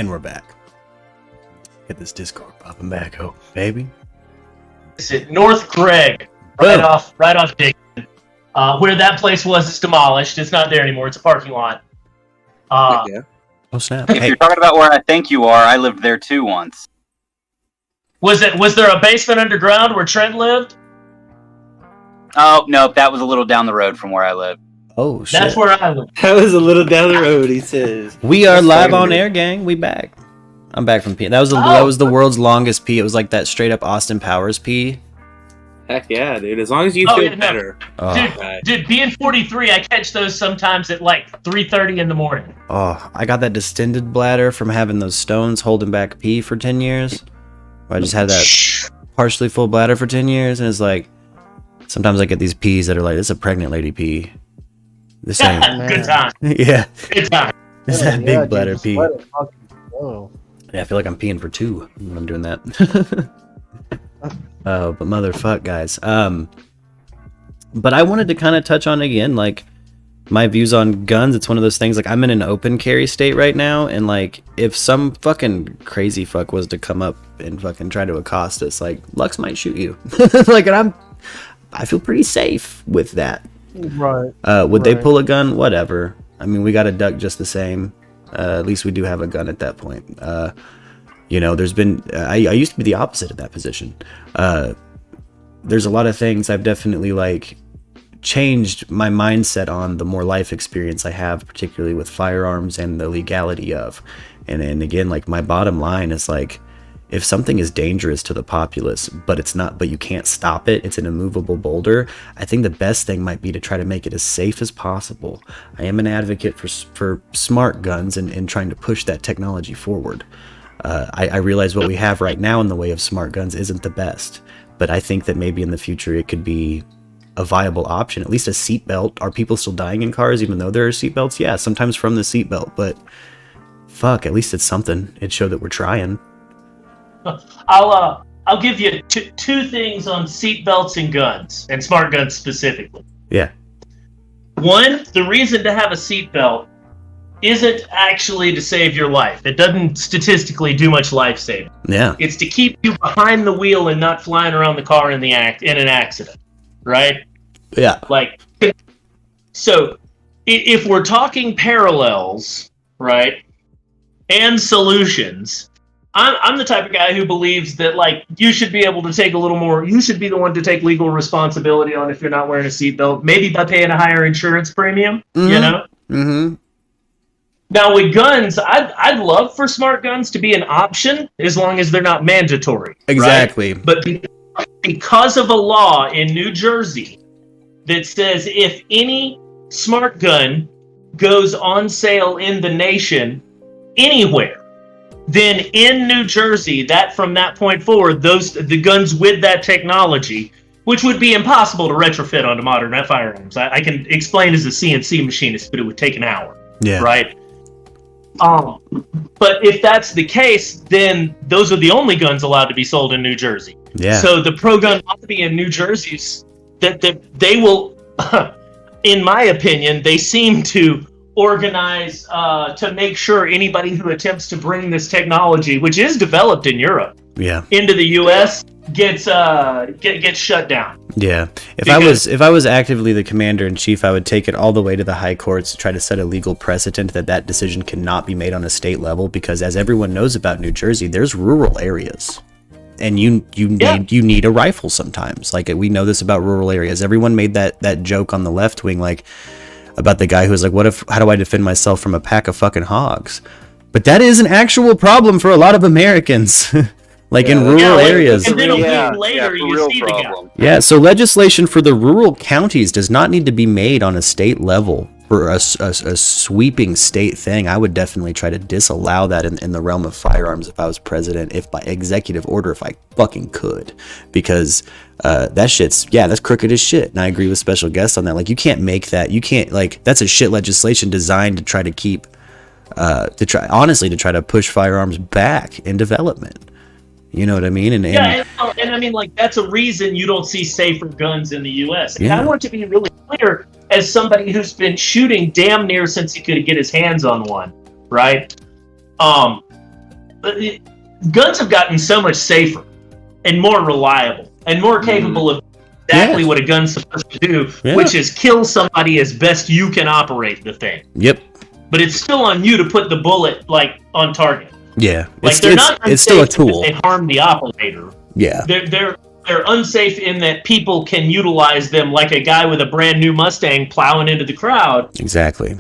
And we're back. Get this Discord popping back, oh baby. Is it North Craig? Right off Dixon. Where that place was is demolished. It's not there anymore. It's a parking lot. Yeah. Oh snap! If you're talking about where I think you are, I lived there too once. Was there a basement underground where Trent lived? Oh no, that was a little down the road from where I live. Oh shit! That's where I live. That was a little down the road, he says. We are live on air, gang. We back. I'm back from pee. That was the world's longest pee. It was like that straight up Austin Powers pee. Heck yeah, dude. As long as you feel better. Oh. Dude, being 43, I catch those sometimes at like 3:30 in the morning. Oh, I got that distended bladder from having those stones holding back pee for 10 years. I just had that partially full bladder for 10 years, and it's like, sometimes I get these pees that are like, this is a pregnant lady pee. This ain't. Good time. Yeah. Good time. This is that big bladder dude, pee. Oh. Yeah, I feel like I'm peeing for two when I'm doing that. Oh, but motherfuck, guys. But I wanted to kind of touch on again, like, my views on guns. It's one of those things, like, I'm in an open carry state right now, and like, if some fucking crazy fuck was to come up and fucking try to accost us, like, Lux might shoot you. Like, and I feel pretty safe with that. Right. Would they pull a gun? Whatever. I mean, we got a duck just the same. At least we do have a gun at that point. You know, there's been, I used to be the opposite of that position. There's a lot of things I've definitely like changed my mindset on the more life experience I have, particularly with firearms and the legality of. And again, like, my bottom line is like, if something is dangerous to the populace, but you can't stop it, it's an immovable boulder, I think the best thing might be to try to make it as safe as possible. I am an advocate for smart guns and trying to push that technology forward. I realize what we have right now in the way of smart guns isn't the best, but I think that maybe in the future it could be a viable option. At least a seatbelt. Are people still dying in cars even though there are seatbelts? Yeah, sometimes from the seatbelt, but fuck, at least it's something. It showed that we're trying. I'll give you two things on seatbelts and guns, and smart guns specifically. Yeah. One, the reason to have a seatbelt isn't actually to save your life. It doesn't statistically do much life saving. Yeah. It's to keep you behind the wheel and not flying around the car in an accident, right? Yeah. Like, so if we're talking parallels, right, and solutions, I'm the type of guy who believes that, like, you should be able to take a little more, you should be the one to take legal responsibility on if you're not wearing a seatbelt, maybe by paying a higher insurance premium, you know? Mm-hmm. Now, with guns, I'd love for smart guns to be an option as long as they're not mandatory. Exactly. Right? But because of a law in New Jersey that says if any smart gun goes on sale in the nation anywhere, then in New Jersey, that from that point forward, the guns with that technology, which would be impossible to retrofit onto modern firearms. I can explain as a CNC machinist, but it would take an hour. Yeah. Right. But if that's the case, then those are the only guns allowed to be sold in New Jersey. Yeah. So the pro-gun lobby in New Jersey, that they will, in my opinion, they seem to organize to make sure anybody who attempts to bring this technology, which is developed in Europe, into the U.S. gets shut down. Yeah. If I was actively the commander in chief, I would take it all the way to the high courts to try to set a legal precedent that decision cannot be made on a state level, because as everyone knows about New Jersey, there's rural areas. And you need a rifle sometimes. Like, we know this about rural areas. Everyone made that joke on the left wing, like, about the guy who was like, how do I defend myself from a pack of fucking hogs? But that is an actual problem for a lot of Americans. Like, in rural areas. And then a week later, you see the guy. Yeah, so legislation for the rural counties does not need to be made on a state level for a sweeping state thing. I would definitely try to disallow that in the realm of firearms if I was president, if by executive order, if I fucking could. Because that shit's, that's crooked as shit. And I agree with special guests on that. Like, you can't make that. You can't, like, that's a shit legislation designed to try to keep, to try to push firearms back in development. You know what I mean? And I mean, like, that's a reason you don't see safer guns in the U.S. And I want to be really clear, as somebody who's been shooting damn near since he could get his hands on one, right? guns have gotten so much safer and more reliable and more capable of exactly what a gun's supposed to do, which is kill somebody as best you can operate the thing. Yep. But it's still on you to put the bullet like on target. Yeah. Like it's still a tool. They harm the operator. Yeah. They're unsafe in that people can utilize them like a guy with a brand new Mustang plowing into the crowd. Exactly.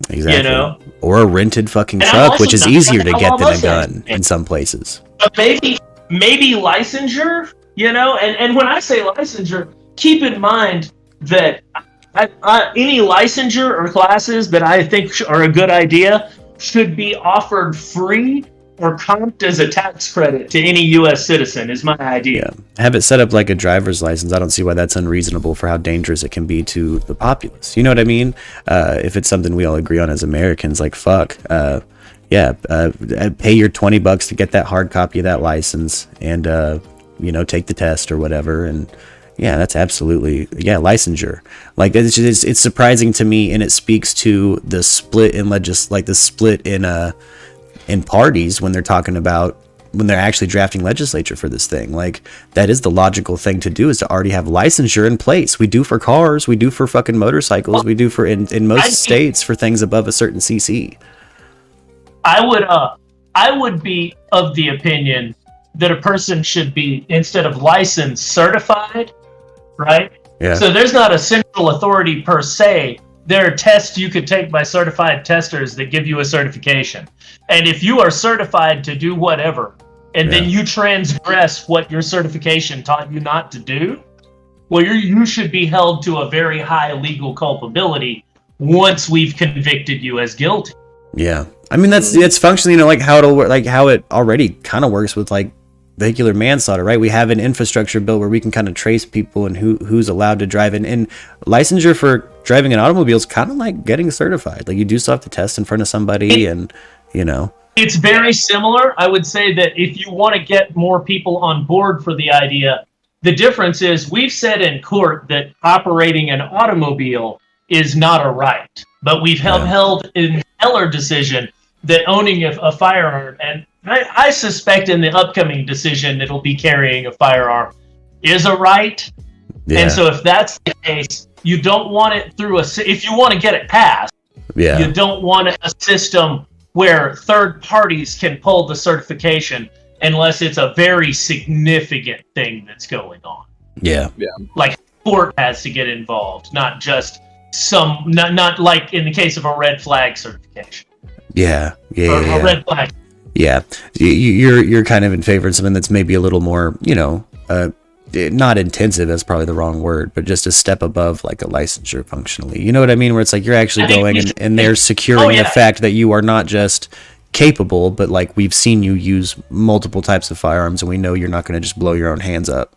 You know? Or a rented fucking truck, which is easier to get than a gun in some places. But maybe licensure, you know? And when I say licensure, keep in mind that any licensure or classes that I think are a good idea should be offered free or comped as a tax credit to any U.S. citizen is my idea. Yeah. Have it set up like a driver's license. I don't see why that's unreasonable for how dangerous it can be to the populace. You know what I mean? If it's something we all agree on as Americans, like fuck. Pay your $20 to get that hard copy of that license and, take the test or whatever. And yeah, that's absolutely, licensure. Like it's surprising to me, and it speaks to the split in parties when they're talking about when they're actually drafting legislature for this thing. Like that is the logical thing to do, is to already have licensure in place. We do for cars, we do for fucking motorcycles, we do for in most states for things above a certain cc. I would be of the opinion that a person should be, instead of licensed, certified, right? Yeah. So there's not a central authority per se. There are tests you could take by certified testers that give you a certification. And if you are certified to do whatever, and then you transgress what your certification taught you not to do, well, you should be held to a very high legal culpability once we've convicted you as guilty. Yeah. I mean, it's functionally, like how it'll work, like how it already kind of works with like vehicular manslaughter, right? We have an infrastructure bill where we can kind of trace people and who's allowed to drive. And licensure for driving an automobile is kind of like getting certified. Like you do still have to test in front of somebody and, It's very similar. I would say that if you want to get more people on board for the idea, the difference is we've said in court that operating an automobile is not a right. But we've held in the Heller decision that owning a firearm, and I suspect in the upcoming decision it'll be carrying a firearm, is a right. Yeah. And so if that's the case, you don't want it through if you want to get it passed, you don't want a system where third parties can pull the certification unless it's a very significant thing that's going on. Yeah. Yeah. Like court has to get involved, not just not like in the case of a red flag certification. Yeah. A red flag. Yeah. You're kind of in favor of something that's maybe a little more, not intensive, that's probably the wrong word, but just a step above like a licensure functionally. You know what I mean? Where it's like you're actually going and they're securing the fact that you are not just capable, but like we've seen you use multiple types of firearms and we know you're not going to just blow your own hands up.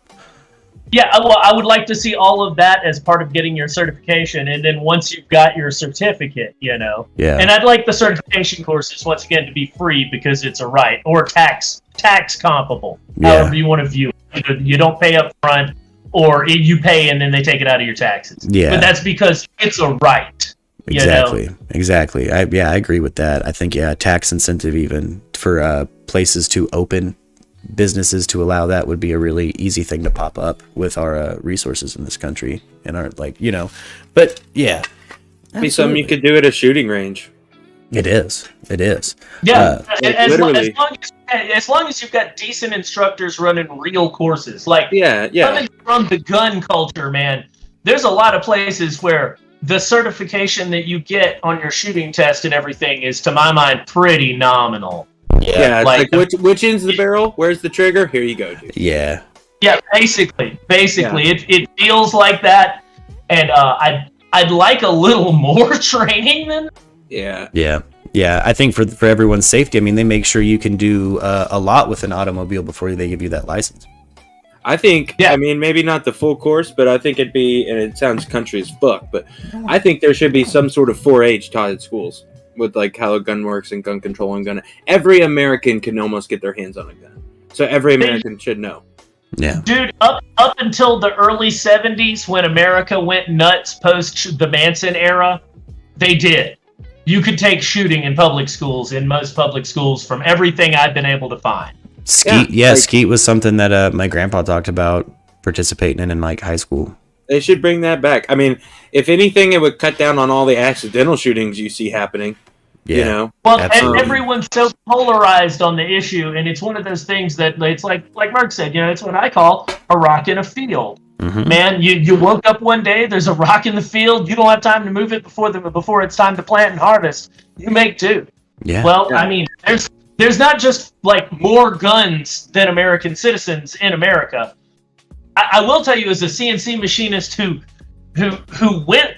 Yeah, well, I would like to see all of that as part of getting your certification, and then once you've got your certificate, Yeah. And I'd like the certification courses once again to be free because it's a right, or tax comparable, however you want to view it. You don't pay up front, or you pay and then they take it out of your taxes. Yeah, but that's because it's a right. Exactly. I agree with that. I think tax incentive even for places to open businesses to allow that would be a really easy thing to pop up with our resources in this country and our but yeah, be something you could do at a shooting range. It is. Yeah, as long as you've got decent instructors running real courses, coming from the gun culture, man. There's a lot of places where the certification that you get on your shooting test and everything is, to my mind, pretty nominal. Yeah, it's like which end's the barrel? Where's the trigger? Here you go, dude. Yeah, basically, it feels like that, and I'd like a little more training than. Yeah. I think for everyone's safety, I mean, they make sure you can do a lot with an automobile before they give you that license. I think, I mean, maybe not the full course, but I think it'd be, and it sounds country as fuck, but I think there should be some sort of 4-H taught at schools. With like how a gun works and gun control and gun. Every American can almost get their hands on a gun. So every American should know. Yeah. Dude, up until the early 70s when America went nuts post the Manson era, they did. you could take shooting in public schools, in most public schools, from everything I've been able to find. Skeet, Skeet was something that my grandpa talked about participating in like high school. They should bring that back. I mean, if anything, it would cut down on all the accidental shootings you see happening. Yeah. You know? Well, and everyone's so polarized on the issue, and it's one of those things that it's like Mark said, you know, it's what I call a rock in a field. Mm-hmm. Man, you woke up one day, there's a rock in the field, you don't have time to move it before it's time to plant and harvest. You make do. Yeah. Well, I mean, there's not just like more guns than American citizens in America. I will tell you, as a CNC machinist who went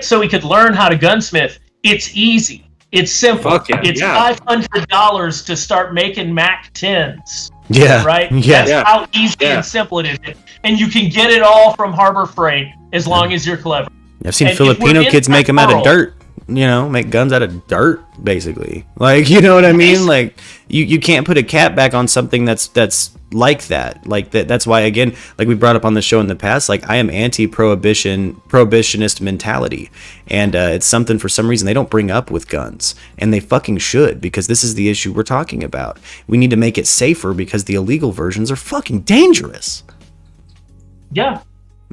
so he could learn how to gunsmith, it's easy. It's simple. It's $500 to start making Mac 10s. Yeah. Right? Yeah. That's how easy and simple it is. And you can get it all from Harbor Freight as long as you're clever. I've seen Filipino kids make them out of dirt. You know, make guns out of dirt, basically. Like, you know what I mean? Like, you can't put a cap back on something that's like that. Like that's why, again, like we brought up on the show in the past, like I am prohibitionist mentality, and it's something for some reason they don't bring up with guns, and they fucking should, because this is the issue we're talking about. We need to make it safer because the illegal versions are fucking dangerous. Yeah.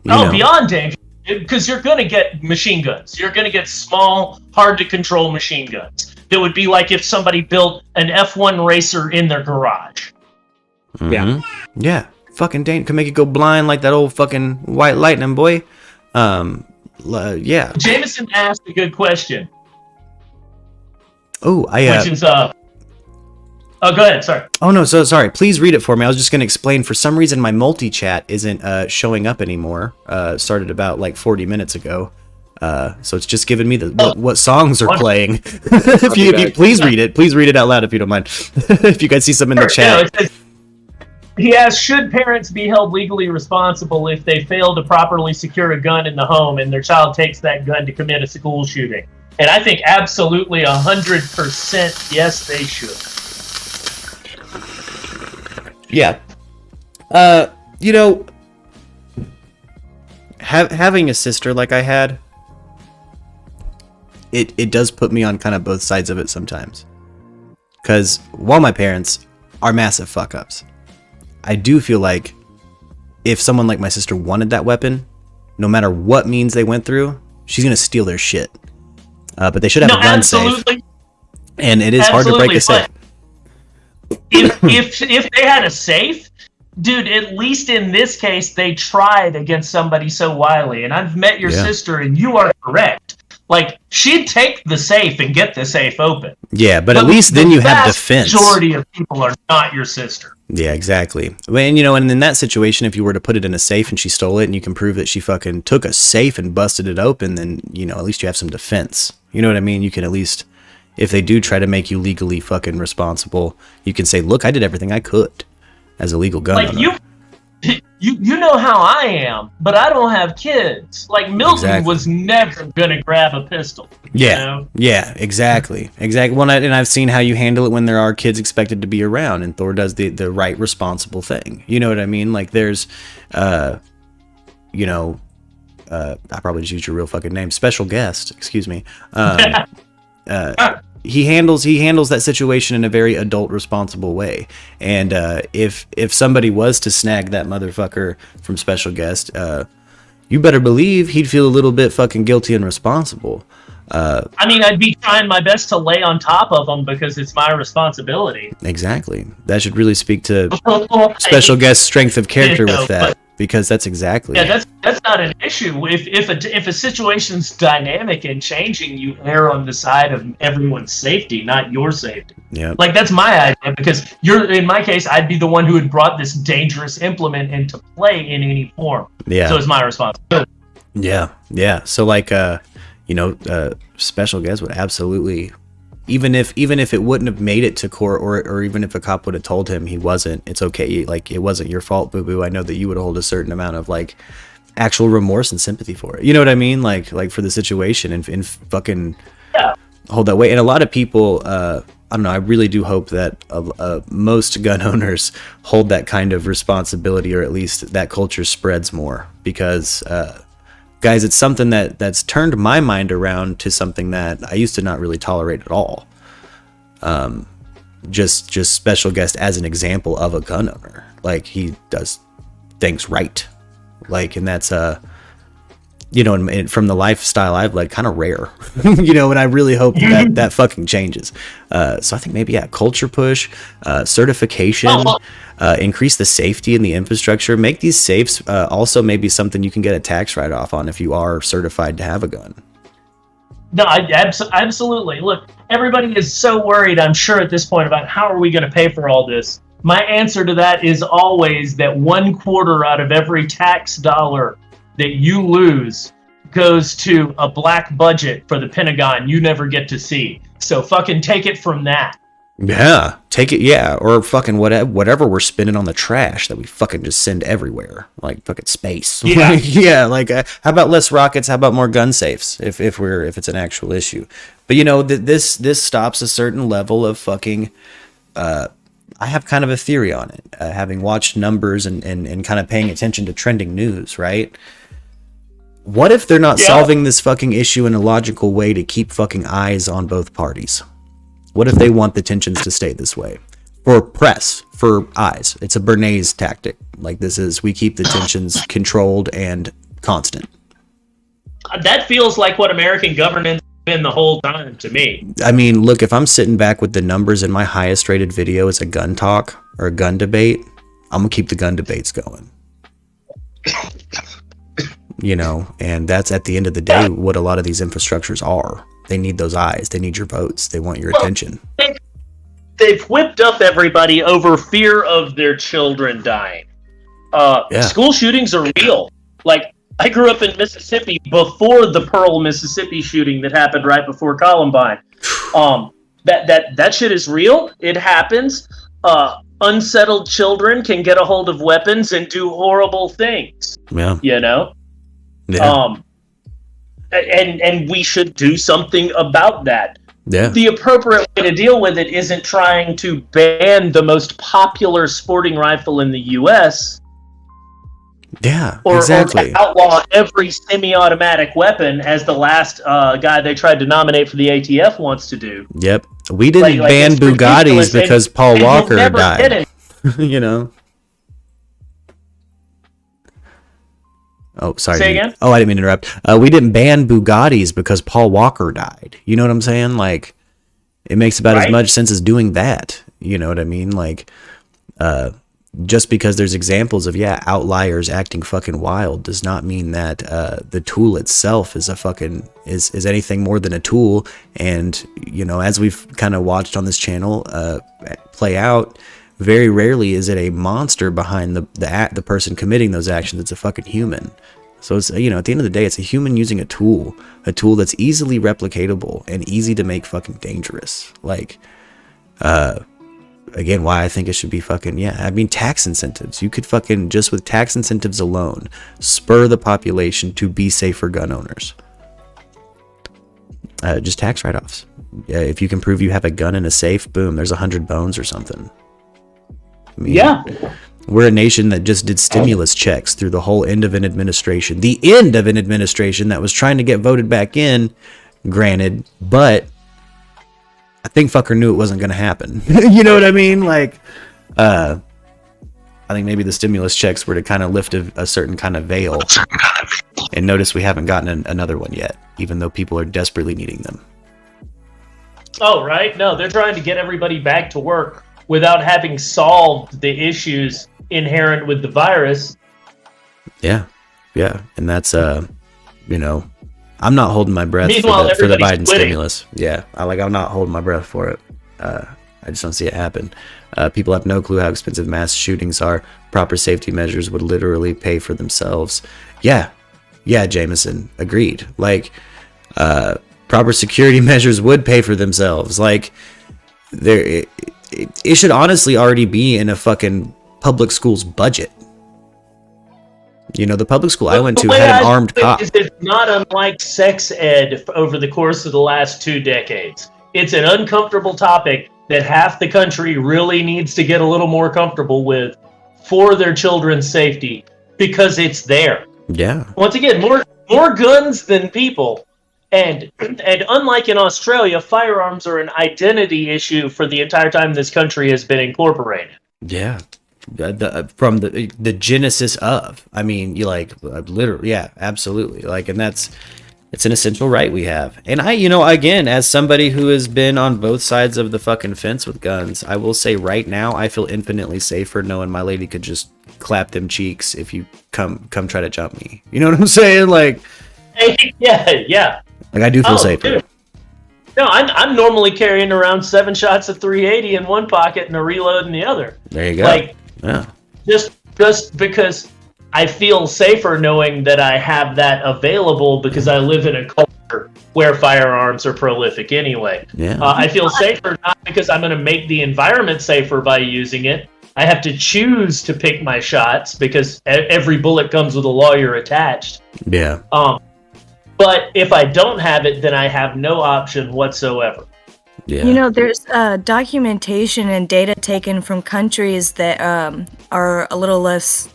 You know? Beyond dangerous. Because you're going to get machine guns. You're going to get small, hard-to-control machine guns. That would be like if somebody built an F1 racer in their garage. Mm-hmm. Yeah. Yeah. Fucking dangerous. Can make it go blind like that old fucking White Lightning, boy. Yeah. Jameson asked a good question. Oh, which is, oh, go ahead. Sorry. Oh, no. So sorry. Please read it for me. I was just going to explain. For some reason, my multi-chat isn't showing up anymore. Started about like 40 minutes ago. So it's just giving me what songs are playing. if you please read it. Please read it out loud if you don't mind. If you guys see some in the chat. Yeah, he asks, should parents be held legally responsible if they fail to properly secure a gun in the home and their child takes that gun to commit a school shooting? And I think absolutely 100% yes, they should. Yeah. You know, having a sister like I had, it does put me on kind of both sides of it sometimes. Because while my parents are massive fuck-ups, I do feel like if someone like my sister wanted that weapon, no matter what means they went through, she's going to steal their shit. But they should have a gun safe. And it is hard to break a safe. If they had a safe, dude, at least in this case, they tried against somebody so wily. And I've met your sister, and you are correct. Like, she'd take the safe and get the safe open. Yeah, but at least then you have defense. The majority of people are not your sister. Yeah, exactly. And, you know, and in that situation, if you were to put it in a safe and she stole it and you can prove that she fucking took a safe and busted it open, then, you know, at least you have some defense. You know what I mean? You can at least, if they do try to make you legally fucking responsible, you can say, look, I did everything I could as a legal gun owner. You know how I am, but I don't have kids. Like, Milton was never going to grab a pistol. Yeah, you know? Yeah, exactly. Well, and I've seen how you handle it when there are kids expected to be around, and Thor does the right, responsible thing. You know what I mean? Like, there's, you know, I probably just used your real fucking name. Special guest, excuse me. He handles that situation in a very adult, responsible way. And if somebody was to snag that motherfucker from special guest, you better believe he'd feel a little bit fucking guilty and responsible. I mean, I'd be trying my best to lay on top of them because it's my responsibility. Exactly. That should really speak to special guest strength of character with that. Because that's exactly. Yeah, that's not an issue. If a situation's dynamic and changing, you err on the side of everyone's safety, not your safety. Yeah. Like, that's my idea, because in my case, I'd be the one who had brought this dangerous implement into play in any form. Yeah. So it's my responsibility. Yeah. Yeah. So like, you know, special guest would absolutely. Even if it wouldn't have made it to court, or even if a cop would have told him he wasn't, it's okay. Like, it wasn't your fault, boo boo. I know that you would hold a certain amount of like actual remorse and sympathy for it. You know what I mean? Like for the situation and fucking hold that weight. And a lot of people, I don't know. I really do hope that most gun owners hold that kind of responsibility, or at least that culture spreads more, because guys, it's something that's turned my mind around to something that I used to not really tolerate at all. Just special guest as an example of a gun owner. Like, he does things right. Like, and that's you know, and from the lifestyle I've led, kind of rare. You know, and I really hope that fucking changes. So I think maybe, culture push, certification, increase the safety in the infrastructure, make these safes also maybe something you can get a tax write-off on if you are certified to have a gun. No, absolutely. Look, everybody is so worried, I'm sure, at this point about how are we going to pay for all this. My answer to that is always that 1/4 out of every tax dollar that you lose goes to a black budget for the Pentagon you never get to see. So fucking take it from that. Yeah, take it, yeah, or fucking whatever we're spending on the trash that we fucking just send everywhere, like fucking space. Yeah, yeah. Like, how about less rockets? How about more gun safes? If it's an actual issue, but you know, this stops a certain level of fucking. I have kind of a theory on it, having watched numbers and kind of paying attention to trending news, right? What if they're not solving this fucking issue in a logical way to keep fucking eyes on both parties? What if they want the tensions to stay this way? For press, for eyes. It's a Bernays tactic. Like, this is, we keep the tensions controlled and constant. That feels like what American government's been the whole time to me. I mean, look, if I'm sitting back with the numbers and my highest rated video is a gun talk or a gun debate, I'm gonna keep the gun debates going. You know, and that's at the end of the day what a lot of these infrastructures are. They need those eyes. They need your votes. They want your attention. They've whipped up everybody over fear of their children dying. School shootings are real. Like, I grew up in Mississippi before the Pearl, Mississippi shooting that happened right before Columbine. That shit is real. It happens. Unsettled children can get a hold of weapons and do horrible things. Yeah. You know? Yeah. And we should do something about that. Yeah. The appropriate way to deal with it isn't trying to ban the most popular sporting rifle in the U.S. Yeah, or exactly. to outlaw every semi-automatic weapon, as the last guy they tried to nominate for the ATF wants to do. Yep. We didn't ban Bugattis because Paul Walker died. You know? Oh, sorry. Say again? Oh, I didn't mean to interrupt. We didn't ban Bugattis because Paul Walker died. You know what I'm saying? Like, it makes about as much sense as doing that. You know what I mean? Like, just because there's examples of, outliers acting fucking wild does not mean that the tool itself is is anything more than a tool. And, you know, as we've kind of watched on this channel play out, very rarely is it a monster behind the person committing those actions. It's a fucking human. So it's, you know, at the end of the day, it's a human using a tool that's easily replicatable and easy to make fucking dangerous. Like, again, why I think it should be fucking, I mean, tax incentives. You could fucking, just with tax incentives alone, spur the population to be safer gun owners. Just tax write-offs. If you can prove you have a gun in a safe, boom, there's 100 bones or something. I mean, we're a nation that just did stimulus checks through the whole end of an administration. The end of an administration that was trying to get voted back in, granted, but I think fucker knew it wasn't going to happen. You know what I mean? Like, I think maybe the stimulus checks were to kind of lift a certain kind of veil. And notice we haven't gotten another one yet, even though people are desperately needing them. Oh, right? No, they're trying to get everybody back to work without having solved the issues inherent with the virus. Yeah. And that's, you know, I'm not holding my breath for the Biden stimulus. Yeah, I'm not holding my breath for it. I just don't see it happen. People have no clue how expensive mass shootings are. Proper safety measures would literally pay for themselves. Yeah, Jameson, agreed. Like, proper security measures would pay for themselves. Like, it should honestly already be in a fucking public school's budget. You know, the public school I went to had an armed cop. It's not unlike sex ed over the course of the last 2 decades. It's an uncomfortable topic that half the country really needs to get a little more comfortable with for their children's safety, because it's there. Yeah. Once again, more guns than people. And unlike in Australia, firearms are an identity issue for the entire time this country has been incorporated. Yeah. From the genesis of. I mean, you like literally, yeah, absolutely. Like, and it's an essential right we have. And I, again, as somebody who has been on both sides of the fucking fence with guns, I will say right now, I feel infinitely safer knowing my lady could just clap them cheeks if you come try to jump me. You know what I'm saying? Like, yeah. Like, I do feel safer. Dude. No, I'm normally carrying around 7 shots of 380 in one pocket and a reload in the other. There you go. Like, yeah. Just because I feel safer knowing that I have that available because I live in a culture where firearms are prolific anyway. Yeah. I feel safer not because I'm going to make the environment safer by using it. I have to choose to pick my shots because every bullet comes with a lawyer attached. Yeah. But if I don't have it, then I have no option whatsoever. Yeah. There's documentation and data taken from countries that are a little less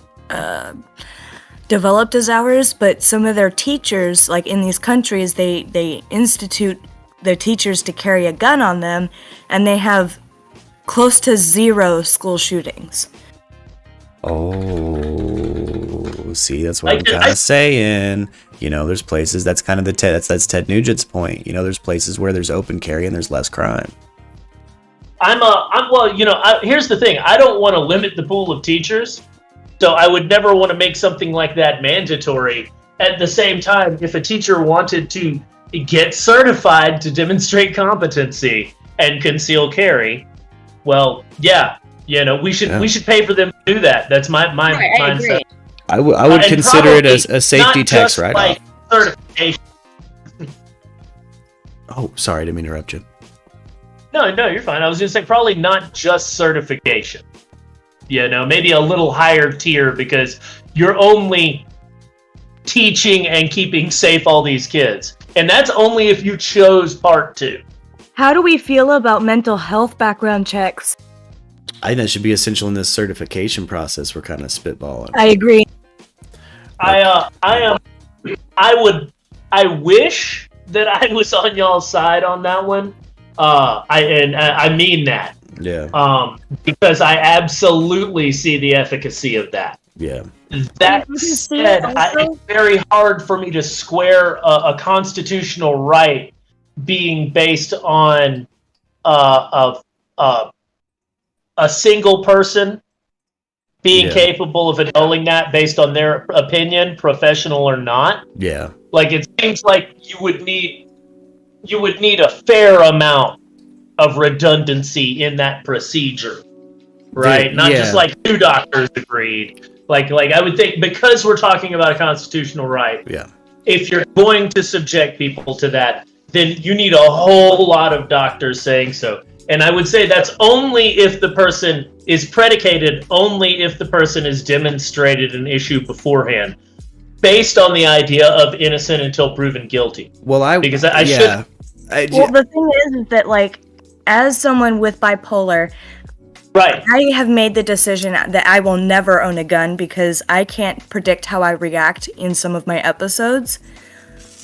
developed as ours, but some of their teachers, like in these countries, they institute their teachers to carry a gun on them, and they have close to 0 school shootings. Oh, see, that's what I'm kind of saying. There's places, that's kind of that's Ted Nugent's point. There's places where there's open carry and there's less crime. Here's the thing. I don't want to limit the pool of teachers, so I would never want to make something like that mandatory. At the same time, if a teacher wanted to get certified to demonstrate competency and conceal carry, well, yeah, we should pay for them to do that. That's my mindset. I would consider it a safety tax write-off. Like certification. Oh, sorry, I didn't mean to interrupt you. No, you're fine. I was going to say probably not just certification. Maybe a little higher tier because you're only teaching and keeping safe all these kids. And that's only if you chose part 2. How do we feel about mental health background checks? I think that should be essential in this certification process we're kind of spitballing. I agree. I wish that I was on y'all's side on that one. I mean that. Yeah. Because I absolutely see the efficacy of that. Yeah. That said, it's very hard for me to square a constitutional right being based on a single person being capable of annulling that based on their opinion, professional or not. Yeah. Like, it seems like you would need a fair amount of redundancy in that procedure, right? Dude, not just like 2 doctors agreed. Like I would think, because we're talking about a constitutional right, if you're going to subject people to that, then you need a whole lot of doctors saying so. And I would say that's only if the person is predicated, only if the person is demonstrated an issue beforehand, based on the idea of innocent until proven guilty. Well, Well, the thing is that, like, as someone with bipolar, right, I have made the decision that I will never own a gun because I can't predict how I react in some of my episodes.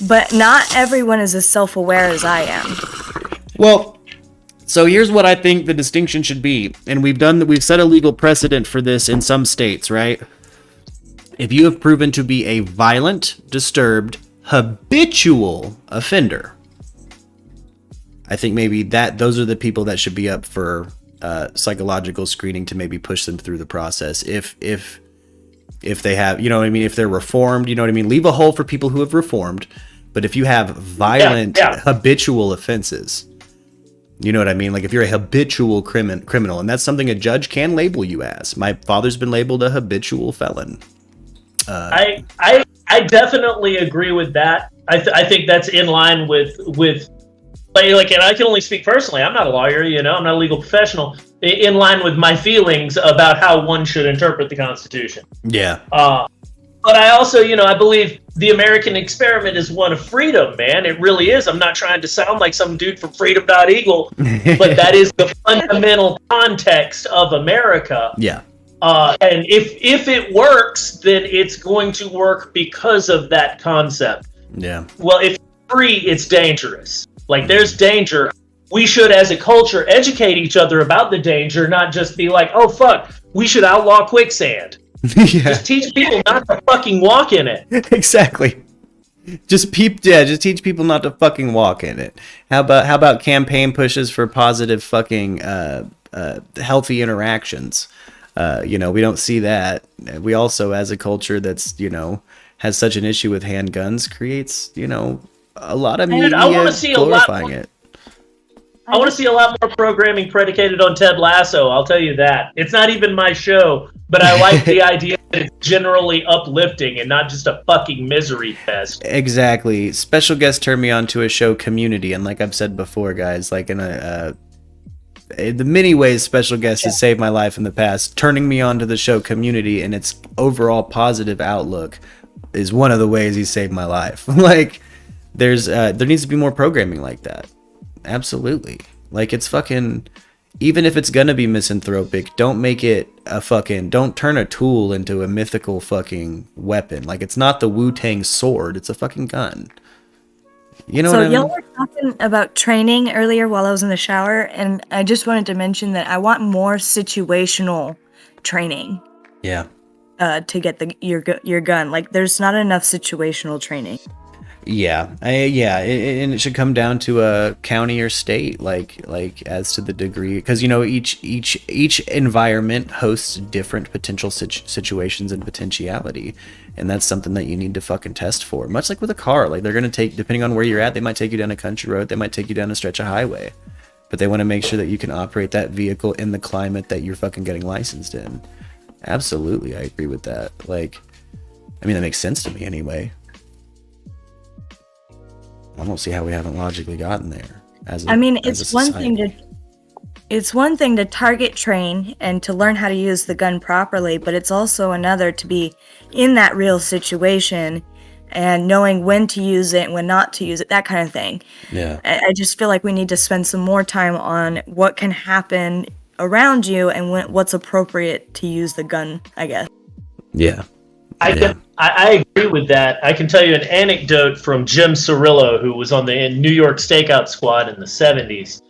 But not everyone is as self-aware as I am. Well, so here's what I think the distinction should be, and we've set a legal precedent for this in some states, right? If you have proven to be a violent, disturbed, habitual offender, I think maybe those are the people that should be up for psychological screening to maybe push them through the process. If they have, if they're reformed, leave a hole for people who have reformed. But if you have violent, habitual offenses, you know what I mean? Like, if you're a habitual criminal, and that's something a judge can label you as. My father's been labeled a habitual felon. I definitely agree with that. I think that's in line with like, and I can only speak personally. I'm not a lawyer, I'm not a legal professional. In line with my feelings about how one should interpret the Constitution. Yeah. But I also, I believe the American experiment is one of freedom, man. It really is. I'm not trying to sound like some dude from Freedom.Eagle, but that is the fundamental context of America. Yeah. And if it works, then it's going to work because of that concept. Yeah. Well, if it's free, it's dangerous. Like, there's danger. We should, as a culture, educate each other about the danger, not just be like, oh, fuck, we should outlaw quicksand. Yeah. Just teach people not to fucking walk in it. Exactly. Just teach people not to fucking walk in it. How about campaign pushes for positive fucking healthy interactions? We don't see that. We also, as a culture that's, has such an issue with handguns, creates, a lot of media glorifying it. I want to see a lot more programming predicated on Ted Lasso, I'll tell you that. It's not even my show, but I like the idea that it's generally uplifting and not just a fucking misery fest. Exactly. Special guest turned me on to a show, Community, and like I've said before, guys, like in the many ways Special Guest has saved my life in the past, turning me on to the show Community and its overall positive outlook is one of the ways he saved my life. Like, there needs to be more programming like that. Absolutely. Like, it's fucking, even if it's gonna be misanthropic, don't make it don't turn a tool into a mythical fucking weapon. Like, it's not the Wu-Tang sword, it's a fucking gun. You know what I mean? So y'all were talking about training earlier while I was in the shower, and I just wanted to mention that I want more situational training. Yeah. To get your gun. Like, there's not enough situational training. Yeah, and it should come down to a county or state, like as to the degree, because each environment hosts different potential situations and potentiality, and that's something that you need to fucking test for. Much like with a car, like they're gonna take, depending on where you're at, they might take you down a country road, they might take you down a stretch of highway, but they want to make sure that you can operate that vehicle in the climate that you're fucking getting licensed in. Absolutely, I agree with that. Like, I mean, that makes sense to me anyway. I don't see how we haven't logically gotten there. It's one thing to target train and to learn how to use the gun properly, but it's also another to be in that real situation and knowing when to use it and when not to use it, that kind of thing. Yeah. I just feel like we need to spend some more time on what can happen around you and what's appropriate to use the gun, I guess. Yeah. I agree with that. I can tell you an anecdote from Jim Cirillo, who was on the New York Stakeout Squad in the 70s.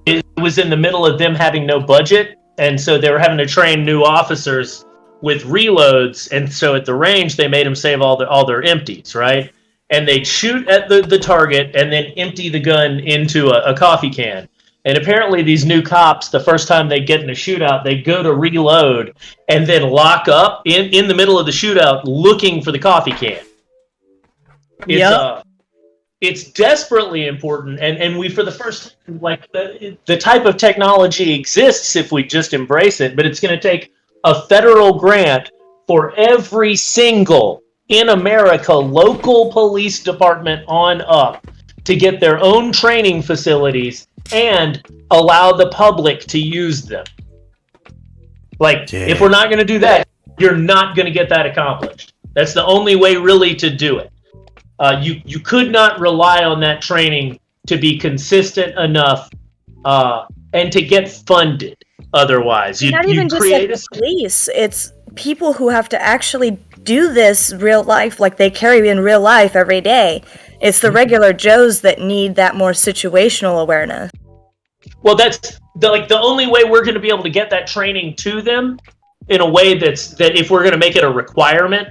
It was in the middle of them having no budget, and so they were having to train new officers with reloads, and so at the range, they made them save all their empties, right? And they'd shoot at the target and then empty the gun into a coffee can. And apparently these new cops, the first time they get in a shootout, they go to reload and then lock up in the middle of the shootout looking for the coffee can. It's desperately important. And we, for the first time, like the type of technology exists if we just embrace it, but it's going to take a federal grant for every single, in America, local police department on up to get their own training facilities and allow the public to use them. Like, Damn. If we're not going to do that, you're not going to get that accomplished. That's the only way really to do it. You could not rely on that training to be consistent enough and to get funded otherwise. Not even just like police. It's people who have to actually do this real life, like they carry in real life every day. It's the regular Joes that need that more situational awareness. Well, that's the only way we're going to be able to get that training to them in a way that if we're going to make it a requirement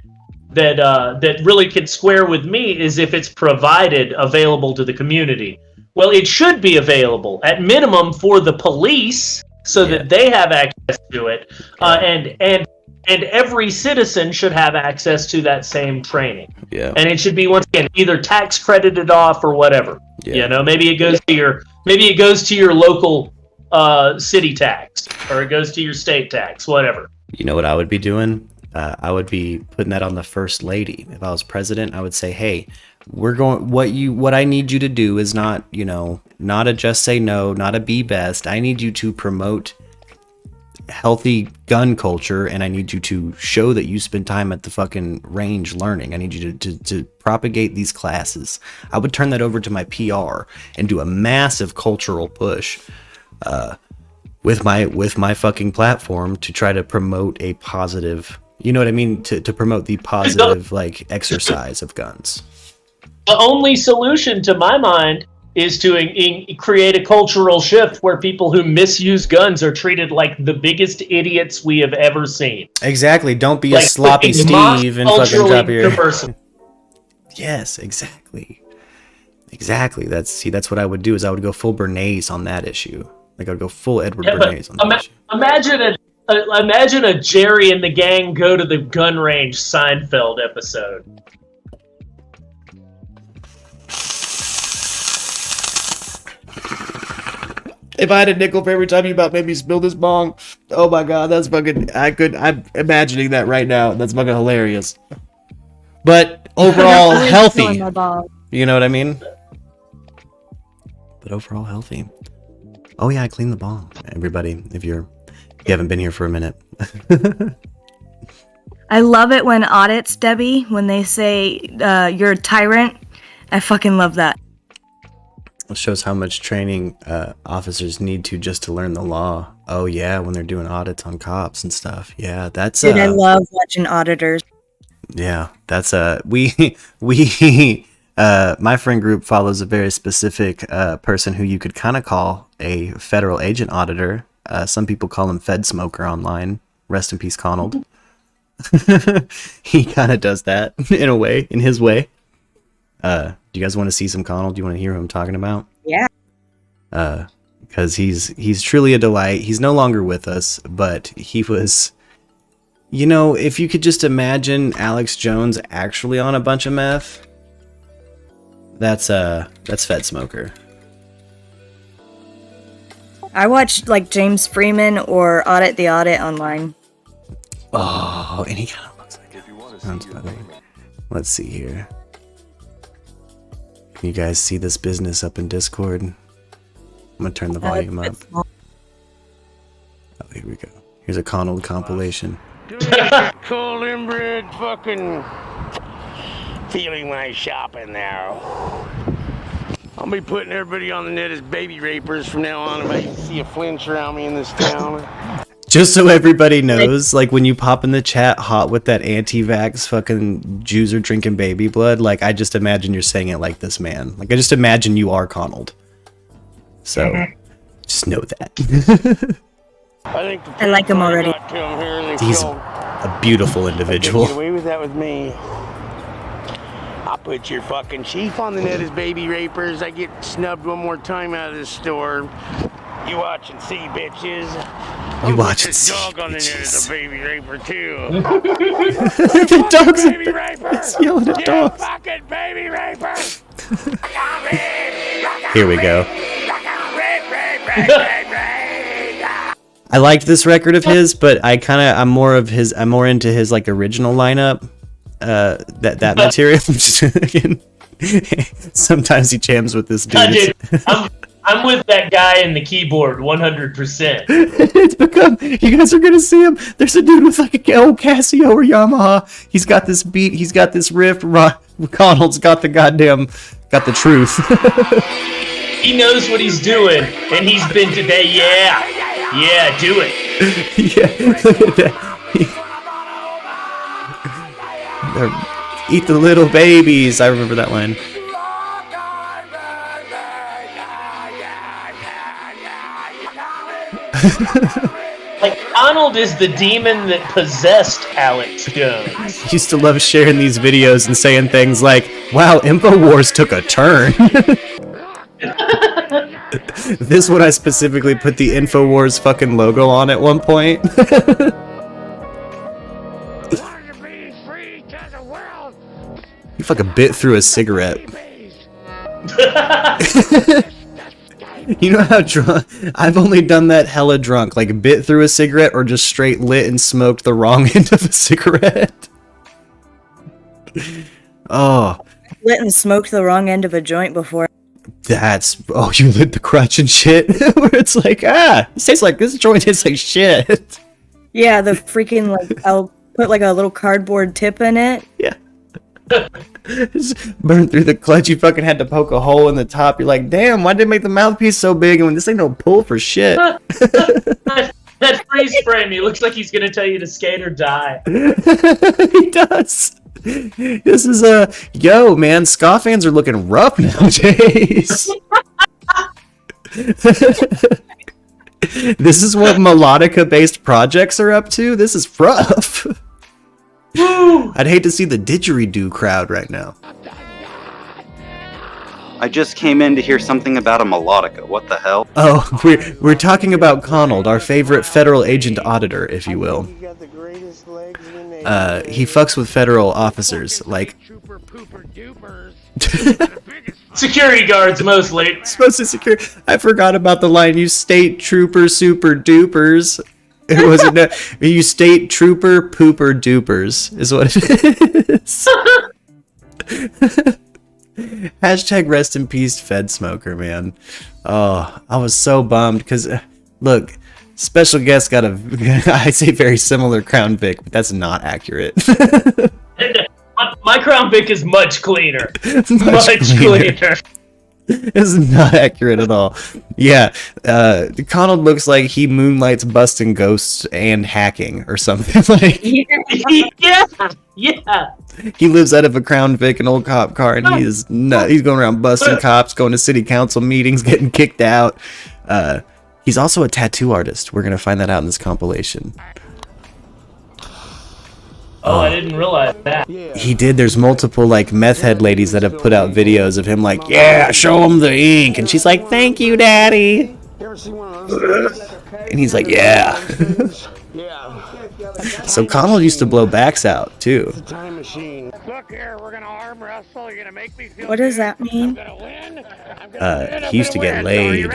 that really can square with me is if it's provided available to the community. Well, it should be available at minimum for the police so that they have access to it, and every citizen should have access to that same training. Yeah. And it should be, once again, either tax credited off or whatever. Yeah. Maybe it goes to your local city tax, or it goes to your state tax, whatever. You know what I would be doing? I would be putting that on the first lady. If I was president, I would say, "Hey, what I need you to do is not a just say no, not a be best. I need you to promote healthy gun culture, and I need you to show that you spend time at the fucking range learning. I need you to propagate these classes." I would turn that over to my PR and do a massive cultural push. with my fucking platform to try to promote a positive, you know what I mean, to promote the positive like exercise of guns. The only solution to my mind is to create a cultural shift where people who misuse guns are treated like the biggest idiots we have ever seen. Exactly. Don't be like, a sloppy Steve and fucking drop your... Yes, exactly. Exactly. That's what I would do is I would go full Bernays on that issue. Like I would go full Edward Bernays on that issue. Imagine a Jerry and the gang go to the gun range Seinfeld episode. If I had a nickel for every time you about made me spill this bong, oh my god, that's fucking... I'm imagining that right now. That's fucking hilarious. But overall, healthy. You know what I mean? But overall, healthy. Oh yeah, I cleaned the bong. Everybody, if you haven't been here for a minute. I love it when audits, Debbie, when they say you're a tyrant. I fucking love that. It shows how much training officers need just to learn the law. Oh yeah, when they're doing audits on cops and stuff. Yeah, that's... Dude, I love watching auditors. Yeah, that's... my friend group follows a very specific person who you could kind of call a federal agent auditor. Some people call him Fed Smoker online. Rest in peace, Conald. He kind of does that in a way, in his way. Do you guys want to see some Conald? Do you want to hear who I'm talking about? Yeah. Because he's truly a delight. He's no longer with us, but he was... You know, if you could just imagine Alex Jones actually on a bunch of meth, that's Fed Smoker. I watched like James Freeman or Audit the Audit online. Oh, and he kind of looks like it. Let's see here. Can you guys see this business up in Discord? I'm gonna turn the volume up. Oh, here we go. Here's a Conald compilation. Cold inbred fucking feeling when I shop in there. I'll be putting everybody on the net as baby rapers from now on if I see a flinch around me in this town. Just so everybody knows, like when you pop in the chat hot with that anti-vax fucking Jews are drinking baby blood, like I just imagine you're saying it like this man. Like I just imagine you are Conald. So just know that. I like him already. He's a beautiful individual. Get away with that with me. I'll put your fucking chief on the net as baby rapers. I get snubbed one more time out of this store. You watch and see, bitches. You watch and see, dog on the net as a baby raper too. The dog's a baby raper. He's yelling at dogs. Fucking baby raper. Here we go. I liked this record of his, but I'm more into his like original lineup. That material. Sometimes he jams with this dude. I'm with that guy in the keyboard 100%. It's become, you guys are gonna see him. There's a dude with like a old Casio or Yamaha. He's got this beat. He's got this riff. Conald's got the truth. He knows what he's doing, and he's been today. Yeah, do it. Yeah, look at that. Eat the little babies. I remember that line. Like, Donald is the demon that possessed Alex Jones. Used to love sharing these videos and saying things like, wow, InfoWars took a turn. This one I specifically put the InfoWars fucking logo on at one point. You fucking bit through a cigarette. You know how drunk... I've only done that hella drunk. Like, bit through a cigarette or just straight lit and smoked the wrong end of a cigarette. Oh. Lit and smoked the wrong end of a joint before. That's... Oh, you lit the crutch and shit? Where it's like, it tastes like... This joint tastes like shit. Yeah, the freaking, like... I'll put, like, a little cardboard tip in it. Yeah. Just burned through the clutch. You fucking had to poke a hole in the top. You're like, damn, why did they make the mouthpiece so big? And when this ain't no pull for shit. That freeze frame, he looks like he's gonna tell you to skate or die. He does. This is yo, man, ska fans are looking rough nowadays. This is what melodica-based projects are up to. This is rough. I'd hate to see the didgeridoo crowd right now. I just came in to hear something about a melodica. What the hell? Oh, we're talking about Connell, our favorite federal agent auditor, if you will. He fucks with federal officers, like security guards mostly. Supposed to secure. I forgot about the line. You state trooper super dupers. It wasn't. You state trooper pooper dupers is what it is. Hashtag rest in peace, Fed Smoker, man. Oh, I was so bummed because, look, special guest got a, I say very similar Crown Vic, but that's not accurate. My Crown Vic is much cleaner. Much cleaner. It's not accurate at all. Yeah, Connell looks like he moonlights busting ghosts and hacking or something. Like, yeah. He lives out of a Crown Vic, an old cop car, and he is nut. He's going around busting cops, going to city council meetings, getting kicked out. He's also a tattoo artist. We're gonna find that out in this compilation. Oh, I didn't realize that. He did. There's multiple like meth head ladies that have put out videos of him like, yeah, show him the ink, and she's like, thank you, daddy. And he's like, yeah. So Connell used to blow backs out too. Look here, we're gonna arm wrestle. You're gonna make me feel What does that mean? He used to get laid.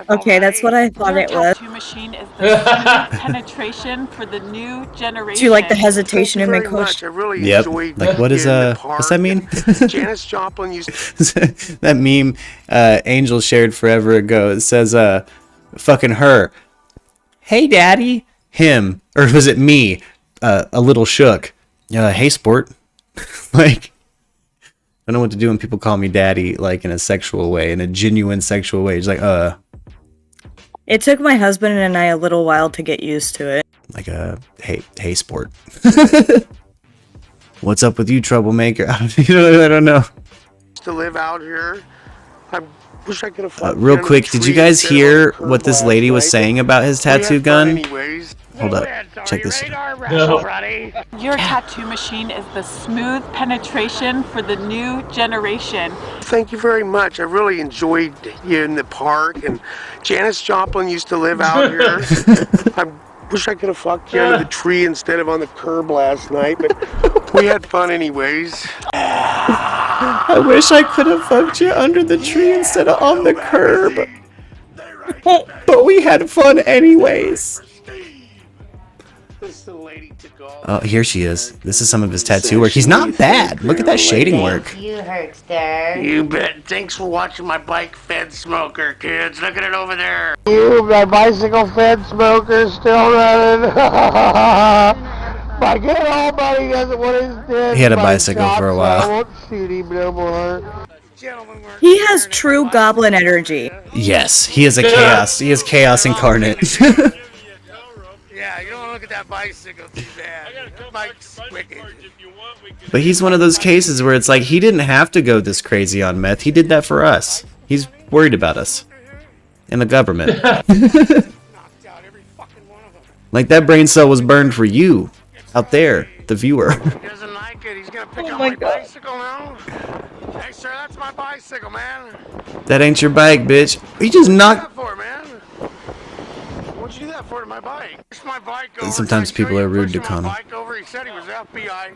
Okay, that's what I thought it was. Machine is the penetration for the new generation. Do you like the hesitation in my question? Yep. Like, what is what's that mean? Janis Joplin used that meme Angel shared forever ago. It says, fucking her. Hey, daddy. Him. Or was it me? A little shook. Hey, sport. Like, I don't know what to do when people call me daddy, like, in a sexual way, in a genuine sexual way. It's like, It took my husband and I a little while to get used to it. Like, hey, sport. What's up with you, troublemaker? I don't know. to live out here. I wish I could have. Real quick, did you guys hear what this lady was saying about his tattoo gun? Hold up, check this out. Your tattoo machine is the smooth penetration for the new generation. Thank you very much. I really enjoyed you in the park, and Janis Joplin used to live out here. I wish I could have fucked you under the tree instead of on the curb last night, but we had fun anyways. I wish I could have fucked you under the tree instead of on the curb. But we had fun anyways. Oh, here she is. This is some of his tattoo work. He's not bad. Look at that shading work. You Herkster. You bet. Thanks for watching my bike fed smoker, kids. Look at it over there. My bicycle fed smoker still running. My good old buddy doesn't want his dead. He had a bicycle for a while. I won't shoot him no more. He has true goblin energy. Yes, he is a chaos. He is chaos incarnate. Yeah, you don't want to look at that bicycle too bad. Mike's wicked. But he's one of those cases where it's like he didn't have to go this crazy on meth. He did that for us. He's worried about us. And the government. Like that brain cell was burned for you. Out there, the viewer. He doesn't like it. He's going to pick up my bicycle now. Hey, sir, that's my bicycle, man. That ain't your bike, bitch. He just knocked... What man? What'd you do that for to my bike? Push my bike over. Sometimes people are rude to Connell. He said he was FBI,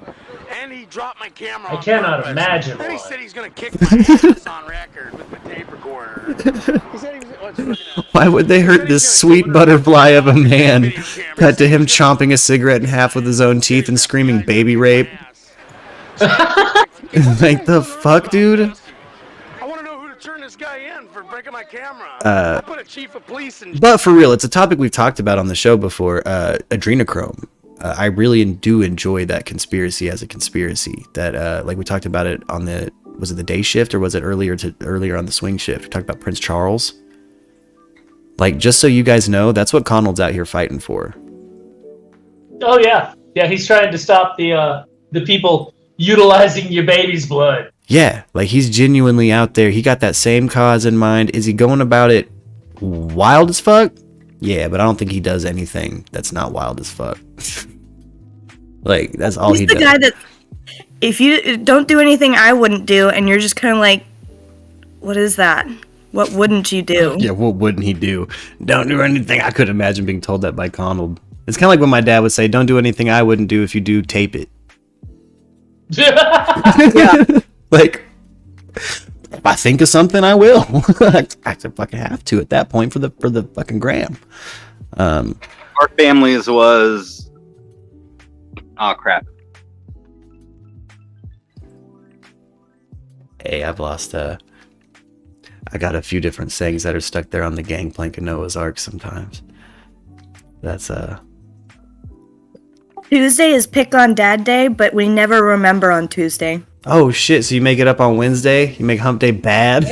and he dropped my camera. I cannot imagine. Then he said he's gonna kick my ass on record with my tape recorder. He said he was. Why would they hurt this sweet butterfly of a man? Cut to him chomping a cigarette in half with his own teeth and screaming baby rape. Like the fuck, dude? Turn this guy in for breaking my camera. Put a chief of police in. But for real, it's a topic we've talked about on the show before. Adrenochrome. I really do enjoy that conspiracy as a conspiracy. That like we talked about it on was it the day shift or was it earlier on the swing shift? We talked about Prince Charles. Like, just so you guys know, that's what Connell's out here fighting for. Oh yeah, he's trying to stop the people utilizing your baby's blood. Yeah, like he's genuinely out there. He got that same cause in mind. Is he going about it wild as fuck? Yeah, but I don't think he does anything that's not wild as fuck. Like, that's all he does. He's the guy that, if you don't do anything I wouldn't do, and you're just kind of like, what is that? What wouldn't you do? Yeah, what wouldn't he do? Don't do anything. I could imagine being told that by Connell. It's kind of like when my dad would say, don't do anything I wouldn't do. If you do, tape it. Yeah. Like, if I think of something, I will. I fucking have to at that point for the fucking gram. Our family's was... Oh, crap. Hey, I've lost... I got a few different sayings that are stuck there on the gangplank of Noah's Ark sometimes. That's... Tuesday is Pick on Dad Day, but we never remember on Tuesday. Oh shit, so you make it up on Wednesday? You make hump day bad?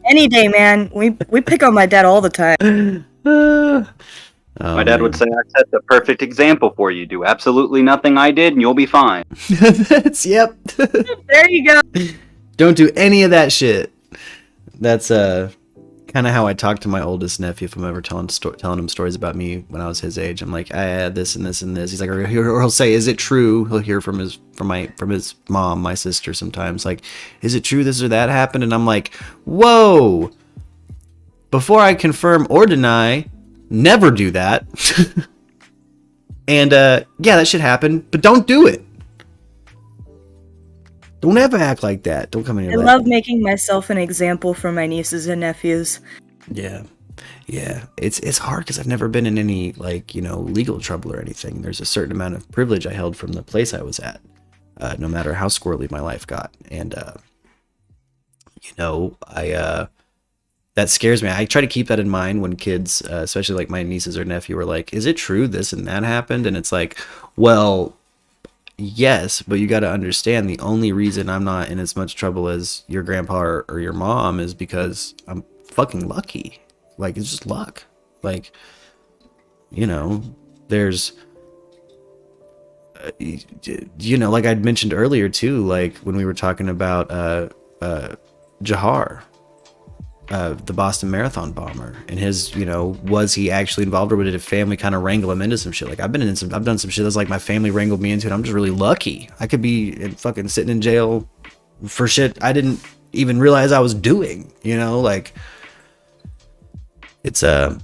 Any day, man. We pick on my dad all the time. My dad would say, I set the perfect example for you. Do absolutely nothing I did and you'll be fine. That's, yep. There you go. Don't do any of that shit. That's kind of how I talk to my oldest nephew if I'm ever telling him stories about me when I was his age. I'm like, I had this and this and this. He's like, or he'll say, is it true? He'll hear from his mom, my sister sometimes, like, is it true this or that happened? And I'm like, whoa, before I confirm or deny, never do that. And yeah, that shit happened, but don't do it. Don't ever act like that. Don't come in here. I love making myself an example for my nieces and nephews. Yeah. It's hard because I've never been in any, like, legal trouble or anything. There's a certain amount of privilege I held from the place I was at, no matter how squirrely my life got. And that scares me. I try to keep that in mind when kids, especially like my nieces or nephew, are like, is it true this and that happened? And it's like, well, yes, but you got to understand the only reason I'm not in as much trouble as your grandpa or your mom is because I'm fucking lucky. Like, it's just luck. Like, there's, like I'd mentioned earlier too, like when we were talking about Jahar, the Boston Marathon bomber, and his, was he actually involved, or did his family kind of wrangle him into some shit? Like I've done some shit that's like my family wrangled me into, and I'm just really lucky. I could be fucking sitting in jail for shit I didn't even realize I was doing, like it's a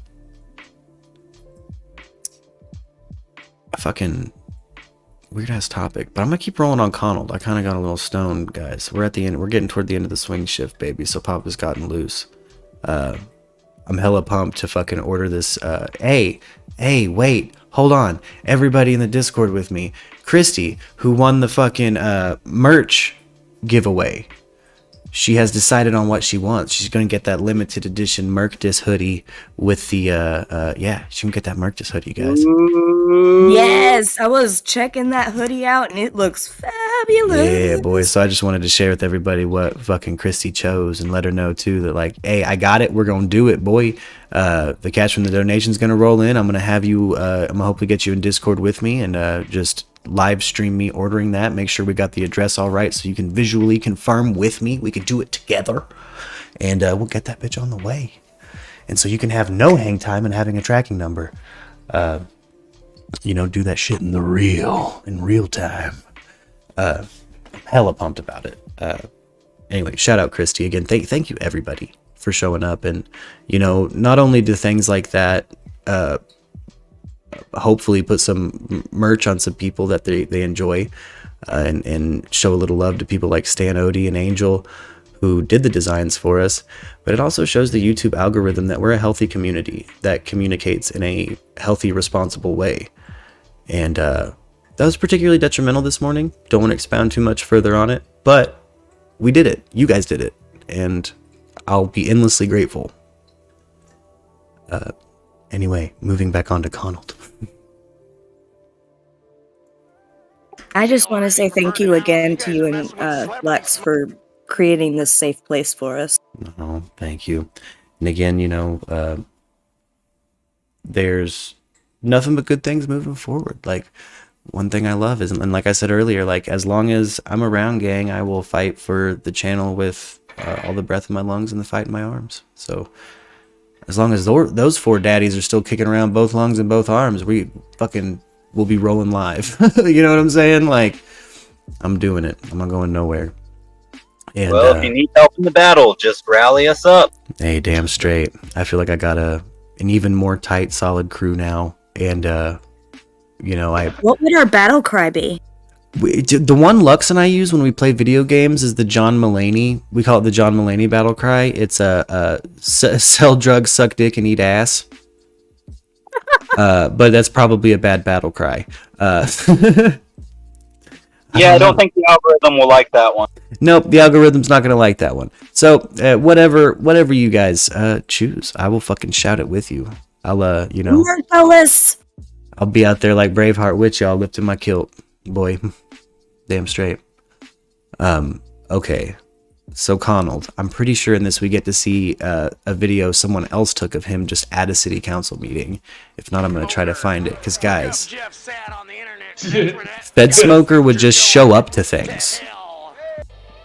fucking weird ass topic, but I'm gonna keep rolling on Connell. I kind of got a little stoned, guys. We're at the end. We're getting toward the end of the swing shift, baby. So Papa's gotten loose. I'm hella pumped to fucking order this. Hey, wait, hold on, everybody in the Discord with me. Christy, who won the fucking merch giveaway, she has decided on what she wants. She's gonna get that limited edition MURKdis hoodie with the she can get that MURKdis hoodie, guys. Yes, I was checking that hoodie out and it looks fabulous. Yeah, boy. So I just wanted to share with everybody what fucking Christy chose and let her know too that, like, hey, I got it. We're gonna do it, boy. The cash from the donation's gonna roll in. I'm gonna have you. I'm gonna hopefully get you in Discord with me and just live stream me ordering that. Make sure we got the address all right so you can visually confirm with me. We could do it together, and we'll get that bitch on the way. And so you can have no hang time and having a tracking number. Do that shit in real time. Hella pumped about it. Anyway, shout out Christy again. Thank you everybody for showing up. And not only do things like that hopefully put some merch on some people that they enjoy, and show a little love to people like Stan Odie and Angel, who did the designs for us, but it also shows the YouTube algorithm that we're a healthy community that communicates in a healthy, responsible way. And that was particularly detrimental this morning. Don't want to expound too much further on it, but we did it. You guys did it. And I'll be endlessly grateful. Anyway, moving back on to Connell. I just want to say thank you again to you and Lex for creating this safe place for us. Oh, thank you. And again, there's nothing but good things moving forward. Like, one thing I love is, and like I said earlier, like, as long as I'm around, gang, I will fight for the channel with all the breath in my lungs and the fight in my arms. So as long as those 4 daddies are still kicking around both lungs and both arms, we fucking will be rolling live. You know what I'm saying? Like, I'm doing it. I'm not going nowhere. And, well, if you need help in the battle, just rally us up. Hey, damn straight. I feel like I got an even more tight, solid crew now. And, What would our battle cry be? The one Lux and I use when we play video games is the John Mulaney. We call it the John Mulaney battle cry. It's sell drugs, suck dick, and eat ass. But that's probably a bad battle cry. Yeah, I don't think the algorithm will like that one. Nope, the algorithm's not going to like that one. So, whatever you guys choose, I will fucking shout it with you. I'll, Merciless. I'll be out there like Braveheart with y'all, lifting my kilt. Boy, damn straight. Okay. So, Connell, I'm pretty sure in this we get to see a video someone else took of him just at a city council meeting. If not, I'm going to try to find it. Because, guys, Fed Smoker would just show up to things.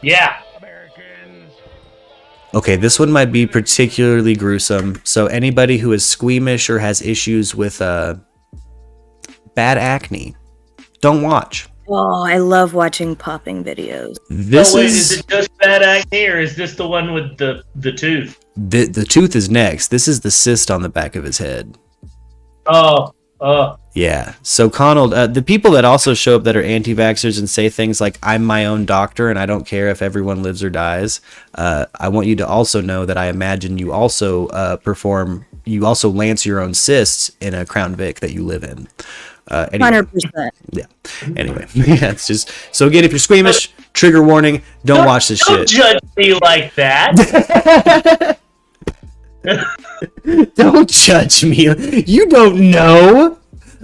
Yeah. Okay, this one might be particularly gruesome. So anybody who is squeamish or has issues with bad acne, don't watch. Oh, I love watching popping videos. Is it just bad acne, or is this the one with the tooth? The tooth is next. This is the cyst on the back of his head. Oh. Yeah. So Connell, the people that also show up that are anti-vaxxers and say things like, I'm my own doctor and I don't care if everyone lives or dies. I want you to also know that I imagine you also lance your own cysts in a Crown Vic that you live in. Anyway. 100%. Yeah. Anyway, yeah, it's just, so again, if you're squeamish, trigger warning, don't watch this shit. Don't judge me like that. Don't judge me. You don't know.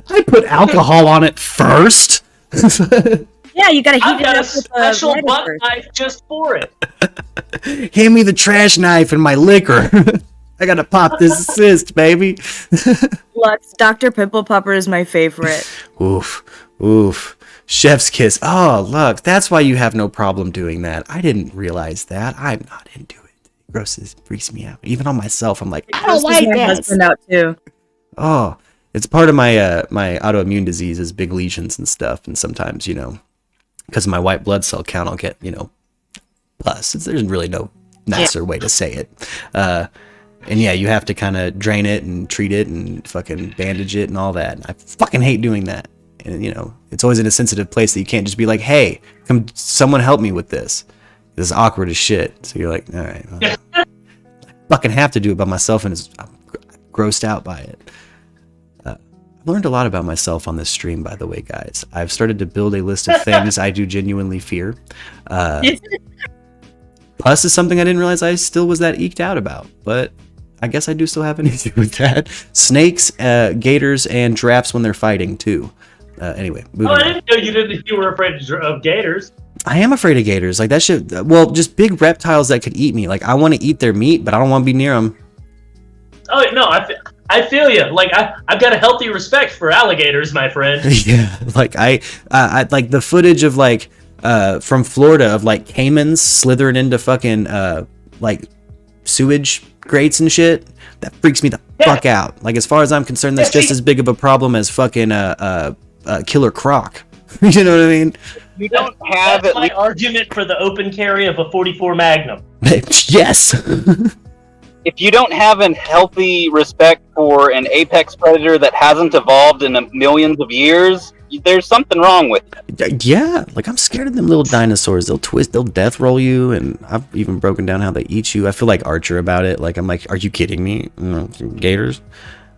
I put alcohol on it first. Yeah, you gotta heat I've it got a up with special lighter butt first. knife just for it. Hand me the trash knife and my liquor. I gotta pop this cyst, baby. Lux, Dr. Pimple Popper is my favorite. Oof. Chef's kiss. Oh, look, that's why you have no problem doing that. I didn't realize that. I'm not into it. Grosses freaks me out. Even on myself, I'm like, I don't like my this. husband out too. Oh, it's part of my my autoimmune disease is big lesions and stuff, and sometimes, because of my white blood cell count, I'll get, pus. There's really no nicer way to say it. And yeah, you have to kind of drain it and treat it and fucking bandage it and all that. And I fucking hate doing that. And it's always in a sensitive place that you can't just be like, hey, come, someone help me with this. This is awkward as shit. So you're like, all right, well, I fucking have to do it by myself, and I'm grossed out by it. I've learned a lot about myself on this stream, by the way, guys. I've started to build a list of things I do genuinely fear. Plus is something I didn't realize I still was that eked out about, but I guess I do still have an issue with that. Snakes, gators, and giraffes when they're fighting too. Anyway, moving on. I didn't know you were afraid of gators. I am afraid of gators. Like that shit. Well, just big reptiles that could eat me. Like I want to eat their meat, but I don't want to be near them. Oh no, I feel you. Like I've got a healthy respect for alligators, my friend. Yeah, like I like the footage of like from Florida of like caimans slithering into fucking like sewage grates and shit. That freaks me the fuck out. Like as far as I'm concerned, that's just as big of a problem as fucking killer croc. You know what I mean? You don't have That's my argument for the open carry of a 44 Magnum. Yes. If you don't have a healthy respect for an apex predator that hasn't evolved in millions of years, there's something wrong with it. Yeah, like I'm scared of them little dinosaurs. They'll twist, they'll death roll you, and I've even broken down how they eat you. I feel like Archer about it. Like I'm like, are you kidding me? Gators.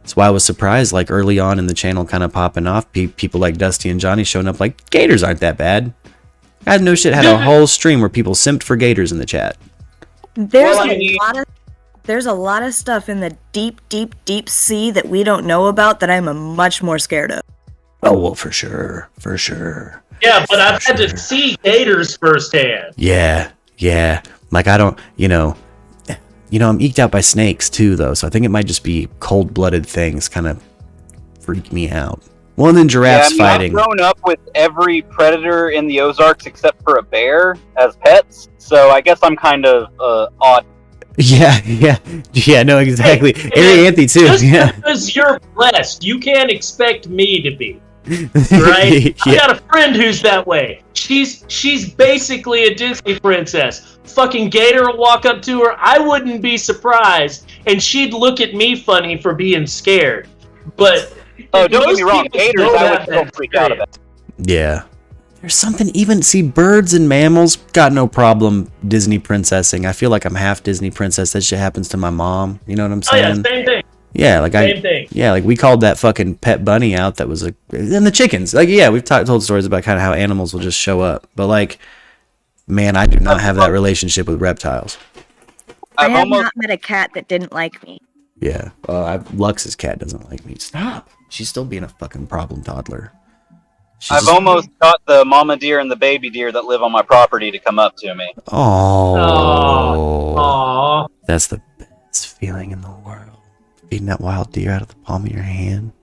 That's why I was surprised. Like early on in the channel, kind of popping off, people like Dusty and Johnny showing up. Like gators aren't that bad. I no shit had a whole stream where people simped for gators in the chat. There's a lot of stuff in the deep sea that we don't know about that I'm much more scared of. Oh well, for sure. Yeah, but I've had to see gators firsthand. Yeah. Like I don't, I'm eked out by snakes too, though. So I think it might just be cold-blooded things kind of freak me out. Well, and then giraffes fighting. I've grown up with every predator in the Ozarks except for a bear as pets, so I guess I'm kind of odd. Yeah, no, exactly. Arianthe too. Just Yeah, because you're blessed, you can't expect me to be. Right? I got a friend who's that way. She's basically a Disney princess. Fucking gator will walk up to her, I wouldn't be surprised, and she'd look at me funny for being scared. But don't get me wrong, gators I would still freak out about. Yeah. There's something, even, see, birds and mammals, got no problem Disney princessing. I feel like I'm half Disney princess. That shit happens to my mom. You know what I'm saying? Oh yeah, same thing. Yeah, like Same thing. Yeah, like we called that fucking pet bunny out. That was and the chickens. Like, yeah, we've told stories about kind of how animals will just show up. But like, man, I do not have that relationship with reptiles. I have not met a cat that didn't like me. Yeah, Lux's cat doesn't like me. Stop. She's still being a fucking problem toddler. I've almost got the mama deer and the baby deer that live on my property to come up to me. Oh, that's the best feeling in the world. Feeding that wild deer out of the palm of your hand.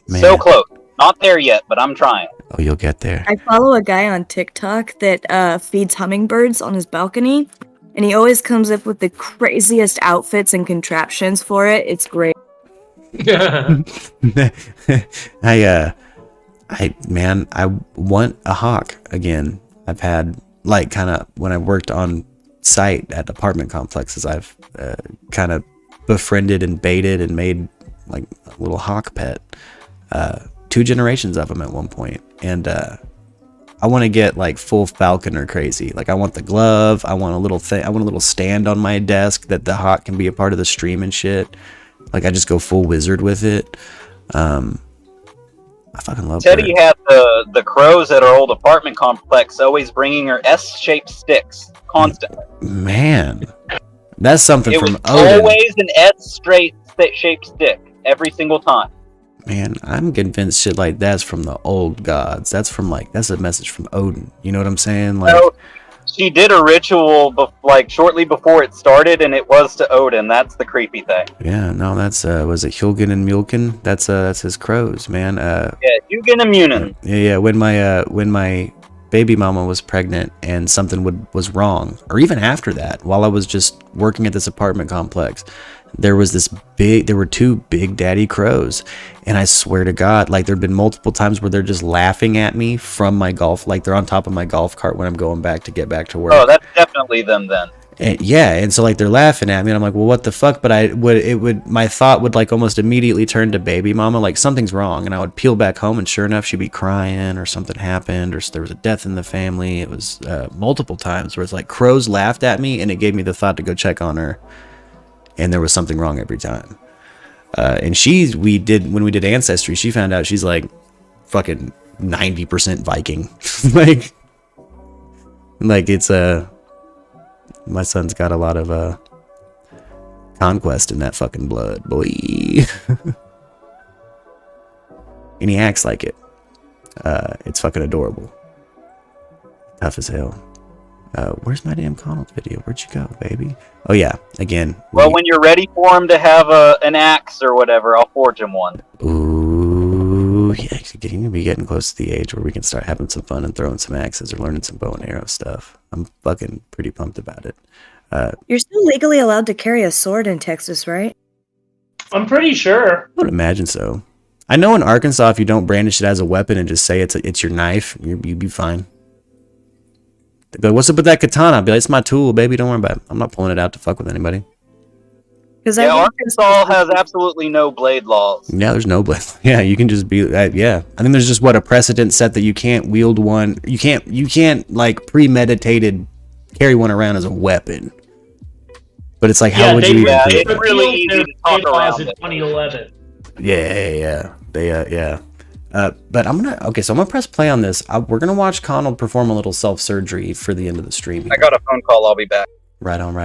Man. So close. Not there yet, but I'm trying. Oh, you'll get there. I follow a guy on TikTok that feeds hummingbirds on his balcony, and he always comes up with the craziest outfits and contraptions for it. It's great. I want a hawk again. I've had, like, kind of, when I worked on site at apartment complexes, I've kind of befriended and baited and made, like, a little hawk pet. 2 generations of them at one point. And I want to get, like, full falcon or crazy. Like, I want the glove. I want a little stand on my desk that the hawk can be a part of the stream and shit. Like, I just go full wizard with it. I fucking love Teddy birds. had the crows at our old apartment complex always bringing her S-shaped sticks constantly. Man, that's something it from was Odin. Always an S-shaped stick every single time. Man, I'm convinced shit like that's from the old gods. That's a message from Odin. You know what I'm saying? Like, no, she did a ritual shortly before it started, and it was to Odin. That's the creepy thing. Yeah, no, that's was it Hugin and Mulkin? That's his crows, man. Yeah, Hugin and Munin. Yeah. When my baby mama was pregnant and something was wrong, or even after that, while I was just working at this apartment complex, there were 2 big daddy crows, and I swear to God, like, there'd been multiple times where they're just laughing at me from my golf, like they're on top of my golf cart when I'm going back to get back to work. Oh, that's definitely them then. And and so like they're laughing at me, and I'm like, well, what the fuck? But my thought would like almost immediately turn to baby mama, like something's wrong, and I would peel back home, and sure enough, she'd be crying, or something happened, or there was a death in the family. It was multiple times where it's like crows laughed at me, and it gave me the thought to go check on her. And there was something wrong every time. And when we did Ancestry, she found out she's like fucking 90% Viking. like it's my son's got a lot of conquest in that fucking blood, boy. And he acts like it. It's fucking adorable. Tough as hell. Where's my damn Connell video? Where'd you go, baby? Oh yeah, again. Well, when you're ready for him to have an axe or whatever, I'll forge him one. Ooh, yeah, you're gonna be getting close to the age where we can start having some fun and throwing some axes or learning some bow and arrow stuff. I'm fucking pretty pumped about it. You're still legally allowed to carry a sword in Texas, right? I'm pretty sure. I would imagine so. I know in Arkansas, if you don't brandish it as a weapon and just say it's your knife, you'd be fine. They'd be like, what's up with that katana? I'd be like, it's my tool, baby. Don't worry about it. I'm not pulling it out to fuck with anybody. Yeah, Arkansas has absolutely no blade laws. Yeah, there's no blade. Yeah, you can just be. Yeah, I think there's just a precedent set that you can't wield one. You can't like premeditated carry one around as a weapon. But it's like, how would you even? Yeah, it's really easy to talk around in 2011. Yeah. But I'm gonna press play on this. We're gonna watch Connell perform a little self-surgery for the end of the stream here. I got a phone call. I'll be back. Right on.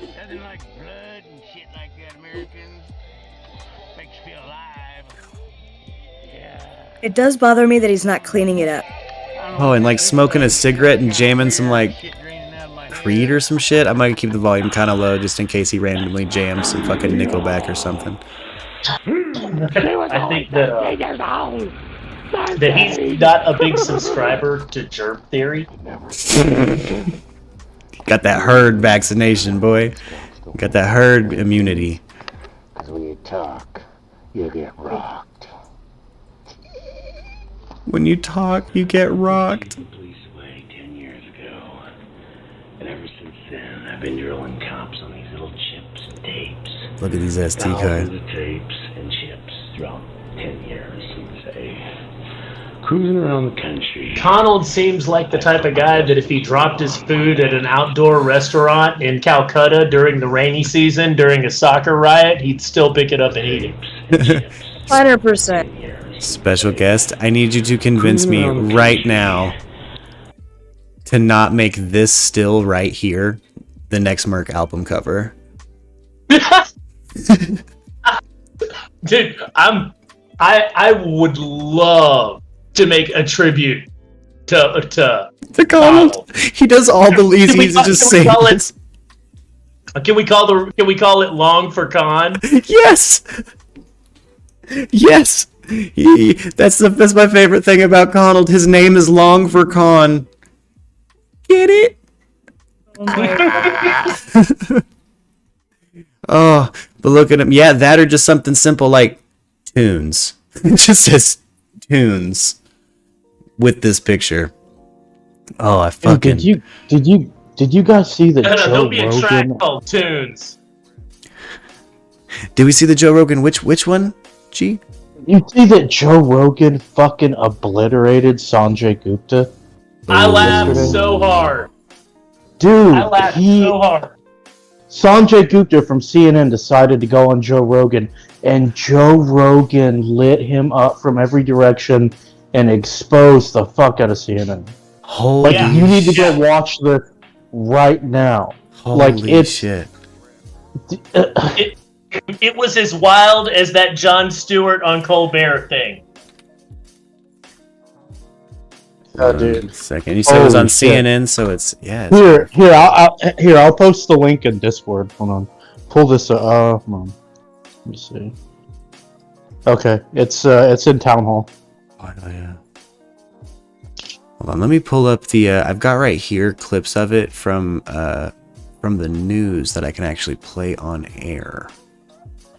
Nothing like blood and shit like that, Americans. Makes you feel alive. Yeah. It does bother me that he's not cleaning it up. Oh, and like smoking a cigarette and jamming some like Creed or some shit. I might keep the volume kind of low just in case he randomly jams some fucking Nickelback or something. I think that he's not a big subscriber to Germ Theory. Got that herd vaccination, boy. Got that herd immunity. Because when you talk, you get rocked. When you talk, you get rocked. Police away 10 years ago. And ever since then, I've been drilling cops on these little chips and tapes. Look at these ST Thousands cards. of tapes and chips throughout 10 years, say. Cruising around the country. Donald seems like the type of guy that if he dropped his food at an outdoor restaurant in Calcutta during the rainy season during a soccer riot, he'd still pick it up and eat it. 100%. Special guest, I need you to convince me right now to not make this still right here the next Murk album cover. Dude, I would love to make a tribute to Donald. He does all the easy to just say this. Can we call it Long for Con? Yes. Yes. That's my favorite thing about Donald. His name is Long for Con. Get it? Oh my God. Oh, but look at him. Yeah, that or just something simple like tunes. It just says tunes with this picture. Oh, I fucking. Did you guys see that Joe There'll be a track Rogan? called Tunes. Did we see the Joe Rogan? Which one? G? You see that Joe Rogan fucking obliterated Sanjay Gupta? I laughed yesterday? so hard. Dude, I laughed so hard. Sanjay Gupta from CNN decided to go on Joe Rogan, and Joe Rogan lit him up from every direction and exposed the fuck out of CNN. Holy Like, you need to go watch this right now. Holy Like, it's shit. It was as wild as that Jon Stewart on Colbert thing. Dude. Second. You said it was on Holy shit. CNN, so it's it's I'll post the link in Discord. Hold on, pull this. Hold on. Let me see. Okay, it's in Town Hall. Oh, yeah. Hold on, let me pull up the. I've got right here clips of it from the news that I can actually play on air.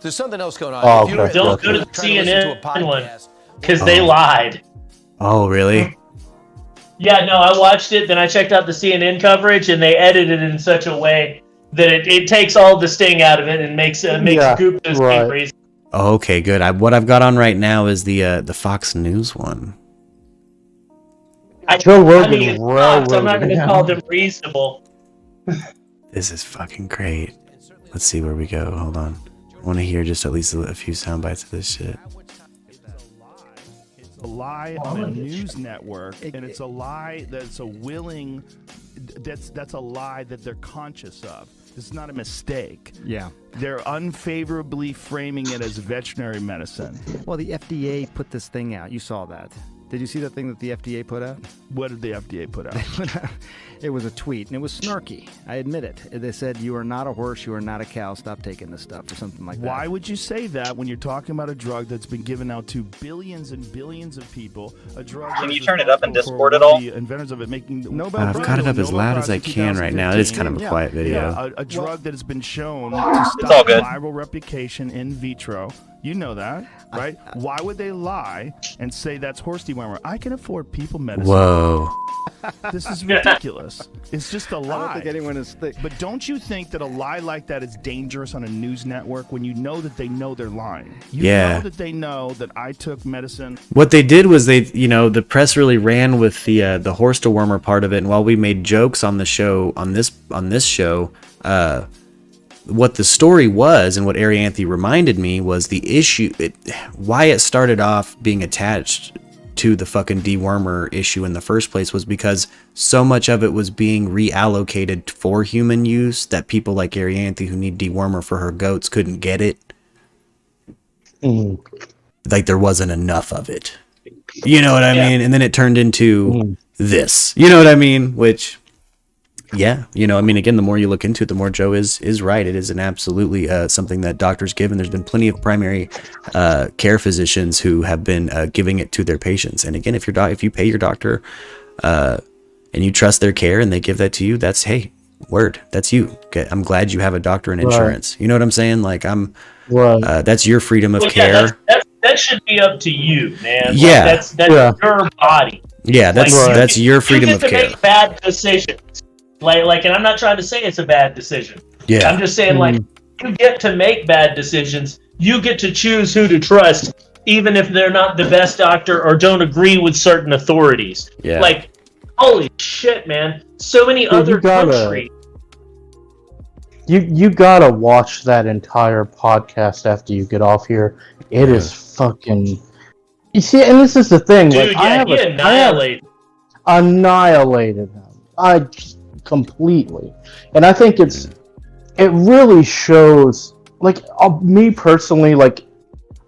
There's something else going on. Oh, If you okay. Don't go to the CNN one because they lied. Oh, really? Yeah, no, I watched it, then I checked out the CNN coverage, and they edited it in such a way that it takes all the sting out of it and makes Gupta's right. name reason. Oh, okay, good. What I've got on right now is the Fox News one. Joe Rogan it's Fox, I'm not going to call them reasonable. This is fucking great. Let's see where we go. Hold on. I want to hear just at least a few sound bites of this shit. A lie on a news network, and it's a lie that's a willing. That's a lie that they're conscious of. It's not a mistake. Yeah. They're unfavorably framing it as veterinary medicine. Well, the FDA put this thing out. You saw that. Did you see that thing that the FDA put out? What did the FDA put out? It was a tweet, and it was snarky. I admit it. They said, "You are not a horse. You are not a cow. Stop taking this stuff," or something like that. Why would you say that when you're talking about a drug that's been given out to billions and billions of people? A drug. Can you turn it up in Discord at all? The inventors of it making I've got it up as loud as I can right now. It is kind of a quiet video. Yeah, a drug that has been shown to all stop good. viral replication in vitro. You know that, right? Why would they lie and say that's horse dewormer? I can afford people medicine. Whoa. This is ridiculous. It's just a lie. I don't think anyone is But don't you think that a lie like that is dangerous on a news network when you know that they know they're lying? You Yeah. know that they know that I took medicine. What they did was the press really ran with the horse dewormer part of it, and while we made jokes on the show on this show, what the story was and what Arianthe reminded me was the issue, why it started off being attached to the fucking dewormer issue in the first place was because so much of it was being reallocated for human use that people like Arianthe who need dewormer for her goats couldn't get it. Like there wasn't enough of it. You know what I mean? And then it turned into this. You know what I mean? Which, yeah, you know, I mean, again, the more you look into it, the more Joe is right. It is an absolutely something that doctors give, and there's been plenty of primary care physicians who have been giving it to their patients. And again, if you pay your doctor and you trust their care and they give that to you, that's, hey, word, that's you. Okay, I'm glad you have a doctor and insurance. You know what I'm saying? Like that's your freedom of care. That should be up to you, man. Yeah, like, that's your body. Yeah, that's your freedom of care. You get to make bad decisions. Like, and I'm not trying to say it's a bad decision. Yeah, I'm just saying, like, you get to make bad decisions. You get to choose who to trust, even if they're not the best doctor or don't agree with certain authorities. Yeah, like, holy shit, man! So many other countries. You gotta watch that entire podcast after you get off here. It is fucking. You see, and this is the thing. Dude, like, he annihilated. Annihilated him. Completely, and I think it really shows. Like me personally, like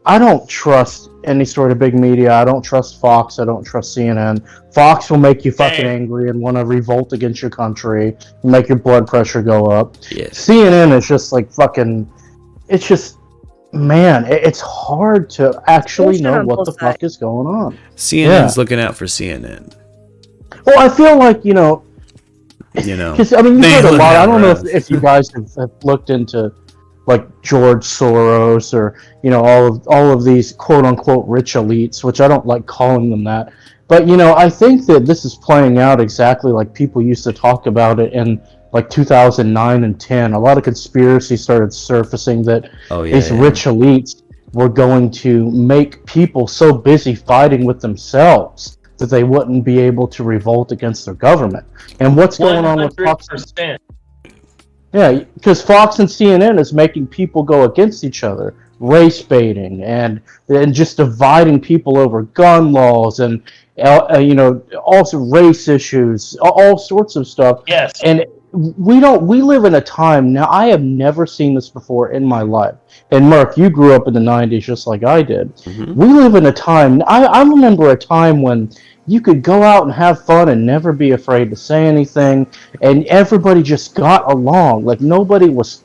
I don't trust any sort of big media. I don't trust Fox. I don't trust CNN. Fox will make you fucking angry and want to revolt against your country, and make your blood pressure go up. Yes. CNN is just like fucking. It's just, man, it's hard to actually know what the fuck is going on. CNN's looking out for CNN. Well, I feel like because I mean, you've heard a lot. I don't know if you guys have looked into like George Soros or all of these quote unquote rich elites, which I don't like calling them that. But I think that this is playing out exactly like people used to talk about it in like 2009 and 10. A lot of conspiracy started surfacing that these rich elites were going to make people so busy fighting with themselves that they wouldn't be able to revolt against their government. And what's going on with Fox? Yeah, because Fox and CNN is making people go against each other, race baiting, and just dividing people over gun laws and also race issues, all sorts of stuff. Yes. And we live in a time now. I have never seen this before in my life. And Mark, you grew up in the 90s just like I did. Mm-hmm. We live in a time. I remember a time when you could go out and have fun and never be afraid to say anything, and everybody just got along. Like nobody was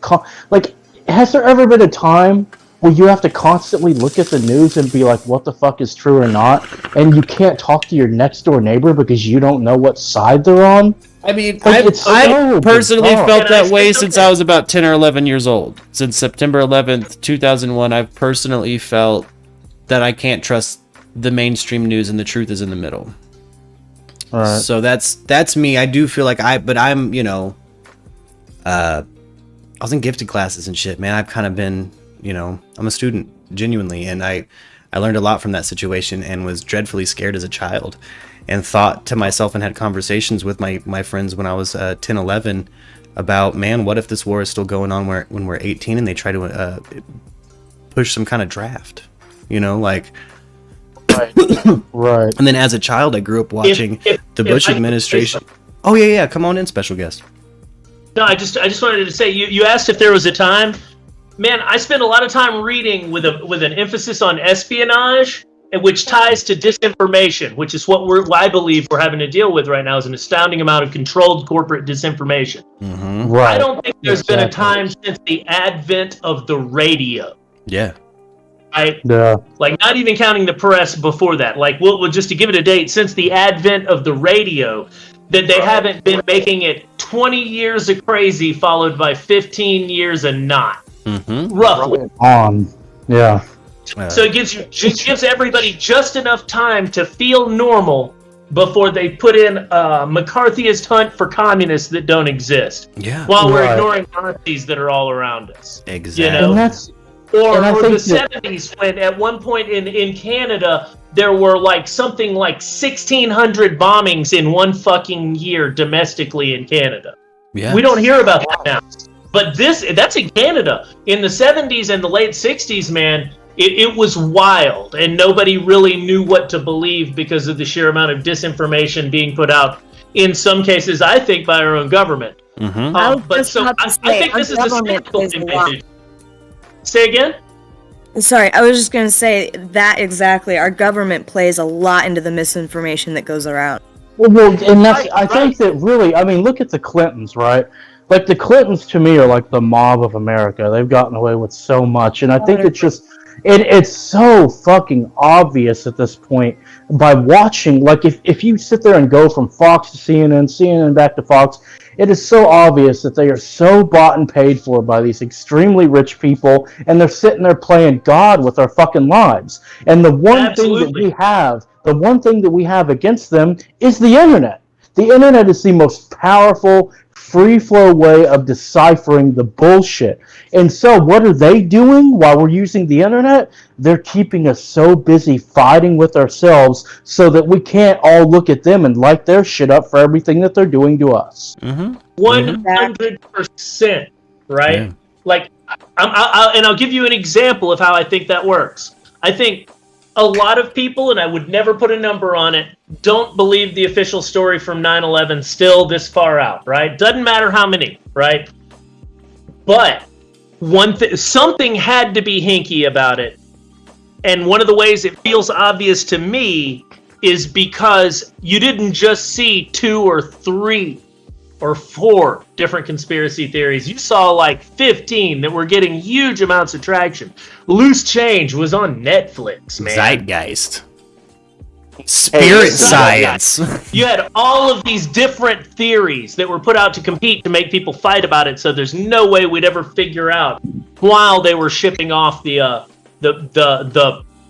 has there ever been a time where you have to constantly look at the news and be like, what the fuck is true or not, and you can't talk to your next door neighbor because you don't know what side they're on? I mean, like, I personally felt that way since I was about 10 or 11 years old. Since September 11th, 2001, I've personally felt that I can't trust the mainstream news and the truth is in the middle. All right. So that's me. I do feel like I was in gifted classes and shit, man. I've kind of been, I'm a student, genuinely, and I learned a lot from that situation and was dreadfully scared as a child and thought to myself and had conversations with my friends when I was 10, 11 about, man, what if this war is still going on when we're 18 and they try to push some kind of draft, Right. And then as a child, I grew up watching the Bush administration. Oh yeah, come on in, special guest. No, I just wanted to say, you asked if there was a time. Man, I spend a lot of time reading with an emphasis on espionage, which ties to disinformation, which is what I believe we're having to deal with right now, is an astounding amount of controlled corporate disinformation. Mm-hmm. Right. I don't think there's been a time since the advent of the radio. Yeah. Like, not even counting the press before that. Like, we'll just to give it a date, since the advent of the radio, that they haven't been making it 20 years of crazy followed by 15 years of not. Mm-hmm. Roughly. Yeah. So it gives everybody just enough time to feel normal before they put in a McCarthyist hunt for communists that don't exist. Yeah. While we're ignoring Nazis that are all around us. Exactly. Or the 70s, when at one point in Canada, there were something like 1,600 bombings in one fucking year domestically in Canada. Yeah. We don't hear about that now. But that's in Canada. In the 70s and the late 60s, man, it was wild, and nobody really knew what to believe because of the sheer amount of disinformation being put out. In some cases, I think by our own government. But so I think this is a cynical thing they do. Say again? Sorry, I was just going to say that exactly. Our government plays a lot into the misinformation that goes around. Well, and that's, I think that really, I mean, look at the Clintons, right? Like, the Clintons, to me, are like the mob of America. They've gotten away with so much, and I think it's just, it's so fucking obvious at this point by watching, like, if you sit there and go from Fox to CNN, CNN back to Fox, it is so obvious that they are so bought and paid for by these extremely rich people, and they're sitting there playing God with our fucking lives. And the one thing that we have against them is the internet. The internet is the most powerful, free-flow way of deciphering the bullshit. And so what are they doing while we're using the internet? They're keeping us so busy fighting with ourselves so that we can't all look at them and light their shit up for everything that they're doing to us. 100%, right? Yeah. Like, I'll give you an example of how I think that works. I think a lot of people, and I would never put a number on it, don't believe the official story from 9/11 still this far out, right? Doesn't matter how many, right? But something had to be hinky about it. And one of the ways it feels obvious to me is because you didn't just see 2 or 3 or 4 different conspiracy theories. You saw like 15 that were getting huge amounts of traction. Loose Change was on Netflix, man. Zeitgeist. Spirit science. You had all of these different theories that were put out to compete to make people fight about it, so there's no way we'd ever figure out while they were shipping off the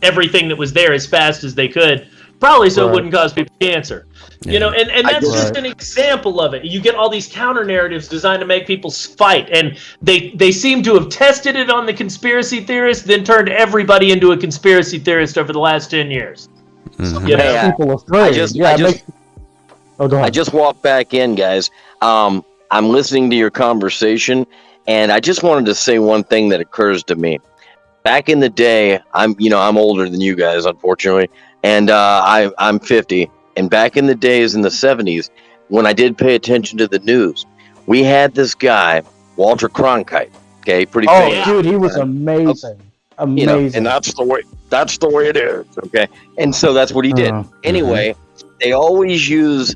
everything that was there as fast as they could, probably so it wouldn't cause people cancer. Yeah. You know, and that's just an example of it. You get all these counter narratives designed to make people fight, and they seem to have tested it on the conspiracy theorists, then turned everybody into a conspiracy theorist over the last 10 years. Mm-hmm. You know? People afraid. I just walked back in, guys. I'm listening to your conversation, and I just wanted to say one thing that occurs to me. Back in the day, I'm older than you guys, unfortunately, and I'm 50. And back in the days in the 70s, when I did pay attention to the news, we had this guy, Walter Cronkite. Okay, pretty famous. Oh, dude, he was amazing. Amazing. You know, and that's the way it is. Okay, and so that's what he did. Anyway, they always use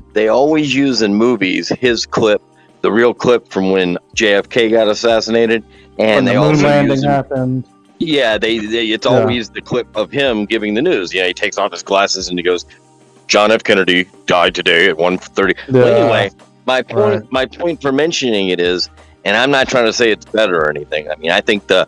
in movies his clip, the real clip from when JFK got assassinated, and when the moon landing happened. Yeah, it's always the clip of him giving the news. Yeah, he takes off his glasses and he goes, "John F. Kennedy died today at 1:30." Well, anyway, my point for mentioning it is, and I'm not trying to say it's better or anything. I mean, I think the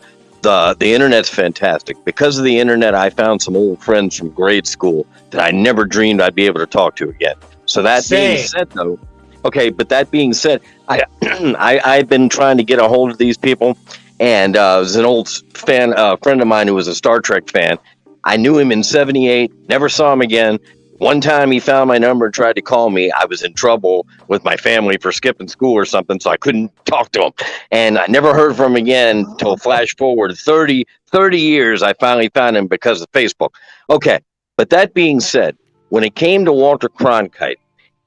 internet's fantastic. Because of the internet, I found some old friends from grade school that I never dreamed I'd be able to talk to again. So that being said, though, but that being said, I've been trying to get a hold of these people, and was an old friend of mine who was a Star Trek fan. I knew him in '78, never saw him again. One time he found my number and tried to call me. I was in trouble with my family for skipping school or something, so I couldn't talk to him. And I never heard from him again until flash forward 30 years, I finally found him because of Facebook. Okay, but that being said, when it came to Walter Cronkite,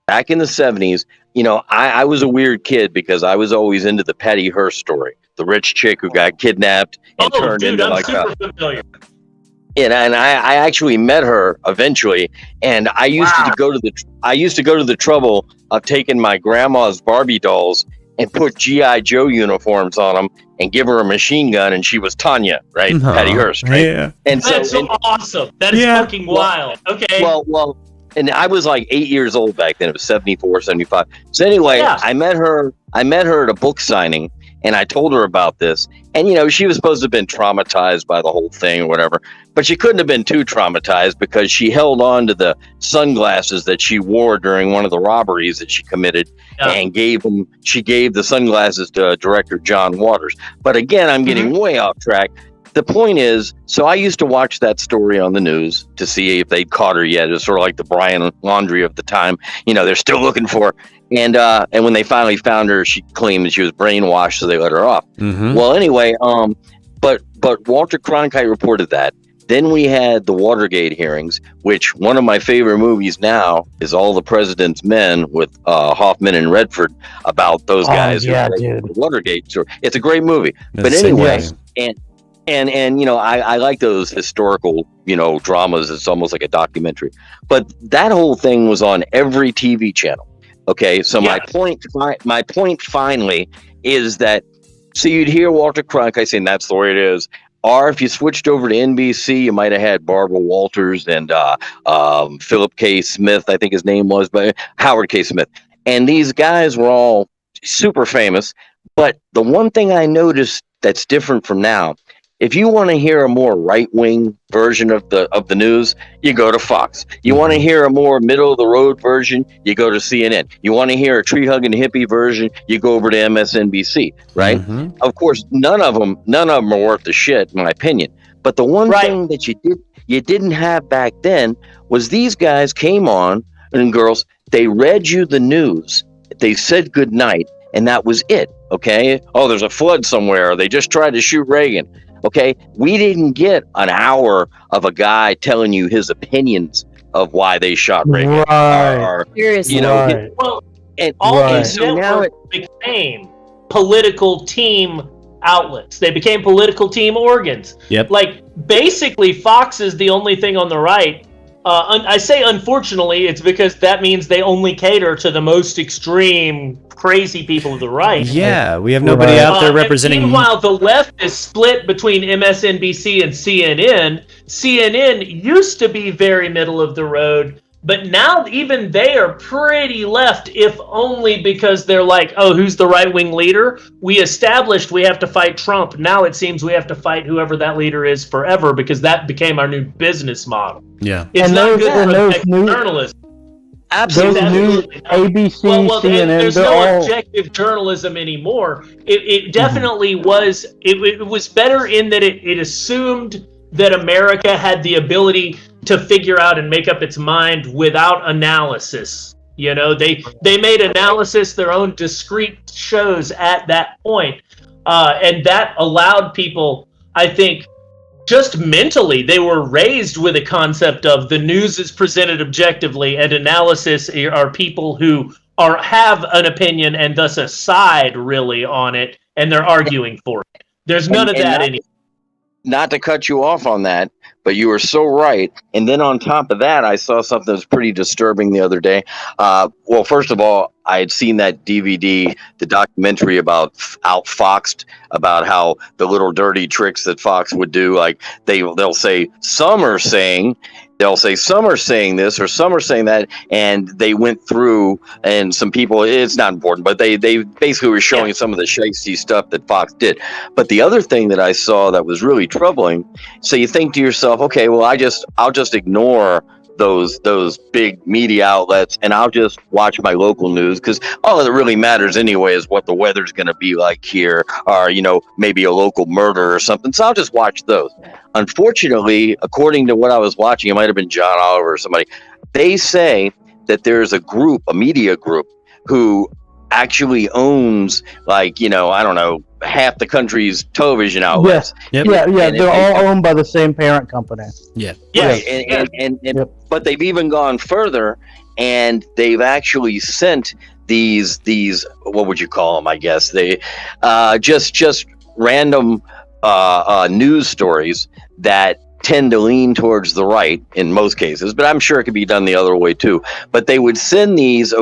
back in the 70s, you know, I was a weird kid because I was always into the Patty Hearst story, the rich chick who got kidnapped and turned into I'm like super familiar. And I actually met her eventually, and I used to go to the trouble of taking my grandma's Barbie dolls and put G.I. Joe uniforms on them and give her a machine gun, and she was Tanya, right? Patty Hearst, right? Yeah. And That's so awesome. That is fucking wild. Okay. Well, and I was like 8 years old back then. It was 74, 75. So anyway, I met her at a book signing, and I told her about this. And, you know, she was supposed to have been traumatized by the whole thing or whatever, but she couldn't have been too traumatized because she held on to the sunglasses that she wore during one of the robberies that she committed and she gave the sunglasses to director John Waters. But again, I'm getting way off track. The point is, so I used to watch that story on the news to see if they'd caught her yet. It was sort of like the Brian Laundrie of the time. You know, they're still looking for her. And when they finally found her, she claimed that she was brainwashed, so they let her off. Well, anyway, but Walter Cronkite reported that. Then we had the Watergate hearings, which one of my favorite movies now is All the President's Men with Hoffman and Redford about those guys who played the Watergate. It's a great movie. But anyway, and you know, I like those historical, you know, dramas. It's almost like a documentary. But that whole thing was on every TV channel. Okay, so my point finally is that, so you'd hear Walter Cronkite saying that's the way it is. Or if you switched over to NBC, you might have had Barbara Walters and Philip K. Smith, I think his name was, but Howard K. Smith. And these guys were all super famous. But the one thing I noticed that's different from now, if you want to hear a more right-wing version of the news, you go to Fox. You want to hear a more middle-of-the-road version, you go to CNN. You want to hear a tree-hugging hippie version, you go over to MSNBC, right? Of course, none of them are worth the shit, in my opinion. But the one thing that you didn't have back then was these guys came on, and girls, they read you the news, they said good night, and that was it, okay? Oh, there's a flood somewhere, or they just tried to shoot Reagan. Okay, we didn't get an hour of a guy telling you his opinions of why they shot Reagan. Right. Seriously. You know, all these networks became political team outlets. They became political team organs. Yep. Like, basically, Fox is the only thing on the right. I say unfortunately, it's because that means they only cater to the most extreme, crazy people of the right. Yeah, we have nobody out there representing. Meanwhile, the left is split between MSNBC and CNN. CNN used to be very middle of the road, but now even they are pretty left, if only because they're like, oh, who's the right-wing leader? We established we have to fight Trump. Now it seems we have to fight whoever that leader is forever because that became our new business model. Yeah. It's not good for journalism. Absolutely. ABC, CNN, there's no objective journalism anymore. It definitely was. It was better in that it assumed that America had the ability to figure out and make up its mind without analysis. You know, they made analysis their own discrete shows at that point, and that allowed people, I think, just mentally, they were raised with a concept of the news is presented objectively, and analysis are people who have an opinion and thus a side really on it, and they're arguing for it. There's none of that anymore. Not to cut you off on that, but you were so right. And then on top of that, I saw something that was pretty disturbing the other day. Well, first of all, I had seen that DVD, the documentary about Outfoxed, about how the little dirty tricks that Fox would do. Like they'll say some are saying this or some are saying that, and they went through, and some people, it's not important, but they basically were showing some of the shady stuff that Fox did. But the other thing that I saw that was really troubling, so you think to yourself, okay, well, I'll just ignore those big media outlets, and I'll just watch my local news, because all that really matters anyway is what the weather's going to be like here, or, you know, maybe a local murder or something. So I'll just watch those. Unfortunately, according to what I was watching, it might have been John Oliver or somebody, they say that there's a media group, who actually owns, like, you know, I don't know, half the country's television outlets. Yes. Yeah. They're all owned by the same parent company. Yeah. But they've even gone further, and they've actually sent these what would you call them? I guess they just random news stories that tend to lean towards the right in most cases, but I'm sure it could be done the other way too. But they would send these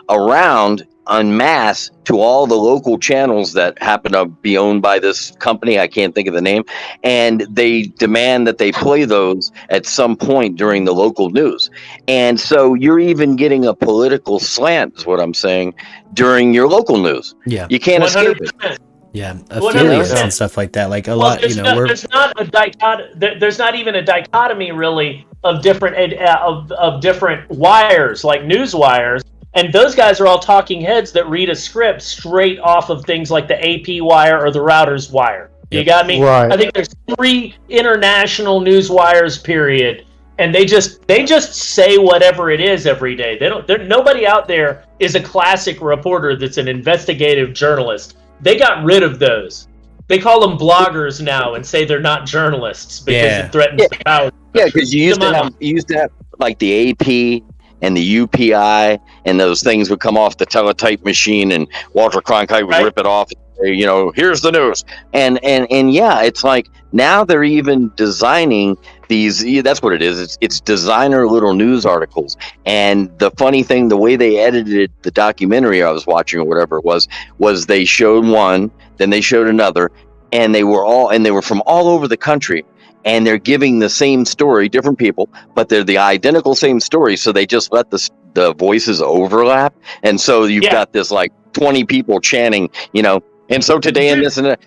around en masse to all the local channels that happen to be owned by this company. I can't think of the name. And they demand that they play those at some point during the local news. And so you're even getting a political slant, is what I'm saying, during your local news. Yeah. You can't 100%. Escape it. Yeah, affiliates and stuff like that. Like lot, you know, there's not a there's not even a dichotomy really of different of different wires, like news wires. And those guys are all talking heads that read a script straight off of things like the AP wire or the Reuters wire. You got me? Right. I think there's 3 international news wires, period. And they just say whatever it is every day. Nobody out there is a classic reporter that's an investigative journalist. They got rid of those. they call them bloggers now and say they're not journalists because it threatens the power. Yeah, because you used to have like the AP and the UPI, and those things would come off the teletype machine, and Walter Cronkite would rip it off and say, you know, here's the news. And yeah, it's like now they're even designing these. That's what it is. It's designer little news articles. And the funny thing, the way they edited the documentary I was watching or whatever it was they showed one, then they showed another, and they were from all over the country. And they're giving the same story, different people, but they're the identical same story. So they just let the voices overlap. And so you've got this like 20 people chanting, you know, and so today and this and that.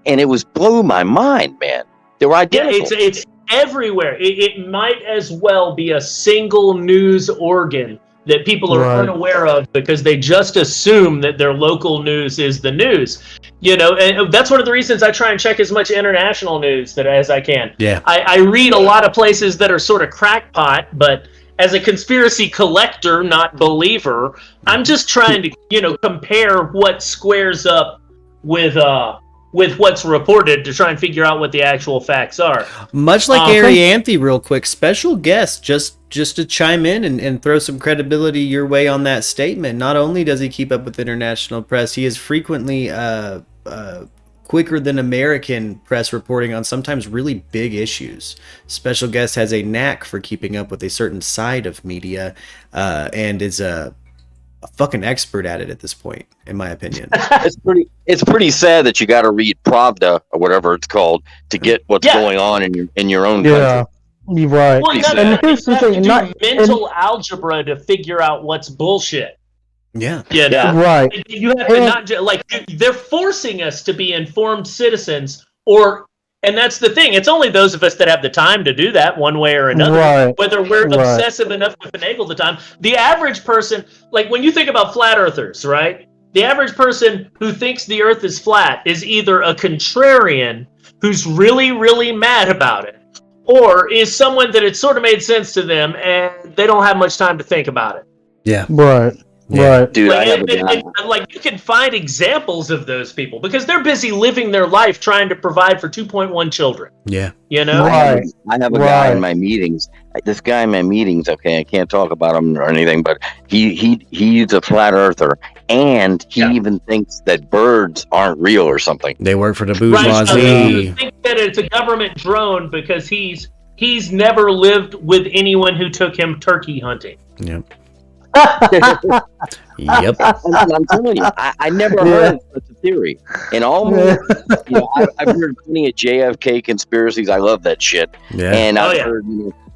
And it blew my mind, man. They were identical. Yeah, it's everywhere. It might as well be a single news organ that people are unaware of because they just assume that their local news is the news. You know, and that's one of the reasons I try and check as much international news as I can. Yeah. I read a lot of places that are sort of crackpot, but as a conspiracy collector, not believer, I'm just trying to, you know, compare what squares up with what's reported to try and figure out what the actual facts are. Much like Arianthe, real quick, special guest, just to chime in and throw some credibility your way on that statement. Not only does he keep up with international press, he is frequently quicker than American press reporting on sometimes really big issues. Special guest has a knack for keeping up with a certain side of media and is a fucking expert at it at this point, in my opinion. It's pretty sad that you got to read Pravda or whatever it's called to get what's going on in your own country. You're right. Well, you have to do mental algebra to figure out what's bullshit. Yeah. You know? Right. You have to not like they're forcing us to be informed citizens, and that's the thing. It's only those of us that have the time to do that one way or another. Right. Whether we're obsessive enough to finagle the time. The average person, like when you think about flat earthers, right? The average person who thinks the earth is flat is either a contrarian who's really, really mad about it, or is someone that it sort of made sense to them and they don't have much time to think about it. Yeah. Right. Yeah. Right. Dude, like you can find examples of those people because they're busy living their life trying to provide for 2.1 children. Yeah. You know? I have a guy in my meetings. This guy in my meetings, okay, I can't talk about him or anything, but he's a flat earther, and he even thinks that birds aren't real or something. They work for the bourgeoisie. I think that it's a government drone because he's never lived with anyone who took him turkey hunting. Yep. Yep. I'm telling you, I never heard such a theory. And almost, I've heard plenty of JFK conspiracies. I love that shit. Yeah. And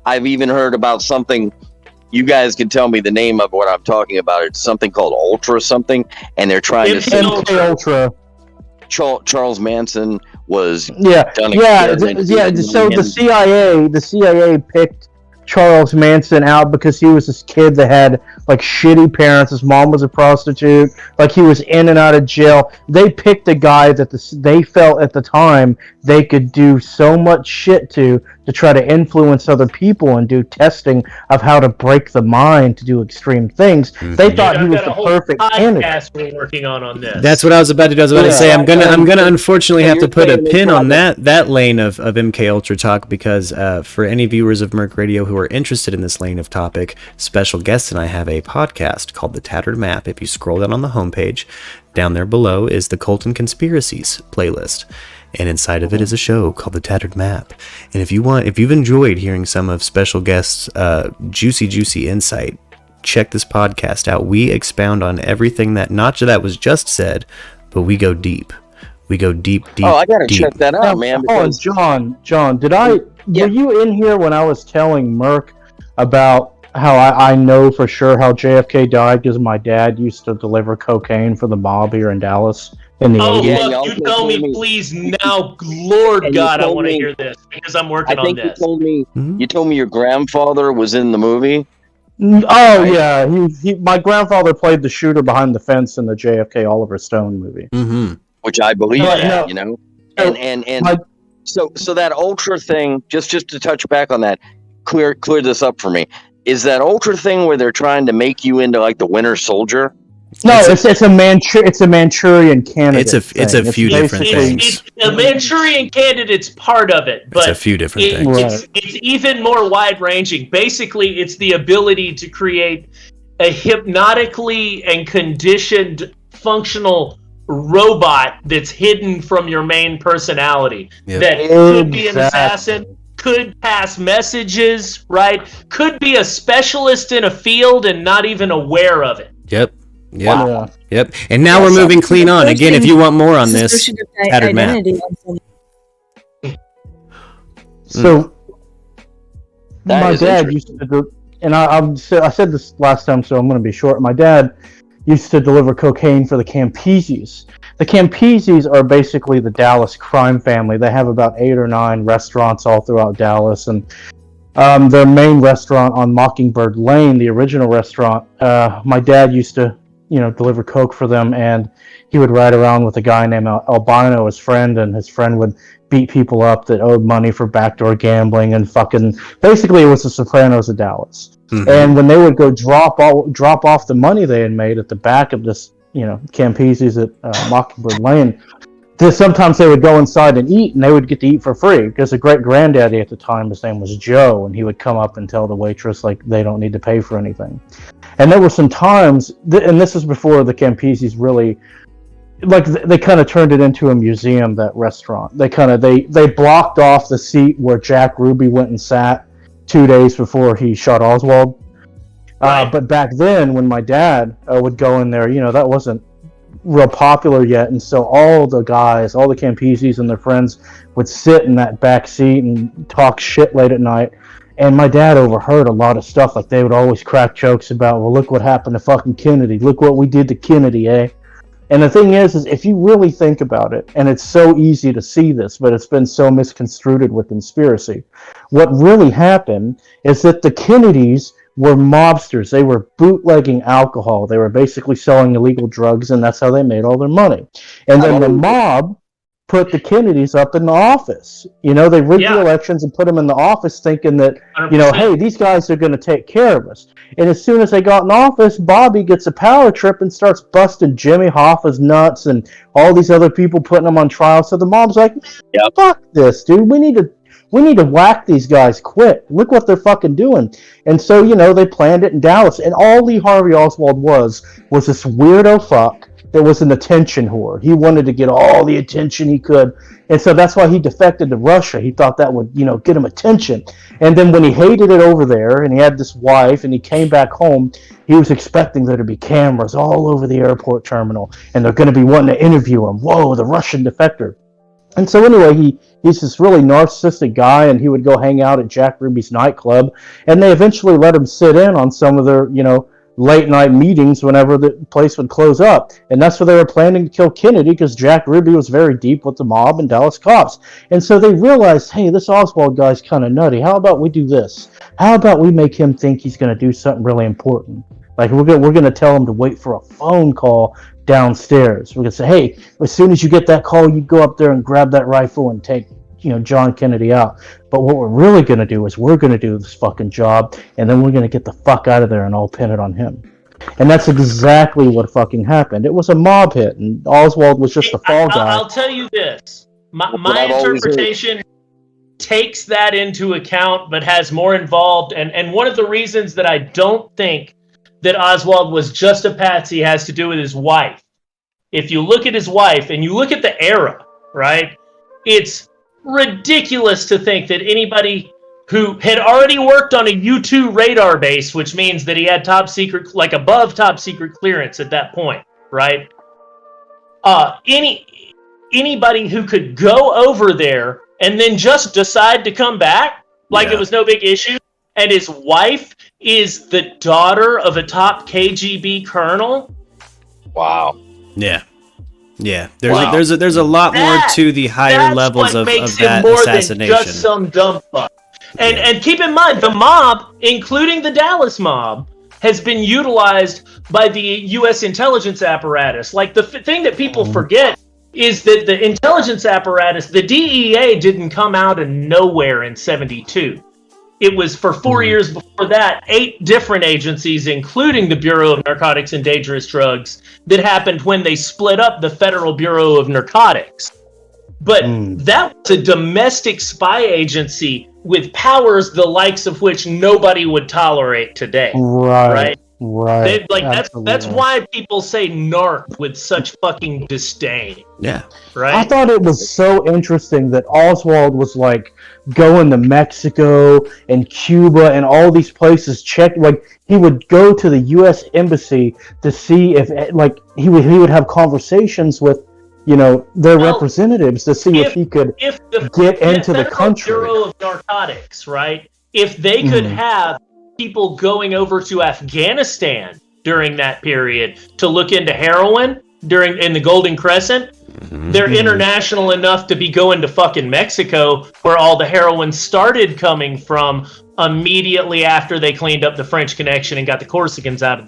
I've even heard about something. You guys can tell me the name of what I'm talking about. It's something called Ultra something, and they're trying to say Ultra. Charles Manson was So the CIA picked Charles Manson out because he was this kid that had like shitty parents. His mom was a prostitute. Like he was in and out of jail. They picked a guy that they felt at the time they could do so much shit to try to influence other people and do testing of how to break the mind to do extreme things. Mm-hmm. They thought he was the perfect candidate. We're working on this. That's what I was about to do. I was about to say I'm gonna unfortunately have to put a pin on that lane of MK Ultra talk because for any viewers of MURKradio who are interested in this lane of topic, special guest and I have a podcast called The Tattered Map. If you scroll down on the homepage, down there below is the Colton Conspiracies playlist. And inside of it is a show called The Tattered Map. And if you've enjoyed hearing some of special guests' juicy insight, check this podcast out. We expound on everything that was just said, but we go deep. We go deep. Oh, I gotta check that out, man. Because... John, were you in here when I was telling Murk about how I know for sure how JFK died because my dad used to deliver cocaine for the mob here in Dallas? Look, you tell me, please, now, Lord God, I want to hear this because I'm working on this. You told me your grandfather was in the movie? Oh, yeah. My grandfather played the shooter behind the fence in the JFK Oliver Stone movie. Mm-hmm. Which I believe in, you know? So that Ultra thing, just to touch back on that, clear this up for me. Is that Ultra thing where they're trying to make you into like the Winter Soldier? No, it's a Manchurian candidate. It's a few different things. The Manchurian candidate's part of it, but it's a few different things. It's even more wide-ranging. Basically, it's the ability to create a hypnotically and conditioned functional robot that's hidden from your main personality. That could be an assassin, could pass messages, right? Could be a specialist in a field and not even aware of it. Yep. Wow. Yep. And now we're moving clean on. Again, if you want more on this, Tattered Matt. So, my dad used to do, and I said this last time, so I'm going to be short. My dad used to deliver cocaine for the Campeses. The Campeses are basically the Dallas crime family. They have about 8 or 9 restaurants all throughout Dallas, and their main restaurant on Mockingbird Lane, the original restaurant, my dad used to, deliver coke for them, and he would ride around with a guy named Albino, his friend, and his friend would beat people up that owed money for backdoor gambling and basically it was the Sopranos of Dallas. Mm-hmm. And when they would go drop off the money they had made at the back of this, Campeses at Mockingbird Lane, sometimes they would go inside and eat, and they would get to eat for free because the great granddaddy at the time, his name was Joe, and he would come up and tell the waitress they don't need to pay for anything. And there were some times, and this is before the Campeses really, they kind of turned it into a museum, that restaurant. They blocked off the seat where Jack Ruby went and sat 2 days before he shot Oswald. But back then, when my dad would go in there, that wasn't real popular yet, and so all the Campeses and their friends would sit in that back seat and talk shit late at night. And my dad overheard a lot of stuff, like they would always crack jokes about, well, look what happened to fucking Kennedy. Look what we did to Kennedy, eh? And the thing is if you really think about it, and it's so easy to see this, but it's been so misconstrued with conspiracy, what really happened is that the Kennedys were mobsters. They were bootlegging alcohol. They were basically selling illegal drugs, and that's how they made all their money. And then the mob put the Kennedys up in the office. They rigged the elections and put them in the office thinking that, 100%. Hey, these guys are going to take care of us. And as soon as they got in office, Bobby gets a power trip and starts busting Jimmy Hoffa's nuts and all these other people, putting them on trial. So the mob's like, fuck this, dude. We need to whack these guys quick. Look what they're fucking doing. And so, they planned it in Dallas. And all Lee Harvey Oswald was this weirdo fuck that was an attention whore. He wanted to get all the attention he could. And so that's why he defected to Russia. He thought that would, get him attention. And then when he hated it over there and he had this wife and he came back home, he was expecting there to be cameras all over the airport terminal. And they're going to be wanting to interview him. Whoa, the Russian defector. And so anyway, he's this really narcissistic guy, and he would go hang out at Jack Ruby's nightclub, and they eventually let him sit in on some of their, late night meetings whenever the place would close up. And that's where they were planning to kill Kennedy, because Jack Ruby was very deep with the mob and Dallas cops. And so they realized, hey, this Oswald guy's kind of nutty. How about we do this? How about we make him think he's going to do something really important? Like we're going to tell him to wait for a phone call downstairs. We're going to say, hey, as soon as you get that call, you go up there and grab that rifle and take John Kennedy out. But what we're really going to do is we're going to do this fucking job, and then we're going to get the fuck out of there, and I'll pin it on him. And that's exactly what fucking happened. It was a mob hit, and Oswald was just the fall guy. I'll tell you this. My interpretation takes that into account, but has more involved. And one of the reasons that I don't think that Oswald was just a patsy has to do with his wife. If you look at his wife, and you look at the era, right? It's ridiculous to think that anybody who had already worked on a U-2 radar base, which means that he had top secret, like above top secret clearance at that point, right? Anybody who could go over there and then just decide to come back like it was no big issue, and his wife is the daughter of a top KGB colonel. Wow. Yeah. Yeah, there's a lot more to the higher levels of that more assassination. Than just some dumb fuck. And keep in mind, the mob, including the Dallas mob, has been utilized by the U.S. intelligence apparatus. Like, the thing that people forget is that the intelligence apparatus, the DEA, didn't come out of nowhere in 1972. it was for 4 years before that, 8 different agencies, including the Bureau of Narcotics and Dangerous Drugs, that happened when they split up the Federal Bureau of Narcotics. But that was a domestic spy agency with powers the likes of which nobody would tolerate today. Right? Right. That's why people say narc with such fucking disdain. Yeah. Right. I thought it was so interesting that Oswald was like going to Mexico and Cuba and all these places. He would go to the U.S. embassy to see if he would have conversations with their representatives to see if he could get into the country. Bureau of Narcotics, right? If they could have people going over to Afghanistan during that period to look into heroin in the Golden Crescent, they're international enough to be going to fucking Mexico, where all the heroin started coming from immediately after they cleaned up the French Connection and got the Corsicans out of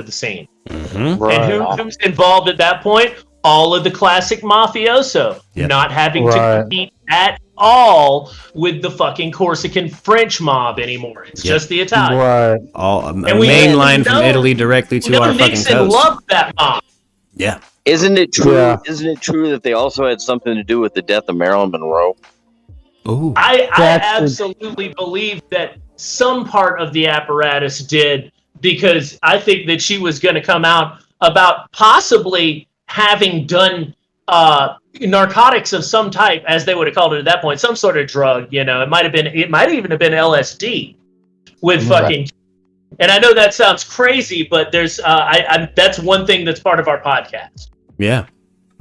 the scene. And who's involved at that point? All of the classic mafioso, not having to compete at all with the fucking Corsican French mob anymore. It's just the Italian. Right. A main line from Italy directly to our fucking Nixon coast. loved that mob. Yeah. Isn't it true? Yeah. Isn't it true that they also had something to do with the death of Marilyn Monroe? Ooh. I absolutely believe that some part of the apparatus did, because I think that she was going to come out about possibly having done narcotics of some type, as they would have called it at that point, some sort of drug. It might even have been LSD with fucking. And I know that sounds crazy, but there's that's one thing that's part of our podcast. Yeah.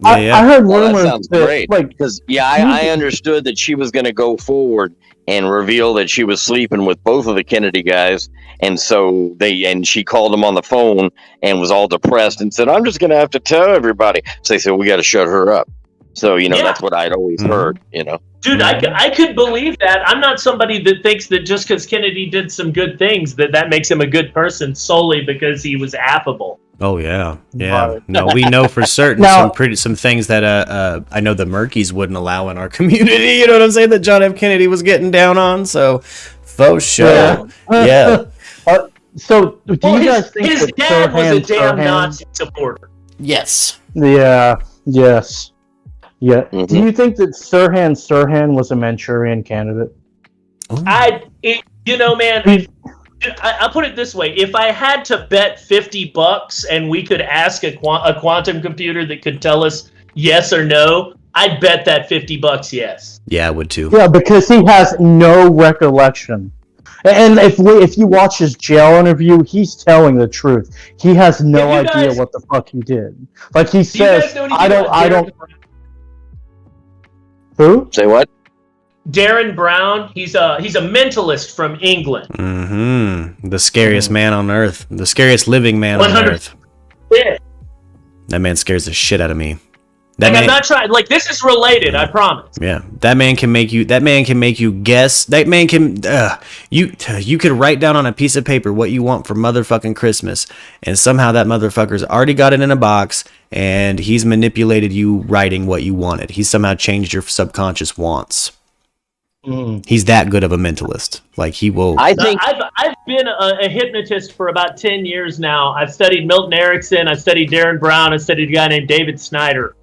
I heard rumors. That sounds great. Because I understood that she was going to go forward and reveal that she was sleeping with both of the Kennedy guys, and so she called him on the phone and was all depressed and said, "I'm just going to have to tell everybody." So they said, "We got to shut her up." So that's what I'd always heard. Dude, I could believe that. I'm not somebody that thinks that just because Kennedy did some good things that makes him a good person solely because he was affable. Oh yeah. No, we know for certain some things that I know the Murkies wouldn't allow in our community. You know what I'm saying? That John F. Kennedy was getting down on. So, faux show. Yeah. So, do you guys think his that dad was a damn Sirhan... Nazi supporter? Yes. Yeah. Yes. Yeah. Do you think that Sirhan was a Manchurian candidate? Man. I'll put it this way: if I had to bet $50 and we could ask a quantum computer that could tell us yes or no, I'd bet that $50 yes. Yeah, I would too. Yeah, because he has no recollection. And if you watch his jail interview, he's telling the truth. He has no idea what the fuck he did. Like he says, I don't. Who? Say what? Darren Brown, he's a mentalist from England. The scariest man on earth. The scariest living man on earth. Yeah. That man scares the shit out of me. I'm not trying. This is related. I promise. Yeah, that man can make you guess. That man can. You could write down on a piece of paper what you want for motherfucking Christmas, and somehow that motherfucker's already got it in a box, and he's manipulated you writing what you wanted. He's somehow changed your subconscious wants. He's that good of a mentalist. He will. I think I've been a hypnotist for about 10 years now. I've studied Milton Erickson. I've studied Darren Brown. I studied a guy named David Snyder.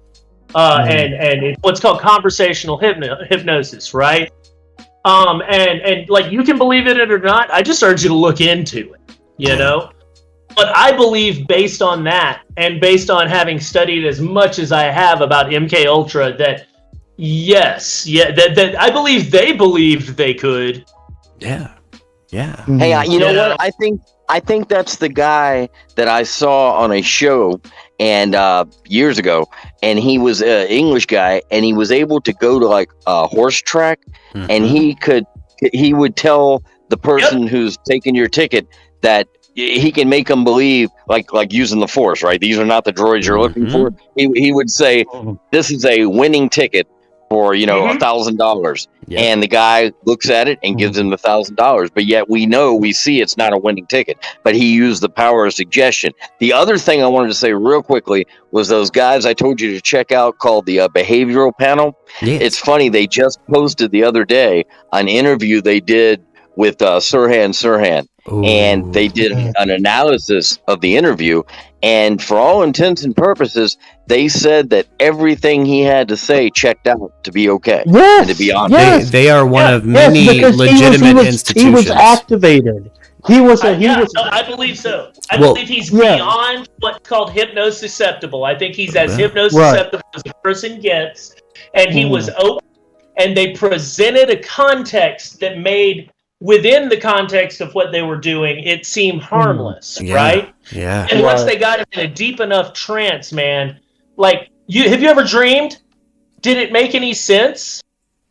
And it's what's called conversational hypnosis, right? And you can believe in it or not. I just urge you to look into it, But I believe, based on that, and based on having studied as much as I have about MK Ultra, that that I believe they believed they could. Yeah. Hey, you know what? I think that's the guy that I saw on a show and years ago, and he was an English guy, and he was able to go to a horse track, and he would tell the person who's taking your ticket that he can make them believe, like using the Force, right? These are not the droids you're looking for. He would say, "This is a winning ticket for $1,000," and the guy looks at it and gives him the $1,000. But yet we see it's not a winning ticket. But he used the power of suggestion. The other thing I wanted to say real quickly was those guys I told you to check out called the behavioral panel. Yes. It's funny, they just posted the other day an interview they did with Sirhan, and they did an analysis of the interview. And for all intents and purposes, they said that everything he had to say checked out to be okay. Yes, and to be honest, yes. They are one of many legitimate institutions. He was activated. I believe so. I believe he's beyond what's called hypnosis susceptible. I think he's as hypnosis susceptible as a person gets. And he was open, and they presented a context that made, within the context of what they were doing, it seemed harmless, right? Yeah. And once they got him in a deep enough trance, man, like, have you ever dreamed? Did it make any sense?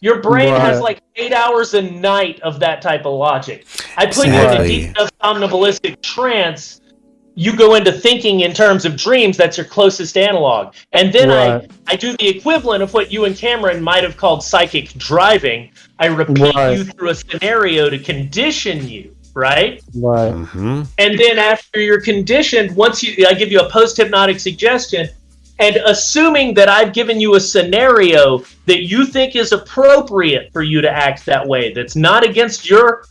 Your brain has like 8 hours a night of that type of logic. I put you in a deep enough somnambulistic trance, you go into thinking in terms of dreams. That's your closest analog. And then I do the equivalent of what you and Cameron might have called psychic driving. I repeat you through a scenario to condition you, right? Right. Mm-hmm. And then after you're conditioned, I give you a post-hypnotic suggestion, and assuming that I've given you a scenario that you think is appropriate for you to act that way, that's not against your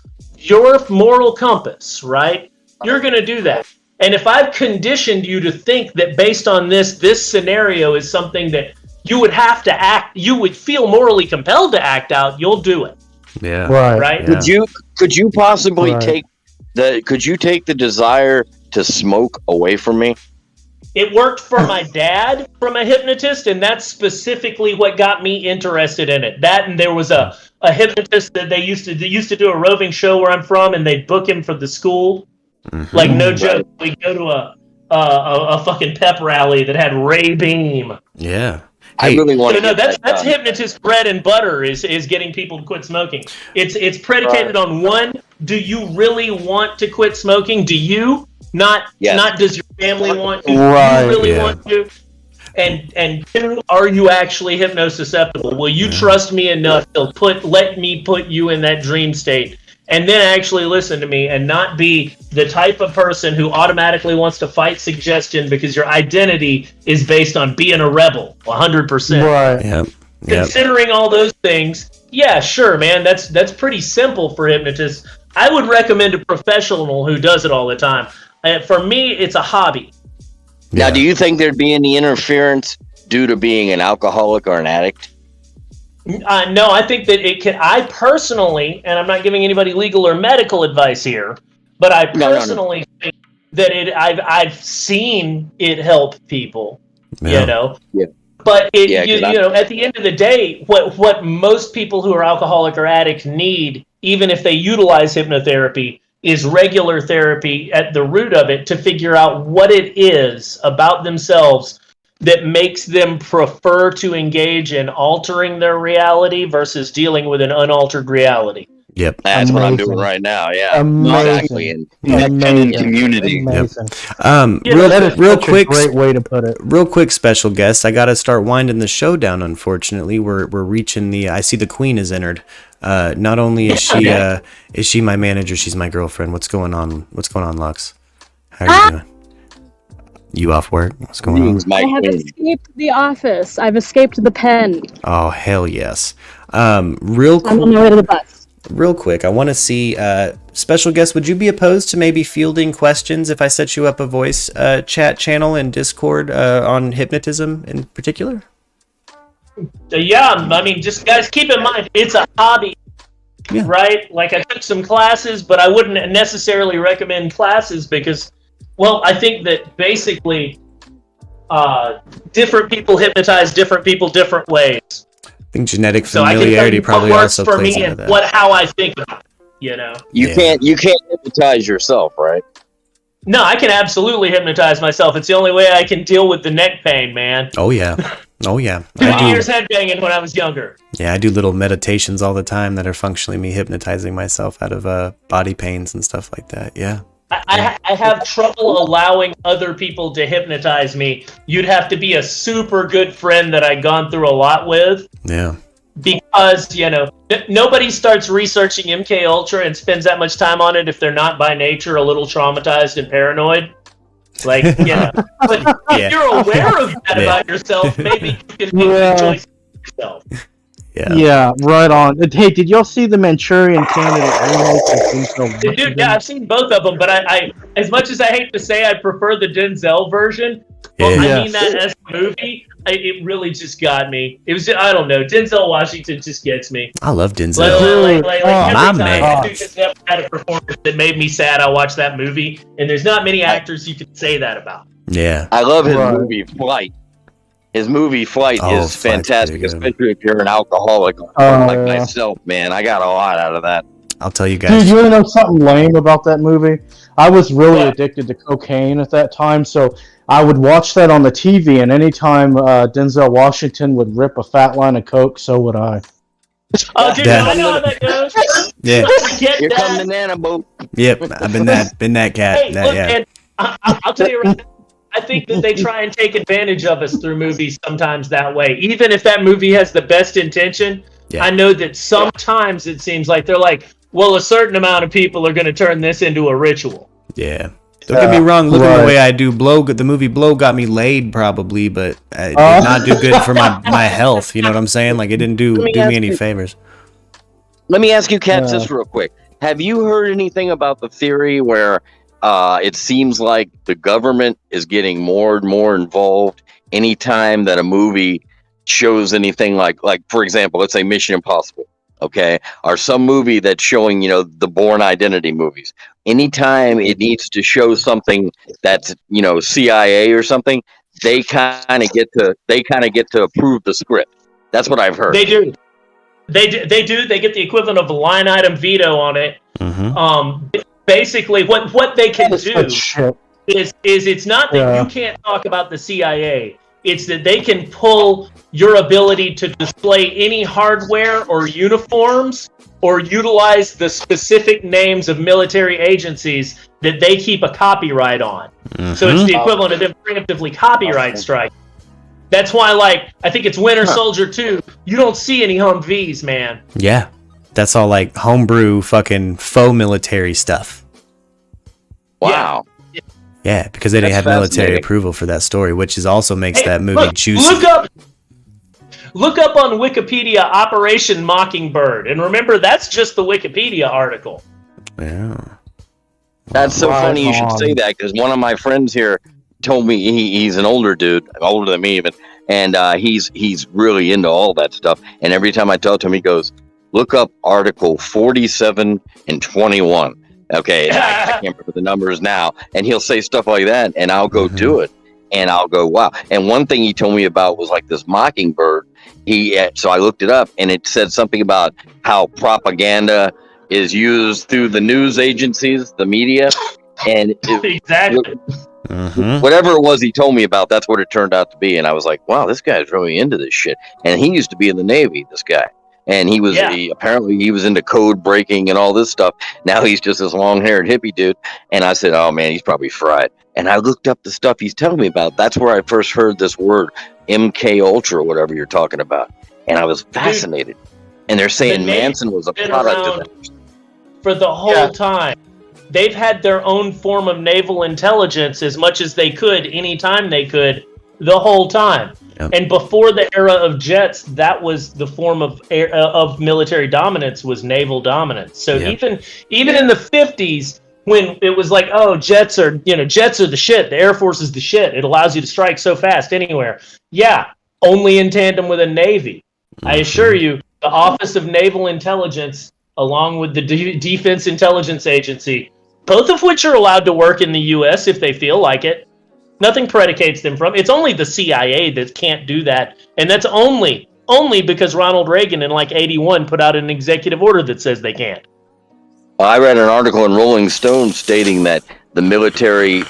moral compass, right? You're going to do that. And if I've conditioned you to think that based on this scenario is something that you would have to act, you would feel morally compelled to act out, you'll do it. Yeah. Right? Yeah. Could you possibly take the desire to smoke away from me? It worked for my dad from a hypnotist, and that's specifically what got me interested in it. That, and there was a hypnotist that they used to do a roving show where I'm from, and they'd book him for the school. Mm-hmm. Like, no joke, we go to a fucking pep rally that had Ray Beam. Yeah. I really want to. No, that's hypnotist bread and butter is getting people to quit smoking. It's predicated on, one, do you really want to quit smoking? Do you? Not does your family want to? Do you really want to? And two, are you actually hypnosis susceptible? Will you trust me enough to let me put you in that dream state? And then actually listen to me and not be the type of person who automatically wants to fight suggestion because your identity is based on being a rebel, 100%. Right. Yep. Considering all those things, yeah, sure, man, that's pretty simple for hypnotists. I would recommend a professional who does it all the time. For me, it's a hobby. Now, do you think there'd be any interference due to being an alcoholic or an addict? No, I think that it can. I personally, and I'm not giving anybody legal or medical advice here, but I personally think that I've seen it help people. Yeah. You know. Yeah. But at the end of the day, what most people who are alcoholic or addict need, even if they utilize hypnotherapy, is regular therapy at the root of it to figure out what it is about themselves that makes them prefer to engage in altering their reality versus dealing with an unaltered reality. Yep. That's what I'm doing right now. Yeah. Exactly. Independent community. Amazing. Real quick, great way to put it. Real quick, special guest. I got to start winding the show down. Unfortunately, we're reaching the. I see the Queen is entered. Not only is she my manager, she's my girlfriend. What's going on? What's going on, Lux? How are you doing? You off work? What's going on? I have escaped the office. I've escaped the pen. Oh, hell yes. I'm on my way to the bus. Real quick, I want to see, special guest, would you be opposed to maybe fielding questions if I set you up a voice chat channel in Discord on hypnotism in particular? Yeah, I mean, just guys, keep in mind, it's a hobby, right? Like, I took some classes, but I wouldn't necessarily recommend classes because, well, I think that basically different people hypnotize different people different ways. I think genetic familiarity probably also plays into that. How I think about it, you know. You can't hypnotize yourself, right? No, I can absolutely hypnotize myself. It's the only way I can deal with the neck pain, man. Oh yeah. Oh yeah. 20 years headbanging when I was younger. Yeah, I do little meditations all the time that are functionally me hypnotizing myself out of body pains and stuff like that. Yeah. I have trouble allowing other people to hypnotize me. You'd have to be a super good friend that I'd gone through a lot with. Yeah. Because, you know, nobody starts researching MK Ultra and spends that much time on it if they're not by nature a little traumatized and paranoid. Like, you know. But if you're aware of that about yourself, maybe you can make the choice for yourself. Yeah, right on. Hey, did y'all see the Manchurian Candidate remake? Dude, yeah, I've seen both of them, but I as much as I hate to say I prefer the Denzel version, well, I mean that as a movie, it really just got me. It was, I don't know, Denzel Washington just gets me. I love Denzel. Like every time I just never had a performance that made me sad, I watched that movie, and there's not many actors you can say that about. Yeah. I love his movie Flight. His movie Flight is fantastic, especially if you're an alcoholic like myself, man. I got a lot out of that. I'll tell you guys. Dude, you want to know something lame about that movie? I was really addicted to cocaine at that time, so I would watch that on the TV, and anytime Denzel Washington would rip a fat line of coke, so would I. Oh, dude, I know how that goes. Yeah. Here comes the nana boat. Yep, I've been that cat. Hey, look, and I'll tell you right now, I think that they try and take advantage of us through movies sometimes that way. Even if that movie has the best intention, I know that sometimes it seems like they're like, well, a certain amount of people are going to turn this into a ritual. Yeah. Don't get me wrong, look at the way I do Blow. The movie Blow got me laid probably, but it did not do good for my health. You know what I'm saying? Like, it didn't do me any favors. Let me ask you, Kat, this real quick. Have you heard anything about the theory where it seems like the government is getting more and more involved anytime that a movie shows anything like for example, let's say Mission Impossible, okay, or some movie that's showing, the Bourne Identity movies. Anytime it needs to show something that's, CIA or something, they kind of get to approve the script. That's what I've heard. They do. They do. They get the equivalent of a line item veto on it. Basically, what they can do is it's not that you can't talk about the CIA. It's that they can pull your ability to display any hardware or uniforms or utilize the specific names of military agencies that they keep a copyright on. So it's the equivalent of them preemptively copyright strike. That's why, I think it's Winter Soldier 2. You don't see any Humvees, man. Yeah. That's all like homebrew fucking faux military stuff. Wow. Yeah, because they didn't have military approval for that story, which is also makes that movie juicy. Look up on Wikipedia Operation Mockingbird, and remember that's just the Wikipedia article. Yeah. That's so funny you should say that, because one of my friends here told me he's an older dude, older than me even, and he's really into all that stuff. And every time I talk to him, he goes, "Look up Article 47 and 21." Okay, I can't remember the numbers now, and he'll say stuff like that, and I'll go do it, and I'll go, wow. And one thing he told me about was like this Mockingbird. So I looked it up, and it said something about how propaganda is used through the news agencies, the media, and exactly. Whatever it was he told me about, that's what it turned out to be. And I was like, wow, this guy's really into this shit. And he used to be in the Navy, this guy. And he was apparently he was into code breaking and all this stuff. Now he's just this long-haired hippie dude. And I said, oh man, he's probably fried. And I looked up the stuff he's telling me about. That's where I first heard this word, MK Ultra, or whatever you're talking about. And I was fascinated. And they're saying Manson was a product of that. For the whole time. They've had their own form of naval intelligence as much as they could, anytime they could, the whole time. Yep. And before the era of jets, that was the form of military dominance, was naval dominance. So even in the 50s, when it was like, oh, jets are the shit. The Air Force is the shit. It allows you to strike so fast anywhere. Yeah, only in tandem with a Navy. I assure you, the Office of Naval Intelligence, along with the Defense Intelligence Agency, both of which are allowed to work in the U.S. if they feel like it. Nothing predicates them from. It's only the CIA that can't do that, and that's only because Ronald Reagan in 81 put out an executive order that says they can't. I read an article in Rolling Stone stating that the military,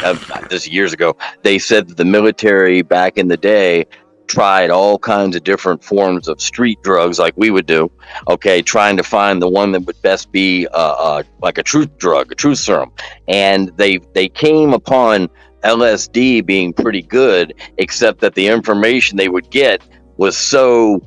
this years ago, they said that the military back in the day tried all kinds of different forms of street drugs like we would do, okay, trying to find the one that would best be like a truth drug, a truth serum. And they came upon LSD being pretty good, except that the information they would get was so,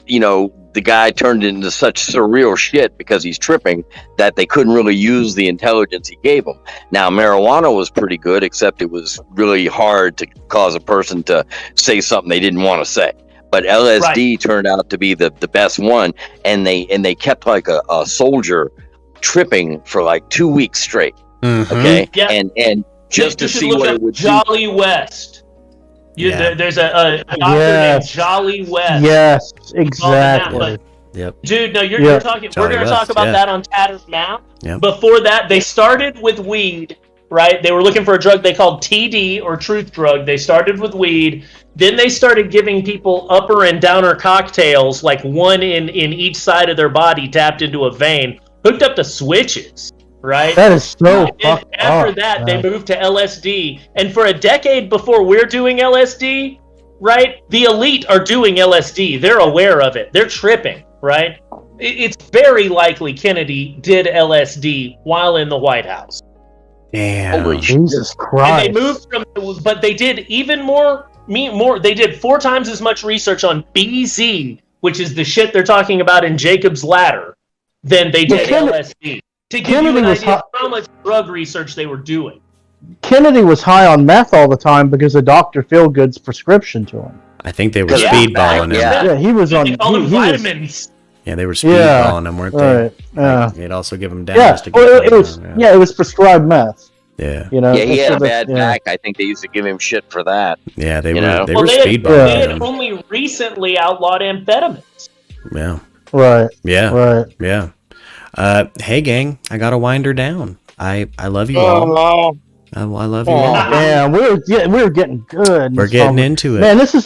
the guy turned into such surreal shit because he's tripping that they couldn't really use the intelligence he gave them. Now, marijuana was pretty good, except it was really hard to cause a person to say something they didn't want to say. but LSD turned out to be the best one, and they kept like a soldier tripping for like 2 weeks straight. Okay, and just to see what it would do. Jolly West. There's a doctor named Jolly West. Yes, exactly. Yep. Dude, no, you're talking. Jolly we're going to West, talk about that on Tattered Map. Yep. Before that, they started with weed, right? They were looking for a drug they called TD or truth drug. They started with weed. Then they started giving people upper and downer cocktails, like one in each side of their body, tapped into a vein, hooked up to switches. Right? That is so fucked After that, they moved to LSD. And for a decade before we're doing LSD, right, the elite are doing LSD. They're aware of it. They're tripping, right? It's very likely Kennedy did LSD while in the White House. Damn. Holy Jesus Christ. And they moved from, but they did even more. They did 4 times as much research on BZ, which is the shit they're talking about in Jacob's Ladder, than they did LSD. To give you an idea of how much drug research they were doing. Kennedy was high on meth all the time because of Dr. Feelgood's prescription to him. I think they were speedballing him. Yeah, he was on. They called him vitamins. Yeah, they were speedballing him, weren't they? Right. Yeah. They'd also give him downs to get it was. Yeah, it was prescribed meth. Yeah. You know. Yeah, he had a bad back. I think they used to give him shit for that. Yeah, they were speedballing They had him. only recently outlawed amphetamines. Yeah. Right. Yeah. Right. Yeah. Hey gang, I gotta wind her down. I love you all. I love you all. Yeah, we're getting good. We're getting into it. Man, this is.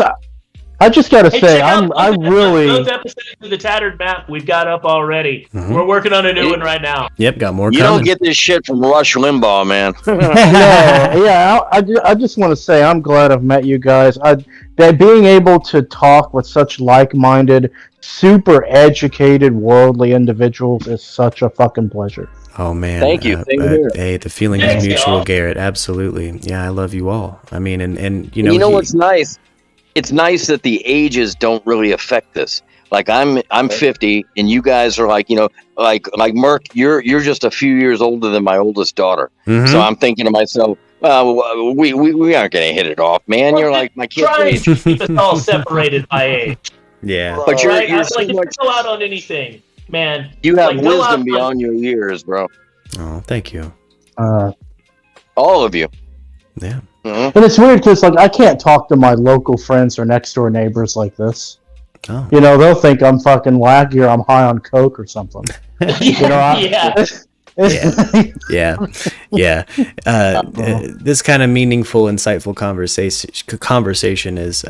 I just gotta say, check out those episodes of the Tattered Map we've got up already. We're working on a new one right now. Yep, got more You coming. don't get this shit from Rush Limbaugh, man. I just want to say I'm glad I've met you guys. That being able to talk with such like-minded, super educated, worldly individuals is such a fucking pleasure. Oh man! Thank you. Hey, the feeling is mutual, Garrett. Absolutely. Yeah, I love you all. I mean, and you know. You know what's nice? It's nice that the ages don't really affect this. Like I'm 50, and you guys are like, like Murk, you're just a few years older than my oldest daughter. Mm-hmm. So I'm thinking to myself, well, we aren't gonna hit it off, man. You're like my kid. Try to keep us all separated by age. Yeah, but you're like, so if you much. go out on anything, man. You have go out wisdom beyond your years, bro. Oh, thank you. All of you. Yeah. And it's weird because I can't talk to my local friends or next door neighbors like this. Oh. They'll think I'm fucking wacky or I'm high on coke or something. Yeah. This kind of meaningful, insightful conversation is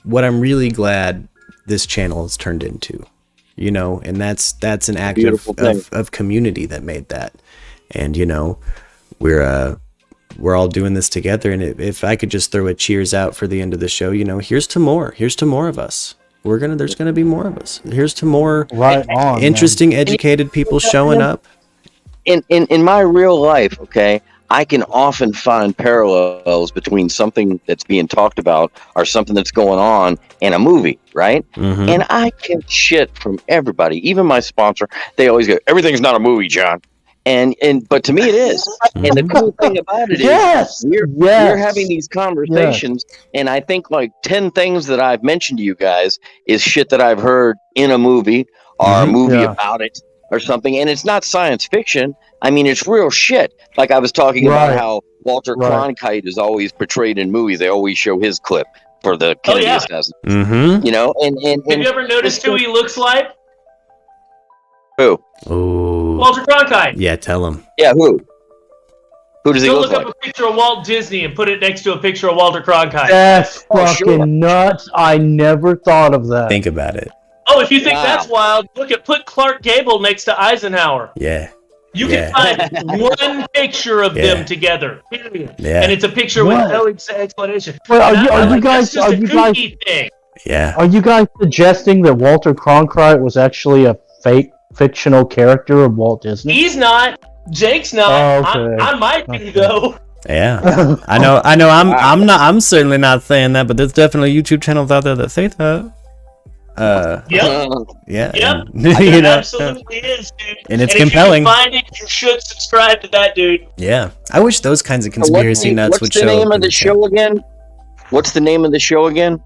what I'm really glad this channel has turned into. And that's an act of community that made that. And we're all doing this together, and if I could just throw a cheers out for the end of the show, here's to more of us. There's gonna be more of us. Here's to more interesting, educated people showing up. In my real life, okay, I can often find parallels between something that's being talked about or something that's going on and a movie, right? Mm-hmm. And I get shit from everybody, even my sponsor. They always go, "Everything's not a movie, John." But to me it is. And the cool thing about it is we're having these conversations, and I think like 10 things that I've mentioned to you guys is shit that I've heard in a movie or a movie about it or something. And it's not science fiction. I mean, it's real shit. Like I was talking about how Walter Cronkite is always portrayed in movies. They always show his clip for the Kennedy assassination. Mm-hmm. And have you ever noticed who he looks like? Who? Oh, Walter Cronkite. Yeah, tell him. Yeah, who? Who does he Go look look like? up a picture of Walt Disney and put it next to a picture of Walter Cronkite. That's fucking nuts. I never thought of that. Think about it. Oh, if you think that's wild, put Clark Gable next to Eisenhower. Yeah. You can find one picture of them together, period. Yeah. And it's a picture with no explanation. Well, are you guys? Thing. Yeah. Are you guys suggesting that Walter Cronkite was actually a fake fictional character of Walt Disney? He's not. Jake's not. I might be though. Yeah. I know. I'm certainly not saying that, but there's definitely YouTube channels out there that say that. Yeah. Yep. It absolutely is, dude. And it's if compelling. you can find it, you should subscribe to that, dude. Yeah. I wish those kinds of conspiracy nuts would show up. What's the name of the show again?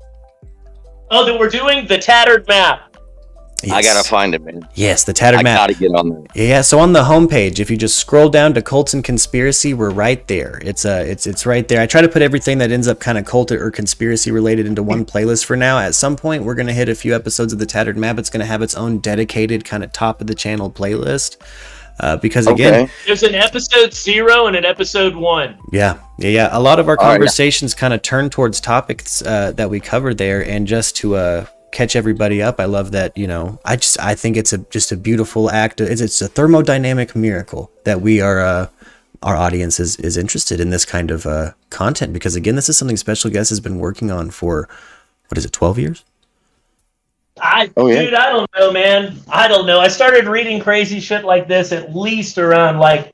Oh, that we're doing the tattered map. Yes. I gotta find it, man. Yes, the tattered map. I gotta get on there. Yeah, so on the homepage, if you just scroll down to Cults and Conspiracy, we're right there. It's right there. I try to put everything that ends up kind of cult or conspiracy related into one playlist for now. At some point, we're gonna hit a few episodes of the tattered map. It's gonna have its own dedicated kind of top of the channel playlist. Because again, there's an episode 0 and an episode 1. Yeah. A lot of our conversations kind of turn towards topics that we cover there, and just to catch everybody up, I love that. I think it's just a beautiful act. It's a thermodynamic miracle that we are our audience is interested in this kind of content, because again, this is something Special Guest has been working on for 12 years. Dude, I don't know, man. I don't know. I started reading crazy shit like this at least around like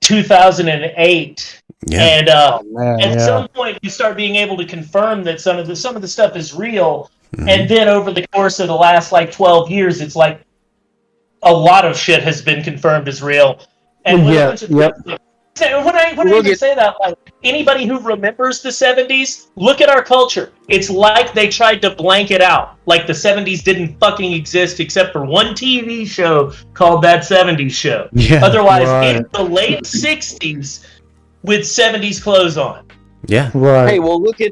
2008. Yeah. And at some point you start being able to confirm that some of the stuff is real. Mm-hmm. And then over the course of the last like 12 years, it's like a lot of shit has been confirmed as real. And when I even say that, like, anybody who remembers the 70s, look at our culture. It's like they tried to blank it out. Like the 70s didn't fucking exist except for one TV show called That 70s Show. Yeah, otherwise, it's the late 60s with 70s clothes on. Yeah. Right. Hey, well, look at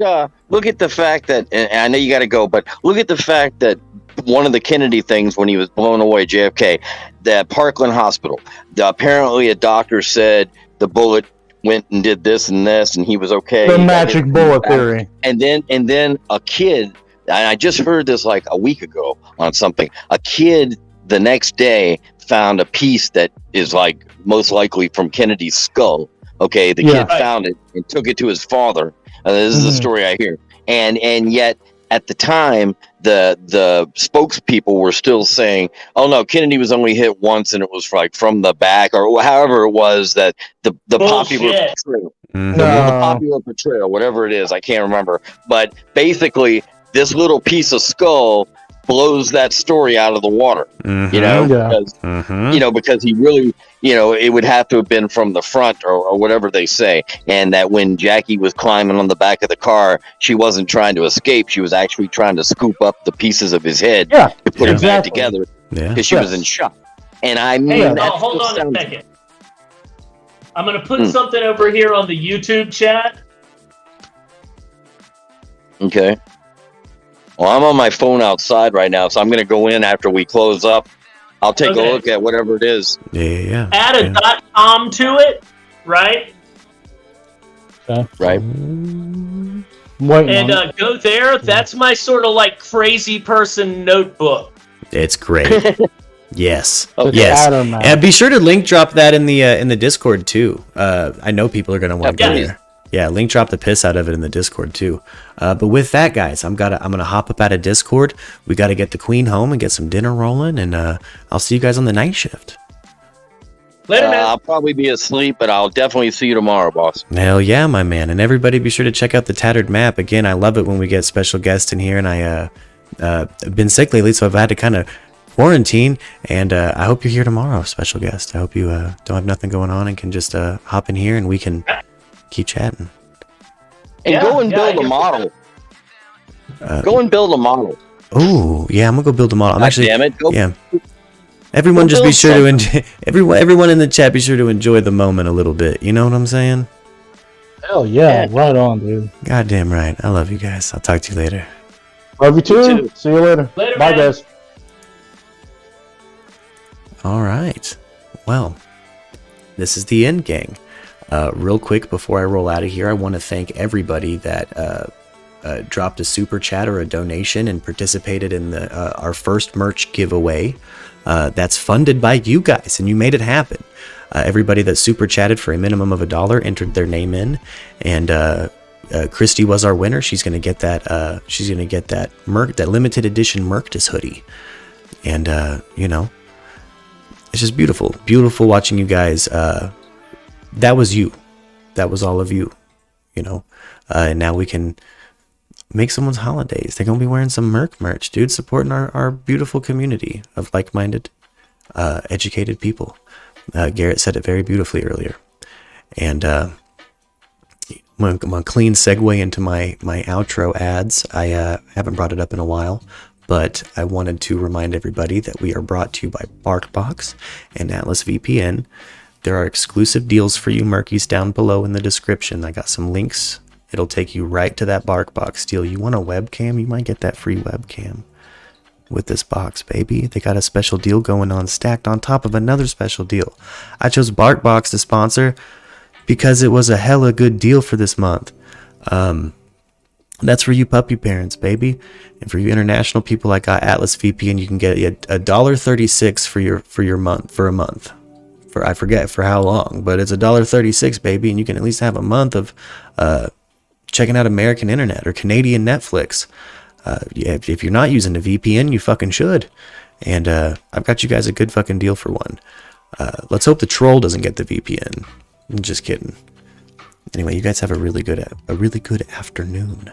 the fact that, and I know you got to go, but look at the fact that one of the Kennedy things when he was blown away, JFK, that Parkland Hospital, apparently a doctor said the bullet went and did this and this, and he was okay. The magic bullet theory. And then a kid, and I just heard this like a week ago on something. A kid the next day found a piece that is like most likely from Kennedy's skull. Okay, the kid found it and took it to his father. This is the story I hear. And yet at the time, the spokespeople were still saying, "Oh no, Kennedy was only hit once, and it was like from the back, or however it was that the popular portrayal, the popular portrayal, whatever it is, I can't remember." But basically, this little piece of skull blows that story out of the water. Because he really, it would have to have been from the front or whatever they say, and that when Jackie was climbing on the back of the car, she wasn't trying to escape, she was actually trying to scoop up the pieces of his head to put it back together, because she was in shock. And I mean, hold on a second. I'm gonna put something over here on the YouTube chat. Okay. Well, I'm on my phone outside right now, so I'm going to go in after we close up. I'll take a look at whatever it is. Yeah. Add a .com to it, right? Right. And go there. That's my sort of like crazy person notebook. It's great. Yes. Okay. Yes. And be sure to link drop that in the Discord too. I know people are going to want to go there. Yeah, link drop the piss out of it in the Discord too. But with that, guys, I'm gonna hop up out of Discord. We got to get the Queen home and get some dinner rolling, and I'll see you guys on the night shift. Later, man. I'll probably be asleep, but I'll definitely see you tomorrow, boss. Hell yeah, my man. And everybody, be sure to check out the Tattered Map. Again, I love it when we get special guests in here, and I've been sick lately, so I've had to kind of quarantine, and I hope you're here tomorrow, special guest. I hope you don't have nothing going on and can just hop in here and we can keep chatting. And go and build a model. Go and build a model. Oh, yeah, I'm gonna go build a model. I'm actually, damn it. Everyone just be sure to enjoy. Everyone in the chat, be sure to enjoy the moment a little bit. You know what I'm saying? Hell yeah, right on, dude. Goddamn right. I love you guys. I'll talk to you later. Love you too. See you later. Later, bye, man. guys. All right. Well, this is the end, gang. Real quick before I roll out of here, I want to thank everybody that dropped a super chat or a donation and participated in our first merch giveaway. That's funded by you guys, and you made it happen. Everybody that super chatted for a minimum of $1 entered their name in, and Christy was our winner. She's gonna get that. She's gonna get that that limited edition Merktis hoodie, and it's just beautiful, beautiful watching you guys. That was you. That was all of you, and now we can make someone's holidays. They're going to be wearing some merch, dude, supporting our beautiful community of like-minded, educated people. Garrett said it very beautifully earlier. And I'm gonna clean segue into my outro ads. I haven't brought it up in a while, but I wanted to remind everybody that we are brought to you by BARKBOX and Atlas VPN. There are exclusive deals for you Murkies down below in the description. I got some links. It'll take you right to that BARKBOX deal. You want a webcam? You might get that free webcam with this box, baby. They got a special deal going on, stacked on top of another special deal. I chose BARKBOX to sponsor because it was a hella good deal for this month. That's for you puppy parents, baby. And for you international people, I got Atlas VPN. You can get $1.36 for your month, for a month. For I forget for how long, but it's $1.36, baby, and you can at least have a month of checking out American internet or Canadian Netflix. If you're not using a VPN, you fucking should. And I've got you guys a good fucking deal for one. Let's hope the troll doesn't get the VPN. I'm just kidding. Anyway, you guys have a really good afternoon.